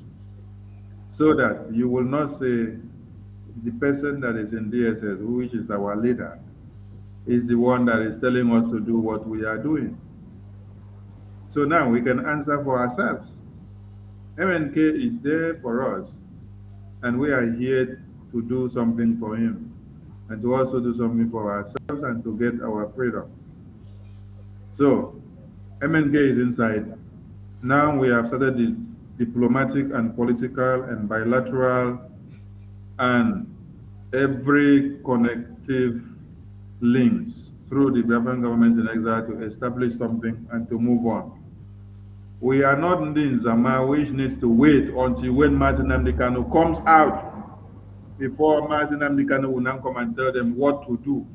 So that you will not say the person that is in DSS, which is our leader, is the one that is telling us to do what we are doing. So now we can answer for ourselves. MNK is there for us, and we are here to do something for him, and to also do something for ourselves and to get our freedom. So MNK is inside. Now we have started the diplomatic and political and bilateral and every connective links through the Biafran government in exile to establish something and to move on. We are not in Zama, which needs to wait until when Mazi Nnamdi Kanu comes out before Mazi Nnamdi Kanu will now come and tell them what to do,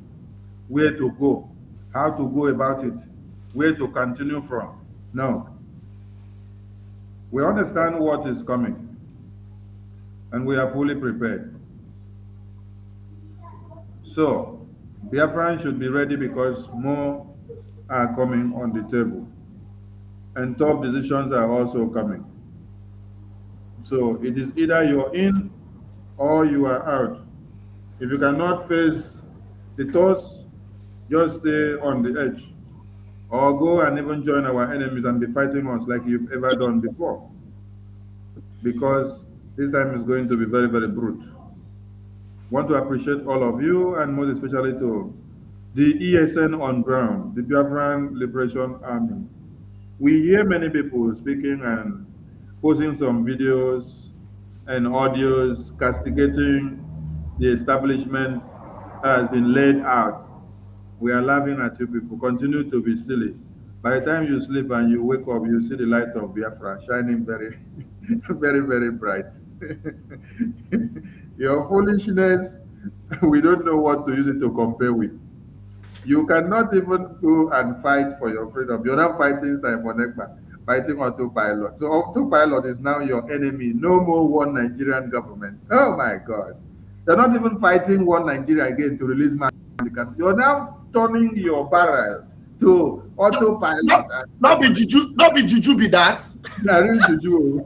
where to go, how to go about it, where to continue from. No. We understand what is coming, and we are fully prepared. So, Biafran should be ready because more are coming on the table, and tough decisions are also coming. So, it is either you're in or you are out. If you cannot face the thoughts, just stay on the edge, or go and even join our enemies and be fighting us like you've ever done before. Because this time is going to be very, very brute. Want to appreciate all of you, and most especially to the ESN on ground, the Biafran Liberation Army. We hear many people speaking and posting some videos and audios castigating the establishment that has been laid out. We are laughing at you people. Continue to be silly. By the time you sleep and you wake up, you see the light of Biafra shining very, very, very bright. Your foolishness, we don't know what to use it to compare with. You cannot even go and fight for your freedom. You're not fighting Simon Ekpa, fighting autopilot. So autopilot is now your enemy. No more one Nigerian government. Oh my God. You're not even fighting one Nigeria again to release my. You're now turning your barrel to autopilot. Not be juju be that. Na real juju.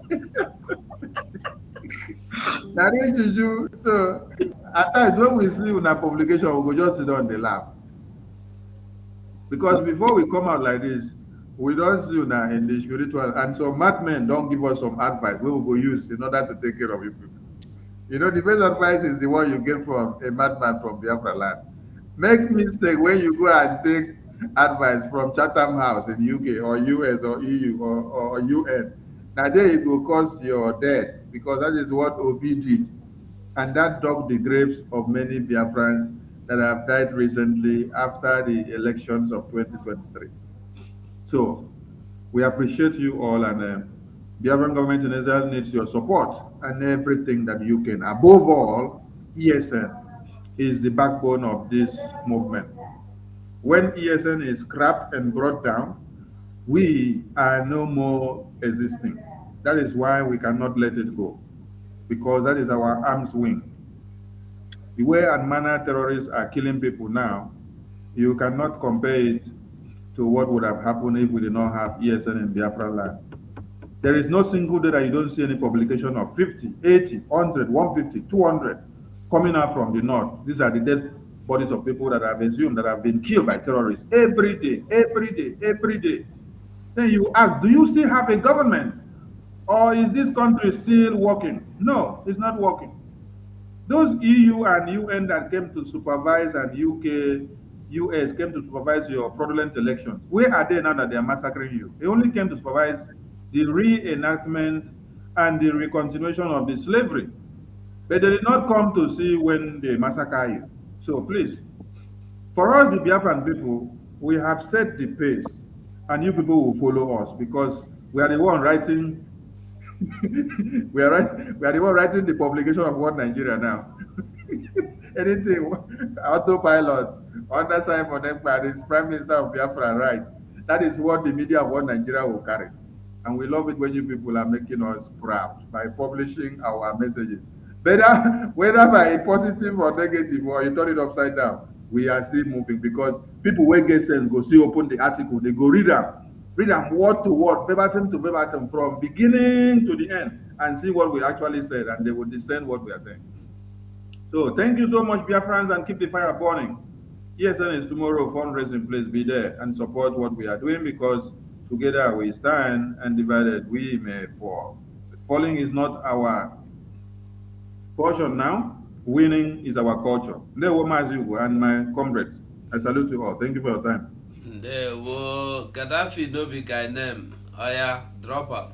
Na real juju. So at times when we see una publication, we go just sit down and laugh. Because before we come out like this, we don't see una in the spiritual, and some madmen don't give us some advice we will go use in order to take care of you people. You know, the best advice is the one you get from a madman from Biafra land. Make mistake when you go and take advice from Chatham House in UK or US or EU or UN. Now there you go cause your death, because that is what Obi did. And that dug the graves of many Biafrans that have died recently after the elections of 2023. So we appreciate you all, and Biafran government in Israel needs your support and everything that you can. Above all, ESN is the backbone of this movement. When ESN is scrapped and brought down, we are no more existing. That is why we cannot let it go, because that is our arm's wing. The way and manner terrorists are killing people now, you cannot compare it to what would have happened if we did not have ESN in Biafra land. There is no single day that you don't see any publication of 50, 80, 100, 150, 200 coming out from the north. These are the dead bodies of people that have assumed that have been killed by terrorists every day, every day, every day. Then you ask, do you still have a government? Or is this country still working? No, it's not working. Those EU and UN that came to supervise, and UK, US came to supervise your fraudulent elections, where are they now that they are massacring you? They only came to supervise the reenactment and the recontinuation of the slavery. But they did not come to see when they massacre you. So please, for us, the Biafran people, we have set the pace, and you people will follow us, because we are the one writing we are the one writing the publication of What Nigeria now. Anything autopilot under Simon Ekpa is Prime Minister of Biafra writes. That is what the media of What Nigeria will carry. And we love it when you people are making us proud by publishing our messages. Whether by positive or negative, or you turn it upside down, we are still moving, because people will get sense, go see, open the article, they go read them word to word, verbatim to verbatim, from beginning to the end, and see what we actually said, and they will discern what we are saying. So thank you so much, Biafrans, and keep the fire burning. ESN is tomorrow fundraising. Please be there and support what we are doing, because together we stand, and divided we may fall. Falling is not our portion now. Winning is our culture. Ndewo Mazi and my comrades, I salute you all. Thank you for your time. Ndewo, Gaddafi no be guy name. Oya, drop up.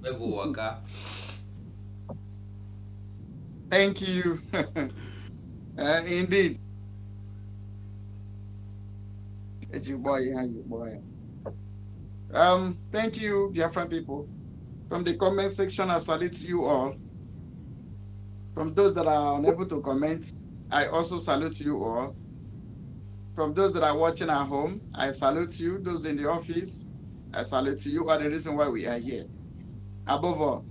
Make we waka. Thank you. Indeed. Thank you, Biafran people. From the comment section, I salute you all. From those that are unable to comment, I also salute you all. From those that are watching at home, I salute you. Those in the office, I salute you. You are the reason why we are here. Above all,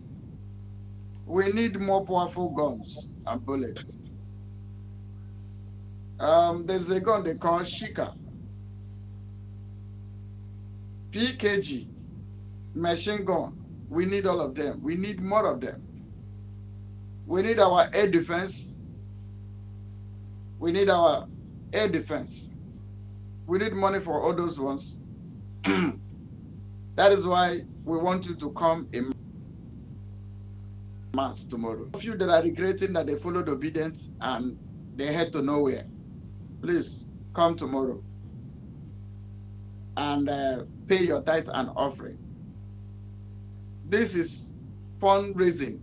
we need more powerful guns and bullets. There's a gun they call Shika, PKG, machine gun. We need all of them. We need more of them. We need our air defense. We need our air defense. We need money for all those ones. That is why we want you to come in mass tomorrow. A few that are regretting that they followed obedience and they head to nowhere, please come tomorrow and pay your tithe and offering. This is fundraising.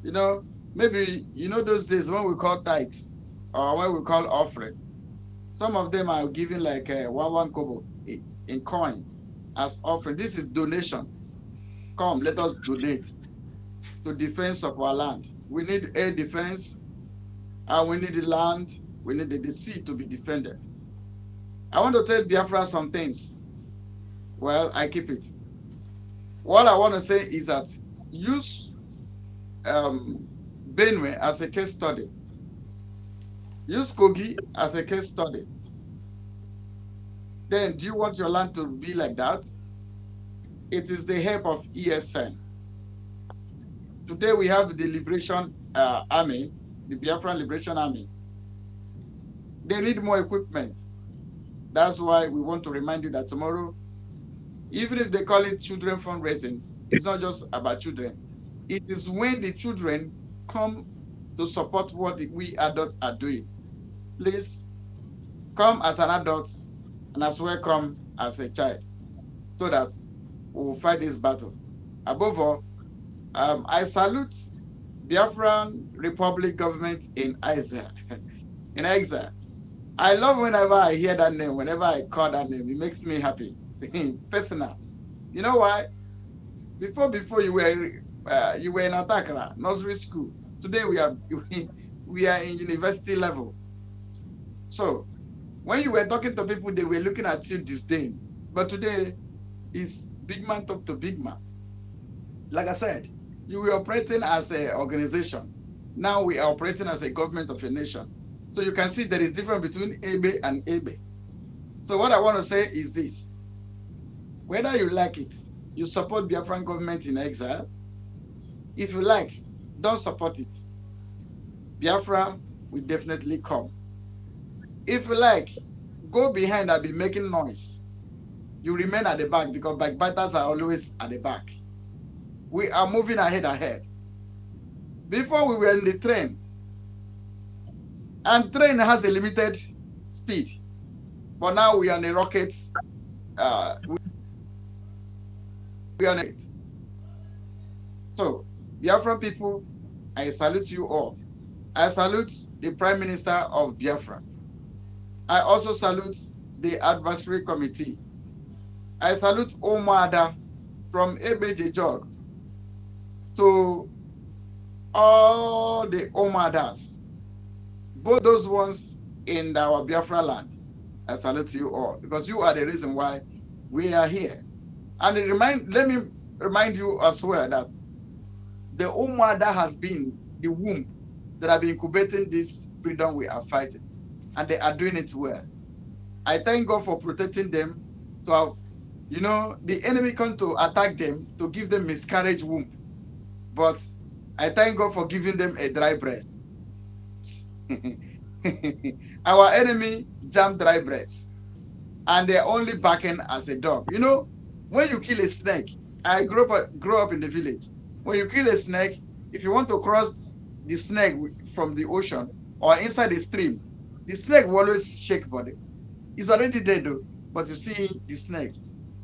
You know, maybe you know those days when we call tithes or when we call offering. Some of them are giving like one kobo in coin as offering. This is donation. Come, let us donate to defense of our land. We need air defense, and we need the land. We need the sea to be defended. I want to tell Biafra some things. Well, I keep it. What I want to say is that use Benue as a case study. Use Kogi as a case study. Then, do you want your land to be like that? It is the help of ESN. Today we have the Liberation Army, the Biafran Liberation Army. They need more equipment. That's why we want to remind you that tomorrow, even if they call it children fundraising, it's not just about children. It is when the children come to support what we adults are doing. Please come as an adult and as well come as a child, so that we will fight this battle. Above all, I salute Biafran Republic government in exile. In exile. I love whenever I hear that name, whenever I call that name, it makes me happy. Personal. You know why? Before you were in Atakara, nursery school. Today we are in university level. So when you were talking to people, they were looking at you disdain. But today, is big man talk to big man. Like I said, you were operating as an organization. Now we are operating as a government of a nation. So you can see there is difference between Ebe and Ebe. So what I want to say is this. Whether you like it, you support Biafran government in exile. If you like, don't support it. Biafra will definitely come. If you like, go behind and be making noise. You remain at the back because backbiters are always at the back. We are moving ahead. Before we were in the train, and train has a limited speed, but now we are on a rocket. We are on it. So, Biafran people, I salute you all. I salute the Prime Minister of Biafra. I also salute the advisory committee. I salute Omada from Ebejejog to all the Omadas, both those ones in our Biafra land. I salute you all because you are the reason why we are here. And let me remind you as well that the Omada has been the womb that have been incubating this freedom we are fighting, and they are doing it well. I thank God for protecting them to have, the enemy come to attack them to give them miscarriage womb. But I thank God for giving them a dry breast. Our enemy jam dry breasts, and they're only backing as a dog. When you kill a snake, I grew up in the village. When you kill a snake, if you want to cross the snake from the ocean or inside the stream, the snake will always shake body. It's already dead though, but you see the snake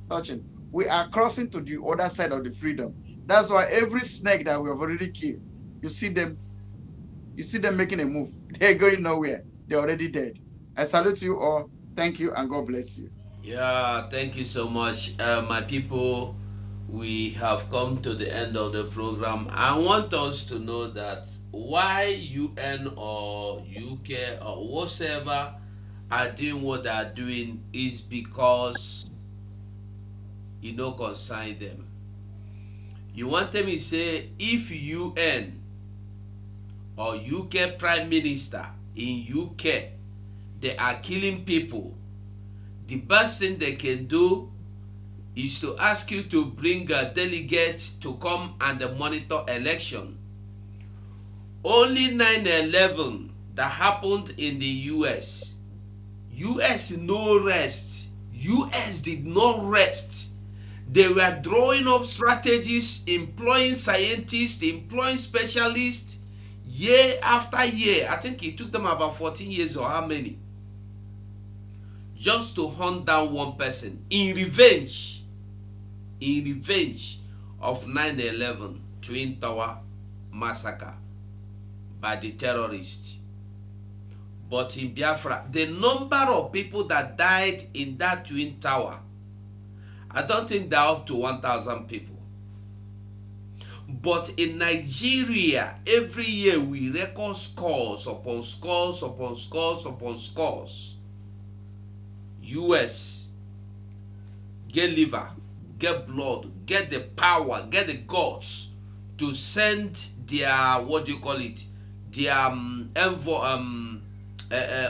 touching. We are crossing to the other side of the freedom. That's why every snake that we have already killed, you see them making a move. They're going nowhere. They're already dead. I salute you all. Thank you and God bless you. Yeah, thank you so much, my people. We have come to the end of the program. I want us to know that why UN or UK or whatever are doing what they are doing is because concern them. You want them to say if UN or UK Prime Minister in UK they are killing people, the best thing they can do is to ask you to bring a delegate to come and monitor election. Only 9/11 that happened in the US no rest. US did not rest. They were drawing up strategies, employing scientists, employing specialists year after year. I think it took them about 14 years or how many, just to hunt down one person in revenge of 9/11 Twin Tower massacre by the terrorists. But in Biafra, the number of people that died in that Twin Tower, I don't think they're up to 1,000 people. But in Nigeria, every year we record scores upon scores upon scores upon scores. US, get liver, get blood, get the power, get the guts to send their,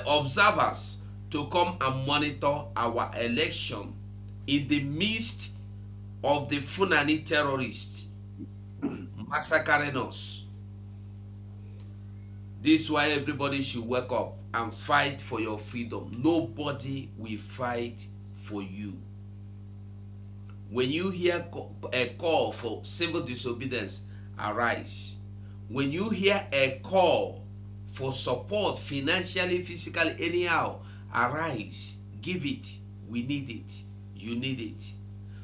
observers to come and monitor our election in the midst of the Fulani terrorists massacring us. This is why everybody should wake up and fight for your freedom. Nobody will fight for you. When you hear a call for civil disobedience, arise. When you hear a call for support financially, physically, anyhow, arise. Give it. We need it. You need it.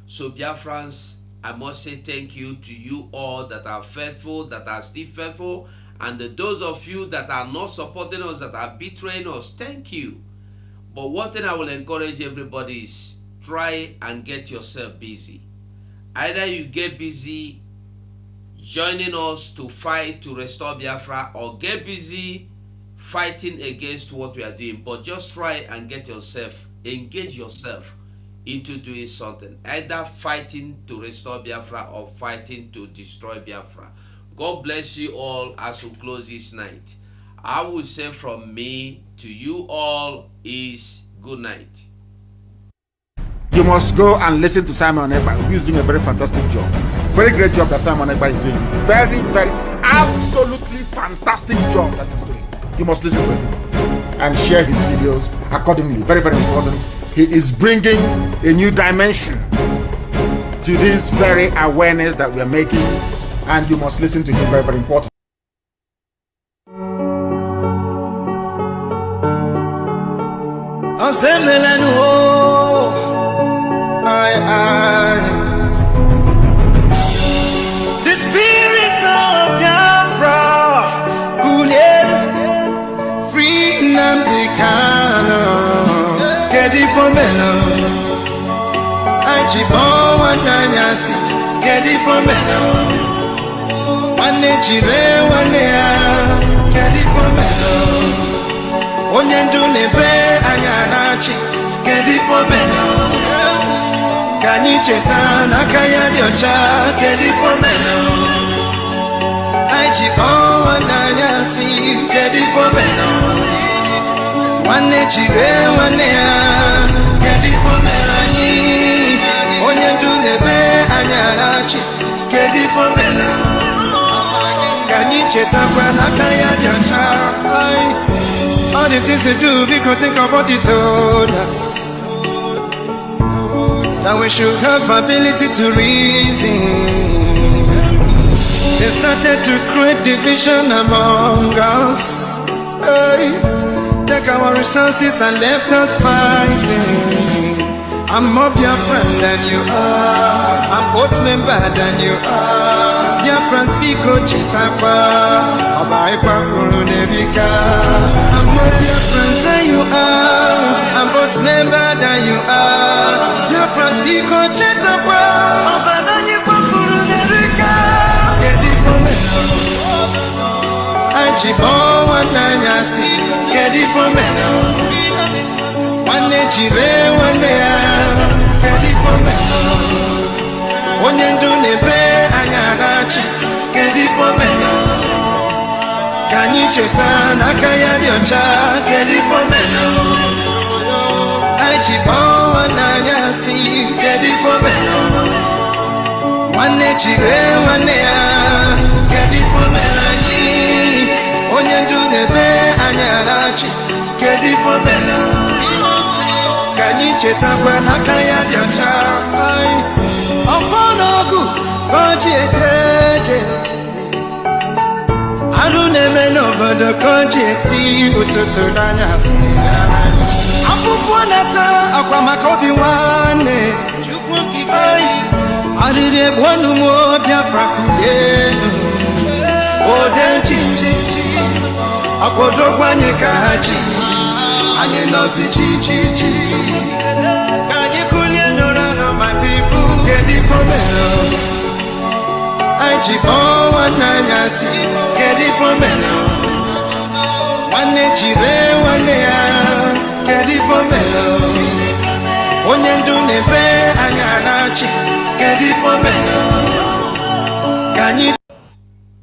So Biafrans, I must say thank you to you all that are faithful, that are still faithful, and those of you that are not supporting us, that are betraying us, thank you. But one thing I will encourage everybody is try and get yourself busy. Either you get busy joining us to fight to restore Biafra, or get busy fighting against what we are doing. But just try and get yourself, engage yourself into doing something, either fighting to restore Biafra or fighting to destroy Biafra. God bless you all as we close this night. I would say from me to you all is good night. You must go and listen to Simon Ekpa, who is doing a very fantastic job. Very great job that Simon Ekpa is doing. Very, very, absolutely fantastic job that he's doing. You must listen to him and share his videos accordingly. Very, very important. He is bringing a new dimension to this very awareness that we are making, and you must listen to him. Very, very important. The spirit of Biafra, free Nnamdi Kanu, for Melo. Ipob one Nanyasi, get it for Melo. One Chile, one get it for Melo. Onyendu Nebe Anyanachi, get it for Melo. Kanyi Chetan, Akaya Diocha, get it for Melo. Ipob one Nanyasi, get it for Melo. One chile, one get it for Melanie. Onyendu nebe anyarachi, get it for Melo. Kanyi Chetakwa Nakaya Diocha. All the things to do, we could think of what he told us. That we should have ability to reason. They started to create division among us. Take our resources and left us fighting. I'm more Biafran than you are. I'm both member than you are. Biafran's Biko Chitapa. Abaipa Furunevika. I'm more Biafran than you are. I'm both member than you are. Biafran's Biko Chitapa. Abaipa Furunevika. Get it for me. Ipob one Nanyasi, get it for Melo. One Chile, one get it for Melo. Onyendu Nebe Anyanachi, get it for Melo. Kanyi Chetan, Akaya Diocha, get it for Melo. Ipob one Nanyasi, get it for Melo. One Chile, one get it for Melo. Onyendu nebe anyarachi, get it for Melo. Kanyi Chetakwa Nakaya Diocha. Ofonogu, Brgie eteje. Aruneme no bodo Brgie ti ututu danyasi. Afufu nata akwa makobi wane. Chukwu kikoi. Arire bonu mo Biafra kudenu. Ode chinchi. Akodrokwanye kaji, anye nosi chi. Kanyi kunye no my people, get it for Melo. Ipob one Nanyasi, get it for Melo. One chile, one get it for Melo. Onyendu nebe